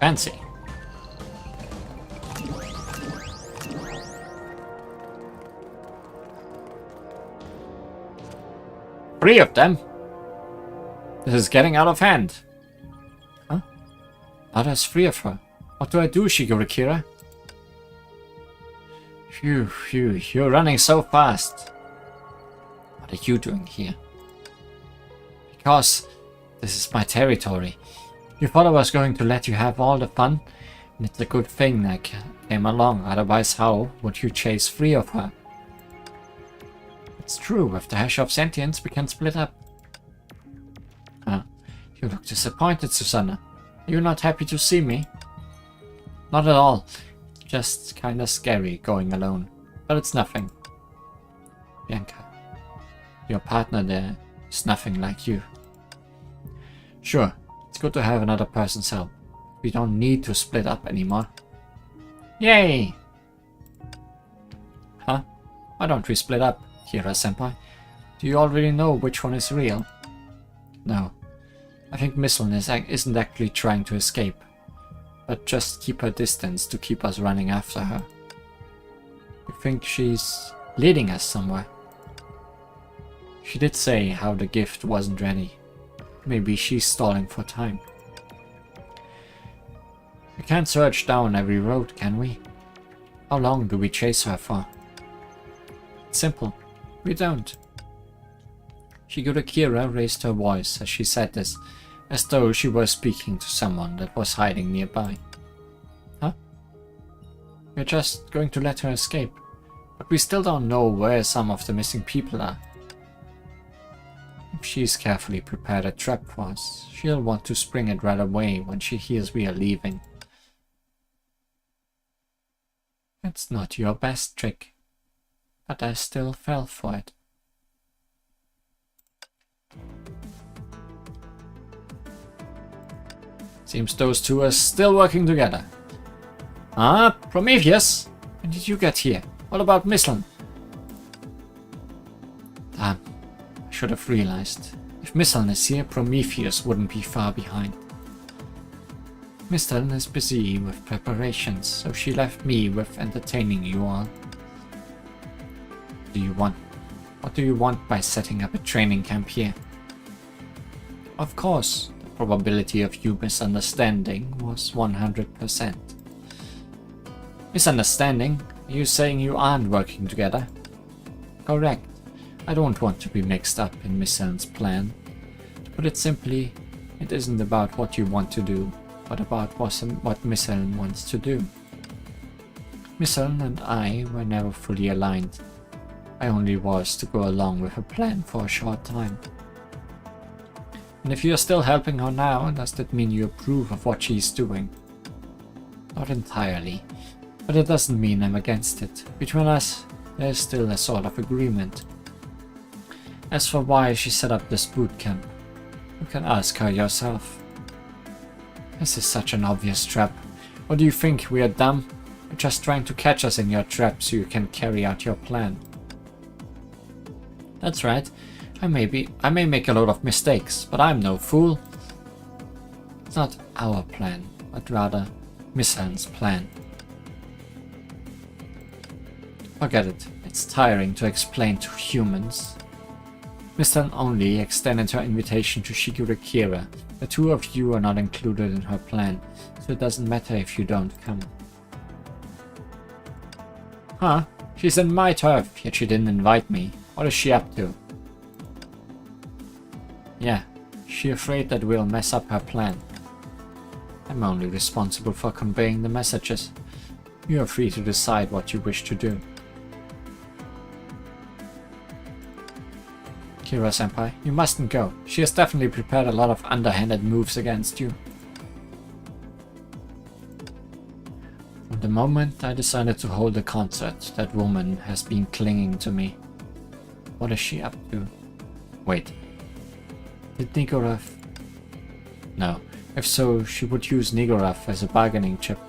Fancy. Three of them? This is getting out of hand. Huh? Now there's three of her. What do I do, Shigurikira? Phew, you're running so fast. What are you doing here? Because this is my territory. You thought I was going to let you have all the fun? And it's a good thing I came along, otherwise how would you chase three of her? It's true, with the hash of sentience we can split up. You look disappointed, Susanna. Are you not happy to see me? Not at all. Just kinda scary going alone. But it's nothing. Bianca, your partner there is nothing like you. Sure. It's good to have another person's help. We don't need to split up anymore. Yay! Huh? Why don't we split up, Kira-senpai? Do you already know which one is real? No. I think Missile isn't actually trying to escape, but just keep her distance to keep us running after her. You think she's leading us somewhere? She did say how the gift wasn't ready. Maybe she's stalling for time. We can't search down every road, can we? How long do we chase her for? It's simple. We don't. Shigurikira raised her voice as she said this, as though she were speaking to someone that was hiding nearby. Huh? We're just going to let her escape, but we still don't know where some of the missing people are. If she's carefully prepared a trap for us, she'll want to spring it right away when she hears we are leaving. It's not your best trick, but I still fell for it. Seems those two are still working together. Ah, Prometheus! When did you get here? What about Missile? Damn. Should have realized. If Missile is here, Prometheus wouldn't be far behind. Missile is busy with preparations, so she left me with entertaining you all. What do you want by setting up a training camp here? Of course, the probability of you misunderstanding was 100%. Misunderstanding? Are you saying you aren't working together? Correct. I don't want to be mixed up in Missile's plan. To put it simply, it isn't about what you want to do, but about what Missile wants to do. Missile and I were never fully aligned. I only was to go along with her plan for a short time. And if you're still helping her now, does that mean you approve of what she's doing? Not entirely, but it doesn't mean I'm against it. Between us, there's still a sort of agreement. As for why she set up this boot camp, you can ask her yourself. This is such an obvious trap. Or do you think we are dumb? You're just trying to catch us in your trap so you can carry out your plan. That's right. I may make a lot of mistakes, but I'm no fool. It's not our plan, but rather Missan's plan. Forget it. It's tiring to explain to humans. Missan only extended her invitation to Shigure Kira. The two of you are not included in her plan, so it doesn't matter if you don't come. Huh? She's in my turf, yet she didn't invite me. What is she up to? Yeah, she's afraid that we'll mess up her plan. I'm only responsible for conveying the messages. You are free to decide what you wish to do. Kira-senpai, you mustn't go. She has definitely prepared a lot of underhanded moves against you. From the moment I decided to hold a concert, that woman has been clinging to me. What is she up to? Wait. Did Nigorov... No. If so, she would use Nigorov as a bargaining chip,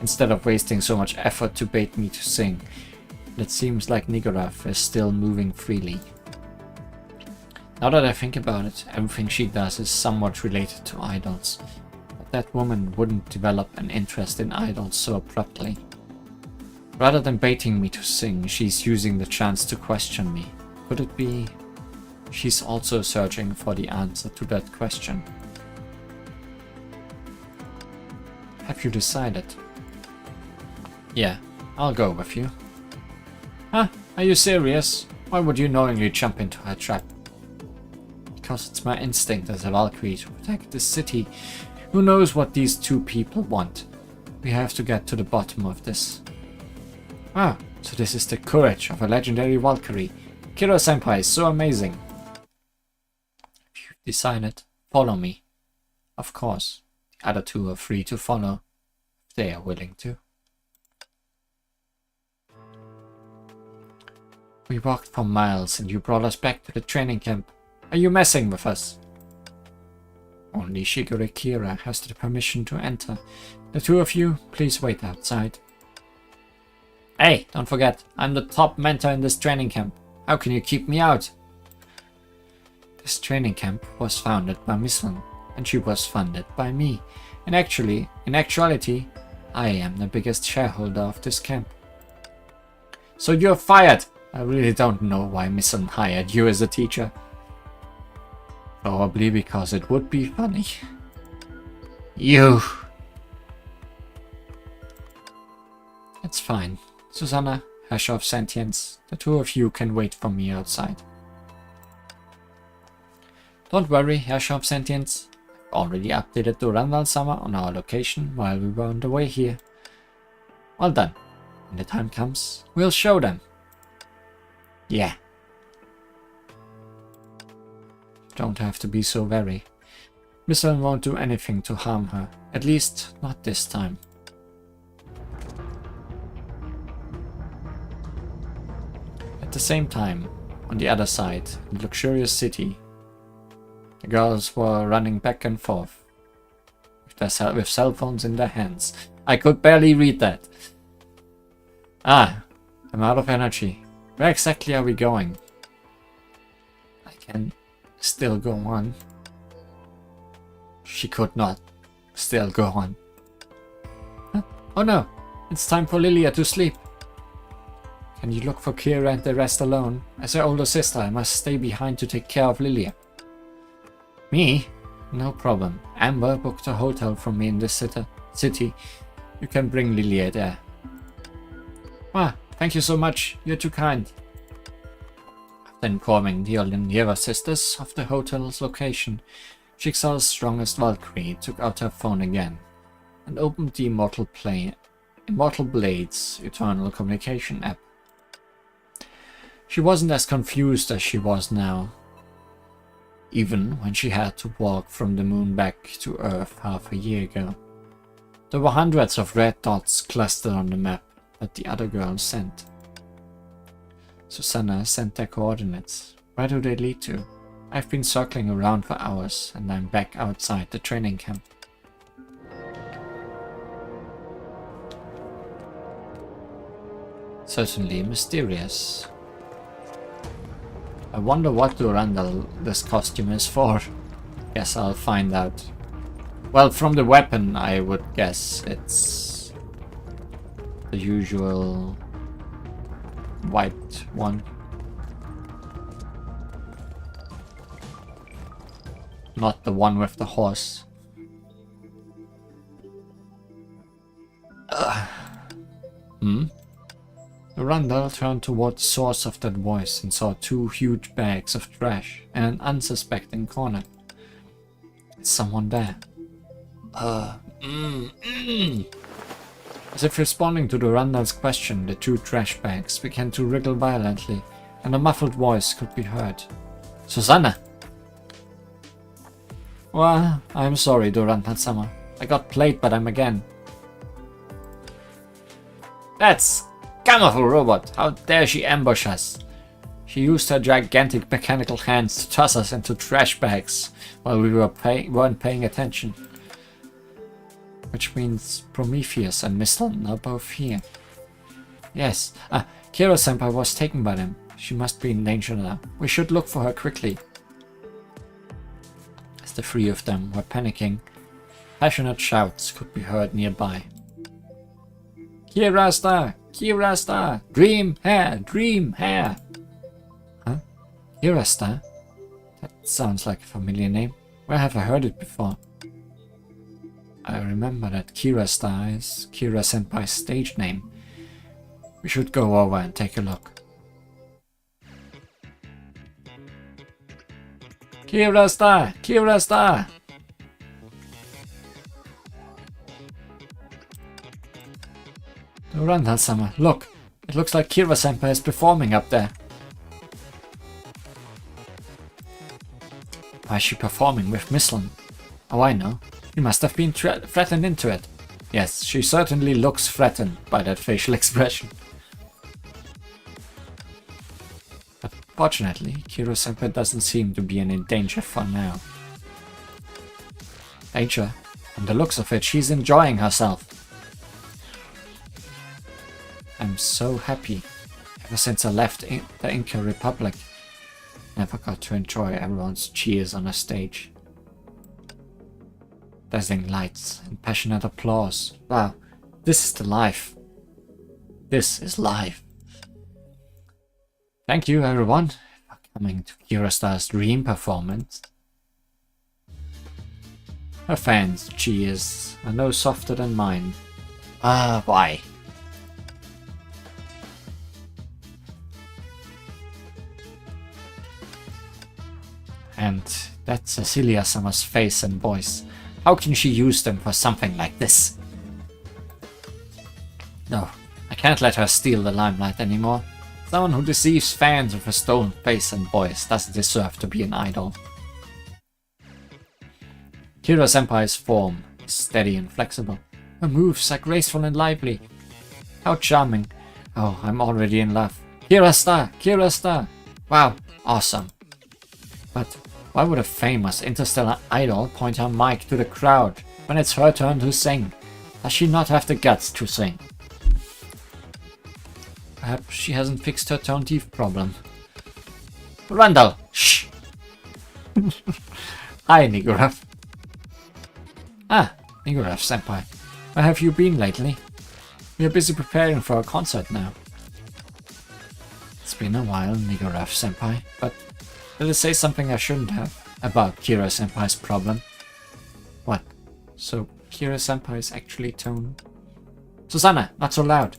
instead of wasting so much effort to bait me to sing. It seems like Nigorov is still moving freely. Now that I think about it, everything she does is somewhat related to idols. But that woman wouldn't develop an interest in idols so abruptly. Rather than baiting me to sing, she's using the chance to question me. Could it be she's also searching for the answer to that question? Have you decided? Yeah, I'll go with you. Huh? Are you serious? Why would you knowingly jump into her trap? Because it's my instinct as a Valkyrie to protect this city. Who knows what these two people want? We have to get to the bottom of this. Ah, so this is the courage of a legendary Valkyrie. Kira-senpai is so amazing. If you've decided, follow me. Of course, the other two are free to follow, if they are willing to. We walked for miles and you brought us back to the training camp. Are you messing with us? Only Shigure Kira has the permission to enter. The two of you, please wait outside. Hey, don't forget, I'm the top mentor in this training camp. How can you keep me out? This training camp was founded by Mislan, and she was funded by me. And in actuality, I am the biggest shareholder of this camp. So you're fired! I really don't know why Mislan hired you as a teacher. Probably because it would be funny. You! It's fine. Susanna, Herrscher of Sentience, the two of you can wait for me outside. Don't worry, Herrscher of Sentience. I've already updated the Randall Summer on our location while we were on the way here. Well done. When the time comes, we'll show them. Yeah. Don't have to be so very. Mislan won't do anything to harm her, at least not this time. At the same time, on the other side, in the luxurious city, the girls were running back and forth with cell phones in their hands. I could barely read that. Ah, I'm out of energy. Where exactly are we going? I can still go on. She could not still go on. Huh? Oh no, it's time for Lilia to sleep. Can you look for Kira and the rest alone? As her older sister, I must stay behind to take care of Lilia. Me? No problem. Amber booked a hotel for me in this city. You can bring Lilia there. Ah, thank you so much. You're too kind. After informing the Olenieva sisters of the hotel's location, Jigsaw's strongest Valkyrie took out her phone again and opened the Immortal Blade's Eternal Communication app. She wasn't as confused as she was now, even when she had to walk from the moon back to Earth half a year ago. There were hundreds of red dots clustered on the map that the other girls sent. Susanna sent their coordinates. Where do they lead to? I've been circling around for hours and I'm back outside the training camp. Certainly mysterious. I wonder what Durandal this costume is for. Guess I'll find out. Well, from the weapon, I would guess it's the usual white one. Not the one with the horse. Randall turned toward the source of that voice and saw 2 huge bags of trash and an unsuspecting corner. Is someone there? As if responding to the Randall's question, the 2 trash bags began to wriggle violently, and a muffled voice could be heard. Susanna! Well, I'm sorry, Durandal-sama. I got played by them again. That's Gamaful robot! How dare she ambush us! She used her gigantic mechanical hands to toss us into trash bags while we weren't paying attention. Which means Prometheus and Mistlin are both here. Yes, Kira-senpai was taken by them. She must be in danger now. We should look for her quickly. As the 3 of them were panicking, passionate shouts could be heard nearby. Kira-star! Kira-star! Dream hair! Dream hair! Huh? Kira-star? That sounds like a familiar name. Where have I heard it before? I remember that Kira-star is Kira-senpai's stage name. We should go over and take a look. Kira-star! Kira-star! Durandal-sama, look! It looks like Kira-senpai is performing up there. Why is she performing with Mistlin? Oh, I know. She must have been threatened into it. Yes, she certainly looks threatened by that facial expression. But fortunately, Kira-senpai doesn't seem to be in danger for now. Danger? From the looks of it, she's enjoying herself. I'm so happy. Ever since I left the Inca Republic, never got to enjoy everyone's cheers on a stage. Dazzling lights and passionate applause. Wow, this is the life. This is life. Thank you everyone for coming to Kira-star's dream performance. Her fans' cheers are no softer than mine. Why? And that's Cecilia-sama's face and voice. How can she use them for something like this? No, I can't let her steal the limelight anymore. Someone who deceives fans with a stone face and voice doesn't deserve to be an idol. Kira-senpai's form is steady and flexible. Her moves are graceful and lively. How charming. Oh, I'm already in love. Kira-star! Kira-star! Wow, awesome. But why would a famous interstellar idol point her mic to the crowd when it's her turn to sing? Does she not have the guts to sing? Perhaps she hasn't fixed her tone teeth problem. Randall! Shh! Hi, Nigurath. Nigurath-senpai. Where have you been lately? We are busy preparing for a concert now. It's been a while, Nigurath-senpai, but did I say something I shouldn't have about Kira-senpai's problem? What? So Kira-senpai is actually tone? Susanna, not so loud!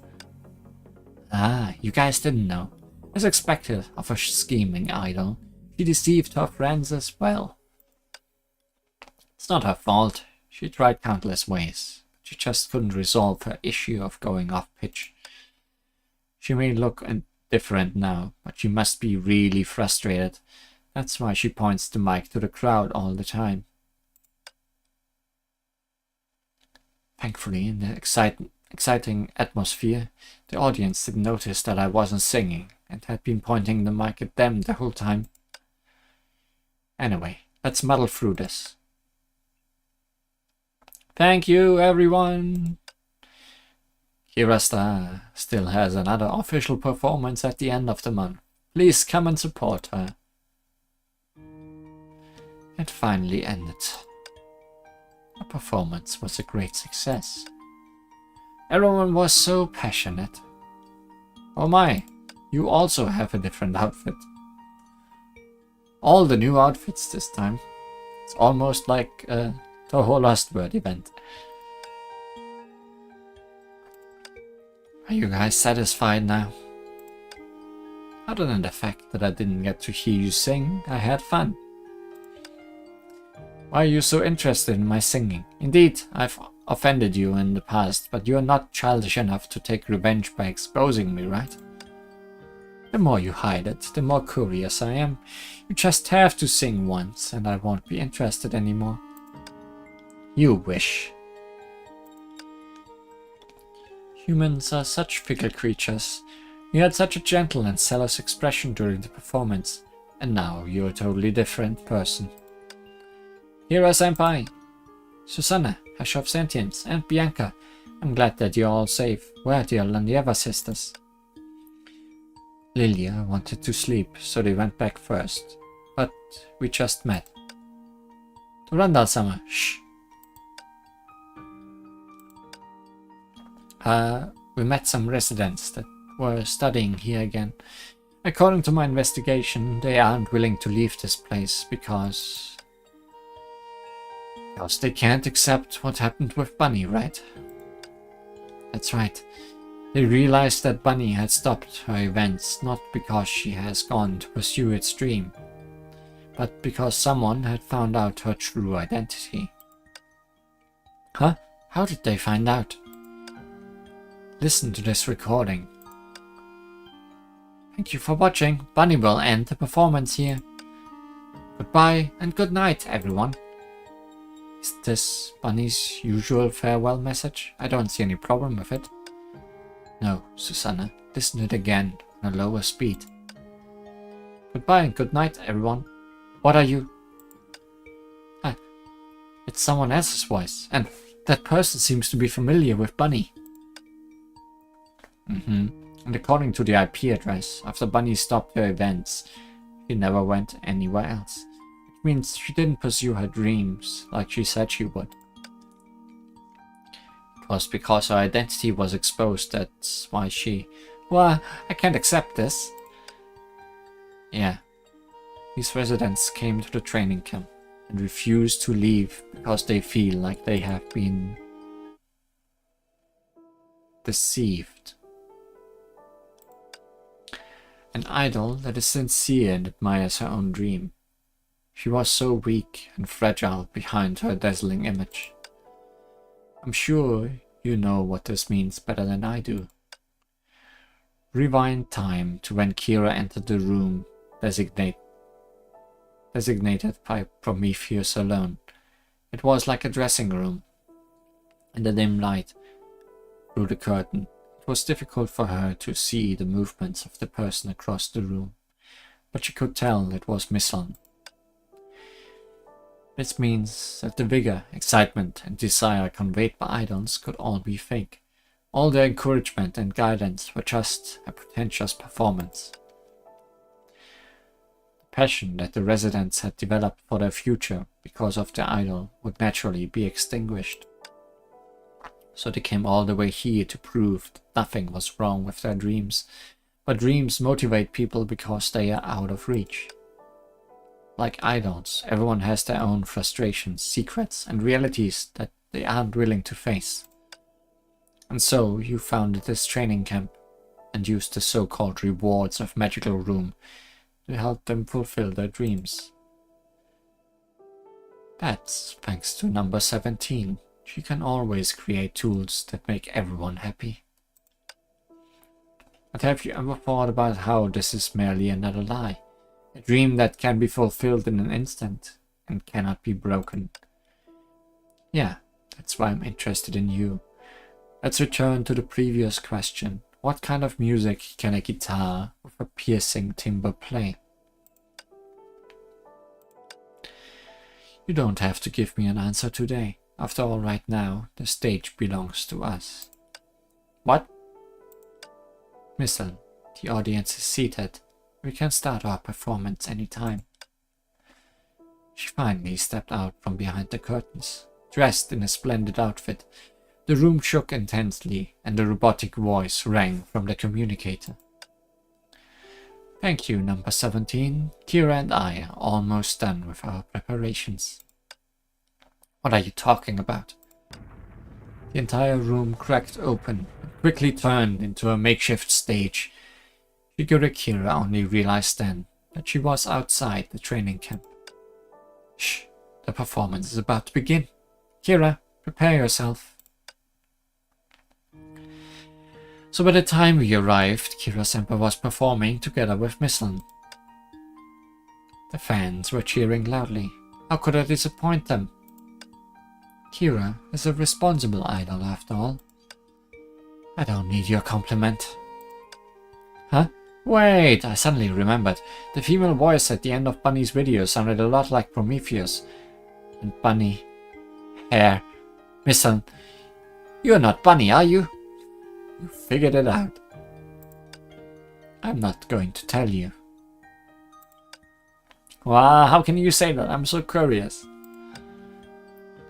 Ah, you guys didn't know. As expected of a scheming idol, she deceived her friends as well. It's not her fault. She tried countless ways. She just couldn't resolve her issue of going off pitch. She may look different now, but she must be really frustrated. That's why she points the mic to the crowd all the time. Thankfully, in the exciting atmosphere, the audience didn't notice that I wasn't singing and had been pointing the mic at them the whole time. Anyway, let's muddle through this. Thank you, everyone! Kira-star still has another official performance at the end of the month. Please come and support her. It finally ended. The performance was a great success. Everyone was so passionate. Oh my, you also have a different outfit. All the new outfits this time. It's almost like the whole Lost World event. Are you guys satisfied now? Other than the fact that I didn't get to hear you sing, I had fun. Why are you so interested in my singing? Indeed, I've offended you in the past, but you're not childish enough to take revenge by exposing me, right? The more you hide it, the more curious I am. You just have to sing once, and I won't be interested anymore. You wish. Humans are such fickle creatures. You had such a gentle and zealous expression during the performance, and now you're a totally different person. Hira-senpai, Susanna, Hash of Sentience, and Bianca, I'm glad that you're all safe. Where are the Landieva sisters? Lilia wanted to sleep, so they went back first, but we just met. Durandal-sama, shh. We met some residents that were studying here again. According to my investigation, they aren't willing to leave this place because they can't accept what happened with Bunny, right? That's right. They realized that Bunny had stopped her events not because she has gone to pursue its dream, but because someone had found out her true identity. Huh? How did they find out? Listen to this recording. Thank you for watching. Bunny will end the performance here. Goodbye and good night, everyone. Is this Bunny's usual farewell message? I don't see any problem with it. No, Susanna, listen to it again on a lower speed. Goodbye and good night, everyone. What are you? Ah, it's someone else's voice, and that person seems to be familiar with Bunny. And according to the IP address, after Bunny stopped her events, she never went anywhere else. Which means she didn't pursue her dreams like she said she would. It was because her identity was exposed, that's why she... Well, I can't accept this. Yeah. These residents came to the training camp and refused to leave because they feel like they have been deceived. An idol that is sincere and admires her own dream. She was so weak and fragile behind her dazzling image. I'm sure you know what this means better than I do. Rewind time to when Kira entered the room designated by Prometheus alone. It was like a dressing room. In the dim light through the curtain, it was difficult for her to see the movements of the person across the room, but she could tell it was Misson. This means that the vigor, excitement, and desire conveyed by idols could all be fake. All their encouragement and guidance were just a pretentious performance. The passion that the residents had developed for their future because of the idol would naturally be extinguished. So they came all the way here to prove that nothing was wrong with their dreams, but dreams motivate people because they are out of reach. Like idols, everyone has their own frustrations, secrets, and realities that they aren't willing to face. And so you founded this training camp and used the so-called rewards of Magical Room to help them fulfill their dreams. That's thanks to number 17. She can always create tools that make everyone happy. But have you ever thought about how this is merely another lie? A dream that can be fulfilled in an instant and cannot be broken. Yeah, that's why I'm interested in you. Let's return to the previous question. What kind of music can a guitar with a piercing timbre play? You don't have to give me an answer today. After all, right now, the stage belongs to us. What? Missile, the audience is seated. We can start our performance anytime. She finally stepped out from behind the curtains, dressed in a splendid outfit. The room shook intensely, and a robotic voice rang from the communicator. Thank you, number 17. Kira and I are almost done with our preparations. What are you talking about? The entire room cracked open and quickly turned into a makeshift stage. Shigure Kira only realized then that she was outside the training camp. Shh, the performance is about to begin. Kira, prepare yourself. So by the time we arrived, Kira-senpai was performing together with Mislan. The fans were cheering loudly. How could I disappoint them? Kira is a responsible idol after all. I don't need your compliment. Huh? Wait, I suddenly remembered. The female voice at the end of Bunny's video sounded a lot like Prometheus. And Bunny... Hair... Mislan... You're not Bunny, are you? You figured it out. I'm not going to tell you. Wow, how can you say that? I'm so curious.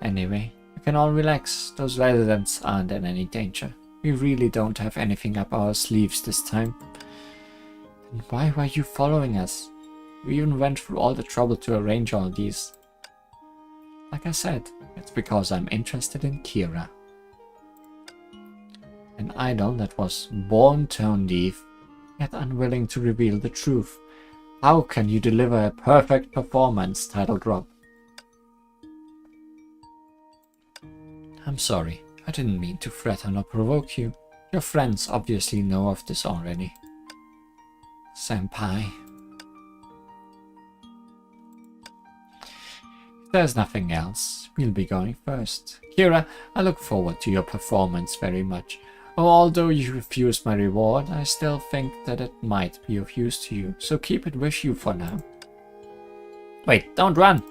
Anyway, you can all relax. Those residents aren't in any danger. We really don't have anything up our sleeves this time. And why were you following us? We even went through all the trouble to arrange all these. Like I said, it's because I'm interested in Kira. An idol that was born tone deaf, yet unwilling to reveal the truth. How can you deliver a perfect performance, title drop? I'm sorry, I didn't mean to threaten or provoke you. Your friends obviously know of this already. Senpai. If there's nothing else, we'll be going first. Kira, I look forward to your performance very much. Although you refused my reward, I still think that it might be of use to you, so keep it with you for now. Wait, don't run!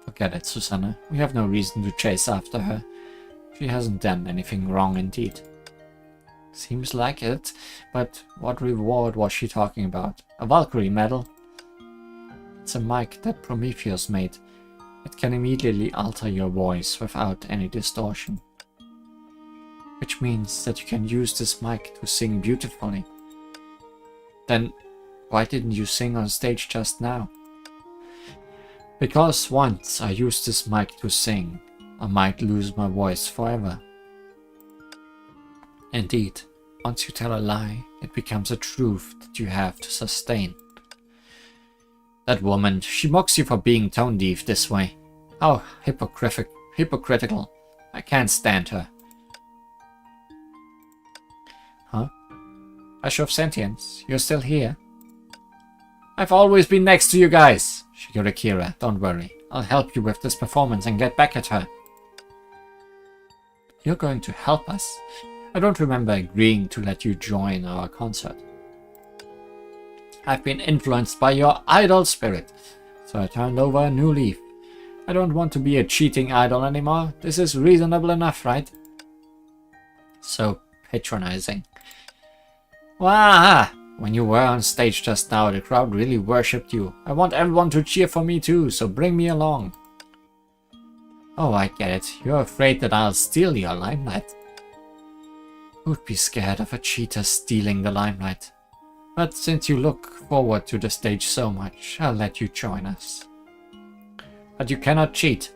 Forget it, Susanna. We have no reason to chase after her. She hasn't done anything wrong indeed. Seems like it, but what reward was she talking about? A Valkyrie medal? It's a mic that Prometheus made. It can immediately alter your voice without any distortion. Which means that you can use this mic to sing beautifully. Then, why didn't you sing on stage just now? Because once I used this mic to sing, I might lose my voice forever. Indeed, once you tell a lie, it becomes a truth that you have to sustain. That woman, she mocks you for being tone deaf this way. How hypocritical. I can't stand her. Huh? Usher of Sentience, you're still here? I've always been next to you guys. Shigure Kira, don't worry. I'll help you with this performance and get back at her. You're going to help us? I don't remember agreeing to let you join our concert. I've been influenced by your idol spirit, so I turned over a new leaf. I don't want to be a cheating idol anymore. This is reasonable enough, right? So patronizing. Wow! When you were on stage just now, the crowd really worshipped you. I want everyone to cheer for me too, so bring me along. Oh, I get it. You're afraid that I'll steal your limelight. Who'd be scared of a cheater stealing the limelight? But since you look forward to the stage so much, I'll let you join us. But you cannot cheat,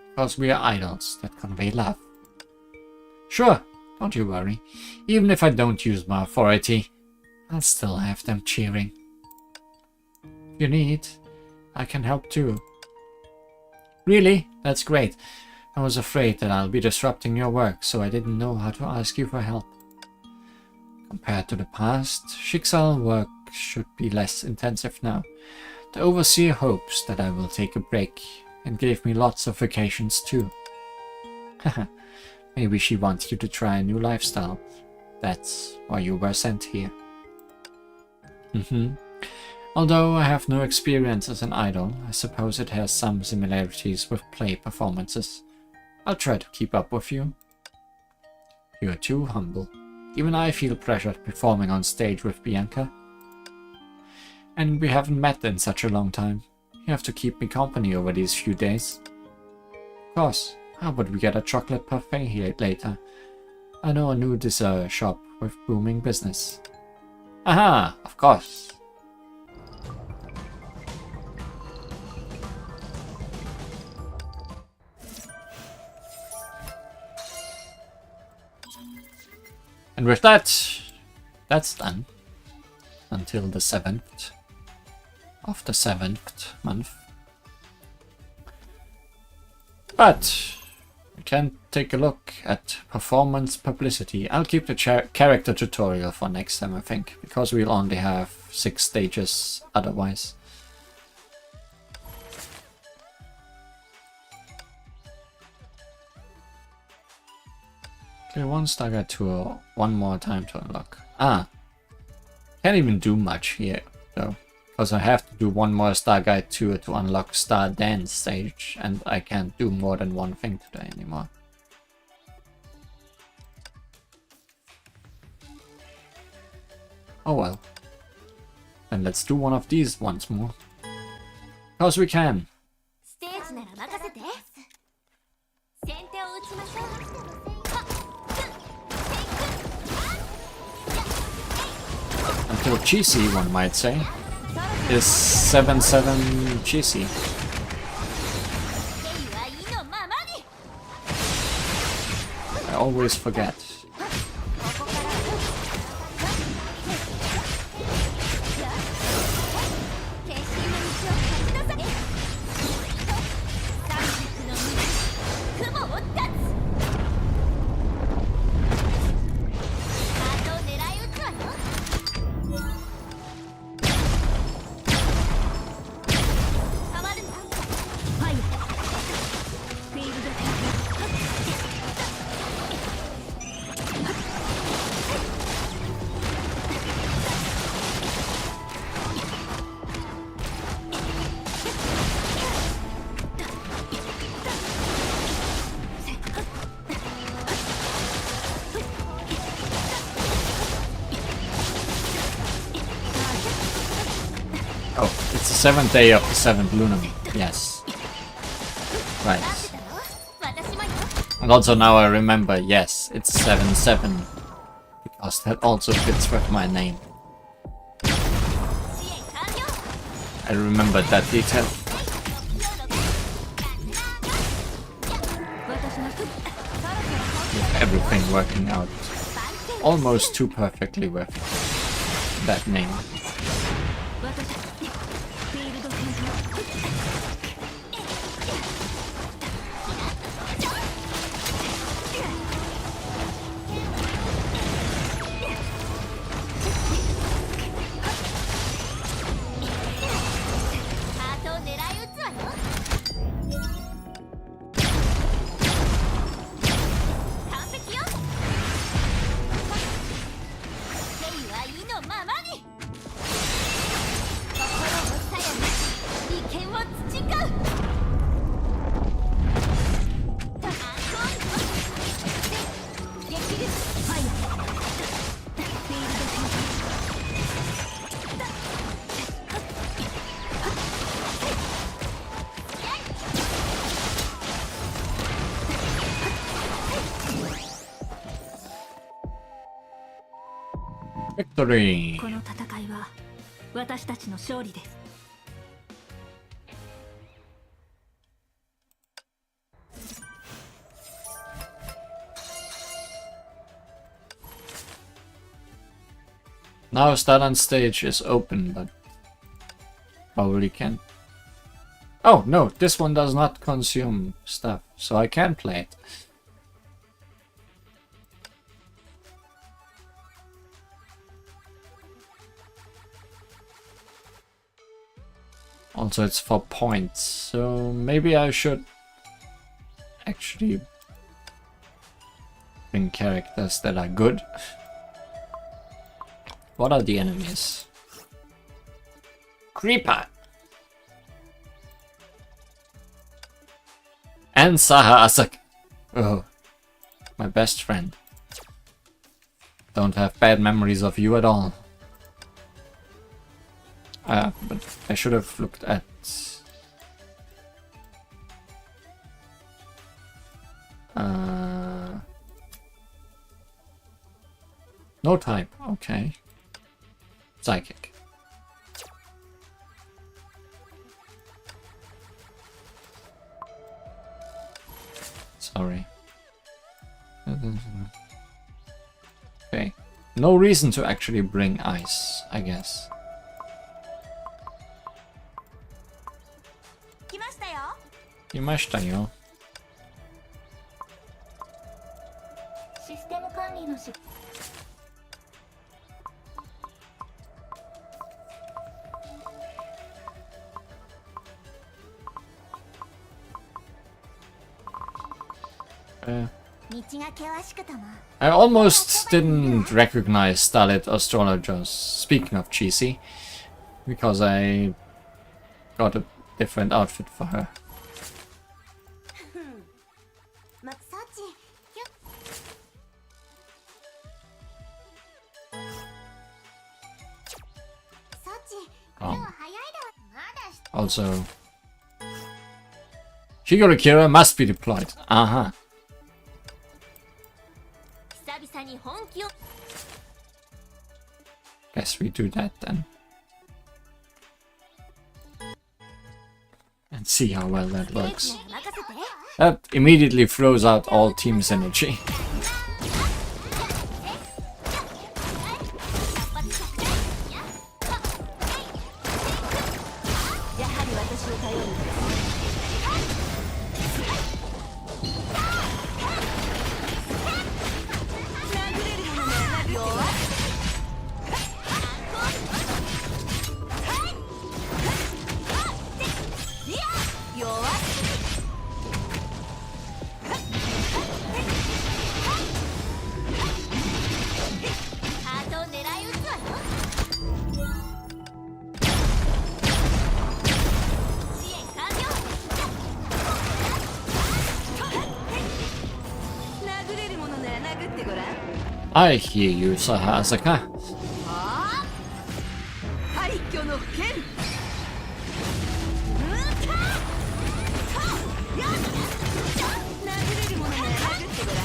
because we are idols that convey love. Sure, don't you worry. Even if I don't use my authority, I'll still have them cheering. If you need, I can help too. Really? That's great. I was afraid that I'll be disrupting your work, so I didn't know how to ask you for help. Compared to the past, Schicksal work should be less intensive now. The overseer hopes that I will take a break and gave me lots of vacations too. Haha, maybe she wants you to try a new lifestyle. That's why you were sent here. Although I have no experience as an idol, I suppose it has some similarities with play performances. I'll try to keep up with you. You're too humble. Even I feel pressured performing on stage with Bianca. And we haven't met in such a long time. You have to keep me company over these few days. Of course. How about we get a chocolate parfait here later? I know a new dessert shop with booming business. Aha! Of course. And with that, that's done. Until the 7th of the 7th month. But we can take a look at performance publicity. I'll keep the character tutorial for next time, I think, because we'll only have 6 stages otherwise. Okay, 1 star guide tour, 1 more time to unlock. Ah, can't even do much here though, because I have to do 1 more star guide tour to unlock Star Dance stage, and I can't do more than 1 thing today anymore. Oh well. Then let's do one of these once more. Because we can. Until cheesy, one might say. Is 7-7 cheesy? I always forget. Oh, it's the 7th day of the 7th lunar moon. Yes. Right. And also now I remember, yes, it's 7-7. Because that also fits with my name. I remembered that detail. With everything working out almost too perfectly with that name. Victory! Now Starland stage is open, but probably can. Oh no, this one does not consume stuff, so I can play it. Also, it's for points, so maybe I should actually bring characters that are good. What are the enemies? Creeper! And Saha Asak. Oh, my best friend. Don't have bad memories of you at all. But I should have looked at No type, okay. Psychic. Sorry. Okay. No reason to actually bring ice, I guess. 来ましたよ。来ましたよ。システム管理のし。道が険しくとも。 I almost didn't recognize Starlit Astrologers, speaking of cheesy, because I got a different outfit for her. まサチ。サチ。今日は早いだわ。まだし。 Also, Shigoro Kira must be deployed. Uh-huh. 久々に本気を。 Guess we do that then. And see how well that works. 任せて。 That immediately throws out all team synergy. やはり私を頼る。殴れるものなら弱い。弱い。ハートを狙い撃つわよ。支援完了。殴れるものなら殴ってごらん。 I hear you, Sahasaka. 廃墟の剣。殴れるものなら殴ってごらん。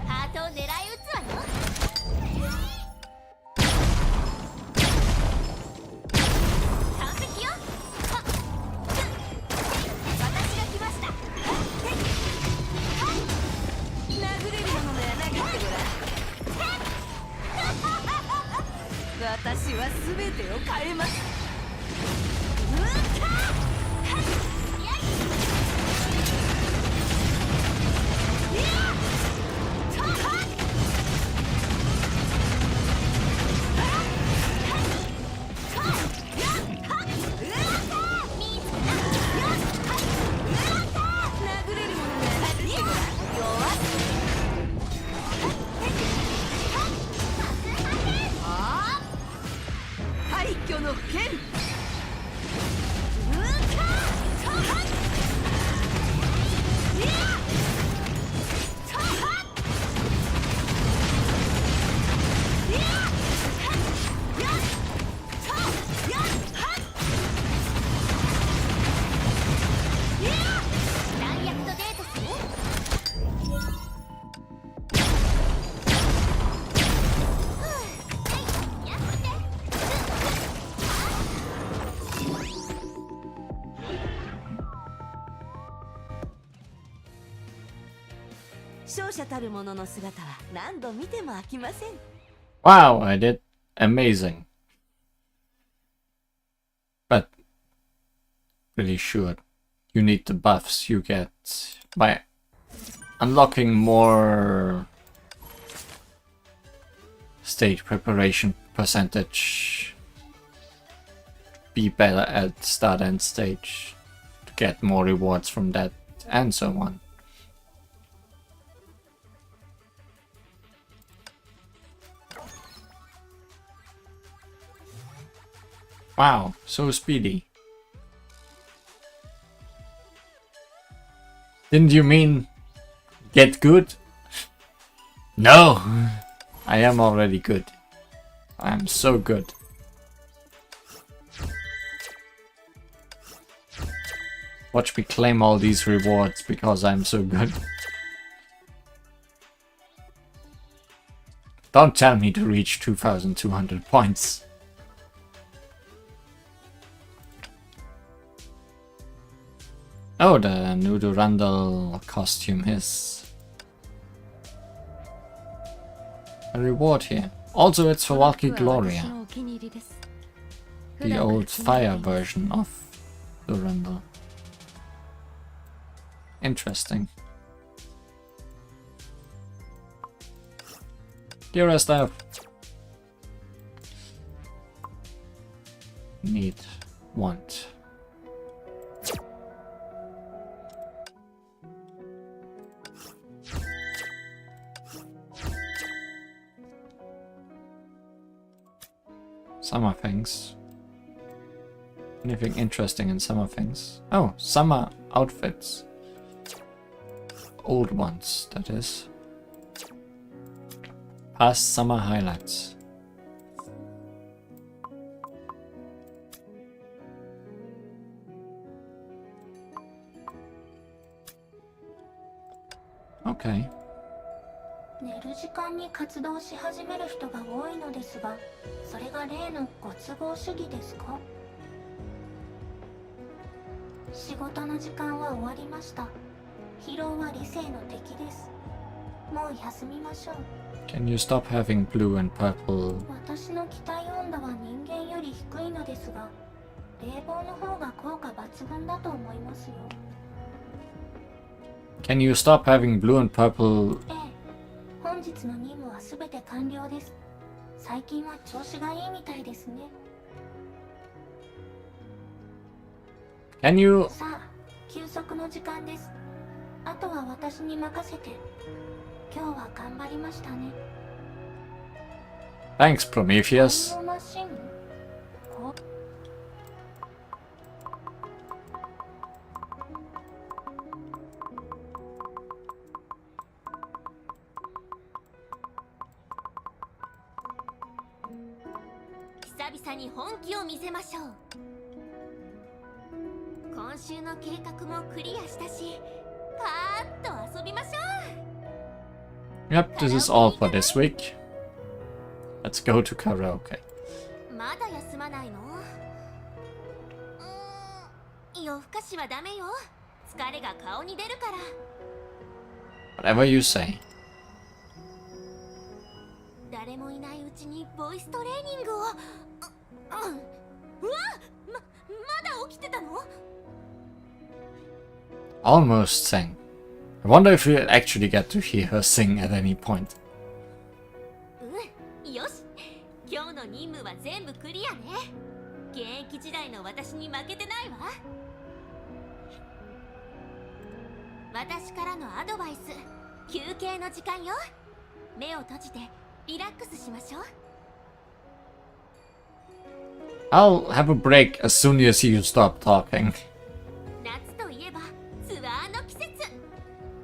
ハートを狙い撃つわよ。完璧よ。私が来ました。殴れるものなら殴ってごらん。私は全てを変えます。殴れるものなら殴ってごらん。弱い。廃墟の剣。弾薬とデータする。やって。勝者たる者の姿は何度見ても飽きません。 Wow, I did amazing. But pretty sure you need the buffs you get by unlocking more stage preparation percentage. Be better at start and stage to get more rewards from that and so on. Wow, so speedy. Didn't you mean Get good? No! I am already good. I am so good. Watch me claim all these rewards because I'm so good. Don't tell me to reach 2,200 points. Oh, the new Durandal costume is a reward here. Also, it's for Valky Gloria, the old fire version of Durandal. Interesting. Gear stuff. Need. Want. Summer things. Anything interesting in summer things? Oh, summer outfits. Old ones, that is. Past summer highlights. Okay. 寝る時間に活動し始める人が多いのですが、それが例のご都合主義ですか？仕事の時間は終わりました。疲労は理性の敵です。もう休みましょう。Can you stop having blue and purple? 私の期待温度は人間より低いのですが、冷房の方が効果抜群だと思いますよ。Can you stop having blue and purple? ええ、本日の任務はすべて完了です。最近は調子がいいみたいですね。Can you? さあ、休息の時間です。あとは私に任せて。今日は頑張りましたね。Thanks, Prometheus. タイムマシン？こ久々に本気を見せましょう。今週の計画もクリアしたし、パーッと遊びましょう。Yep, this is all for this week. Let's go to karaoke. まだ休まないの？夜更かしはダメよ。疲れが顔に出るから。Whatever you say. 誰もいないうちにボイストレーニングを。うわ、まだ起きてたの？ Almost sang. I wonder if we'll actually get to hear her sing at any point. よし、今日の任務は全部クリアね。現役時代の私に負けてないわ。私からのアドバイス、休憩の時間よ。目を閉じてリラックスしましょう。I'll have a break as soon as you stop talking. 夏といえばツアーの季節。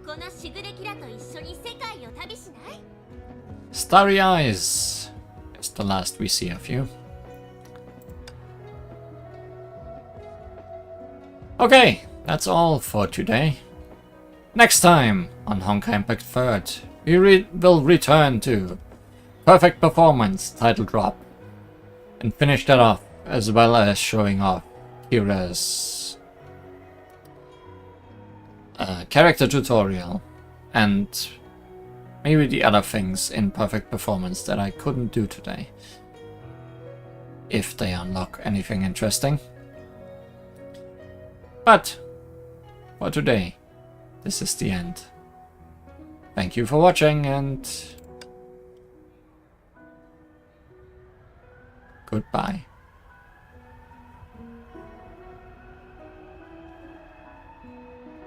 このしぐれキラと一緒に世界を旅しない？ Starry Eyes is the last we see of you. Okay, that's all for today. Next time on Honkai Impact 3rd, we will return to Perfect Performance title drop and finish that off, as well as showing off Kira's character tutorial and maybe the other things in Perfect Performance that I couldn't do today, if they unlock anything interesting. But for today, this is the end. Thank you for watching and goodbye.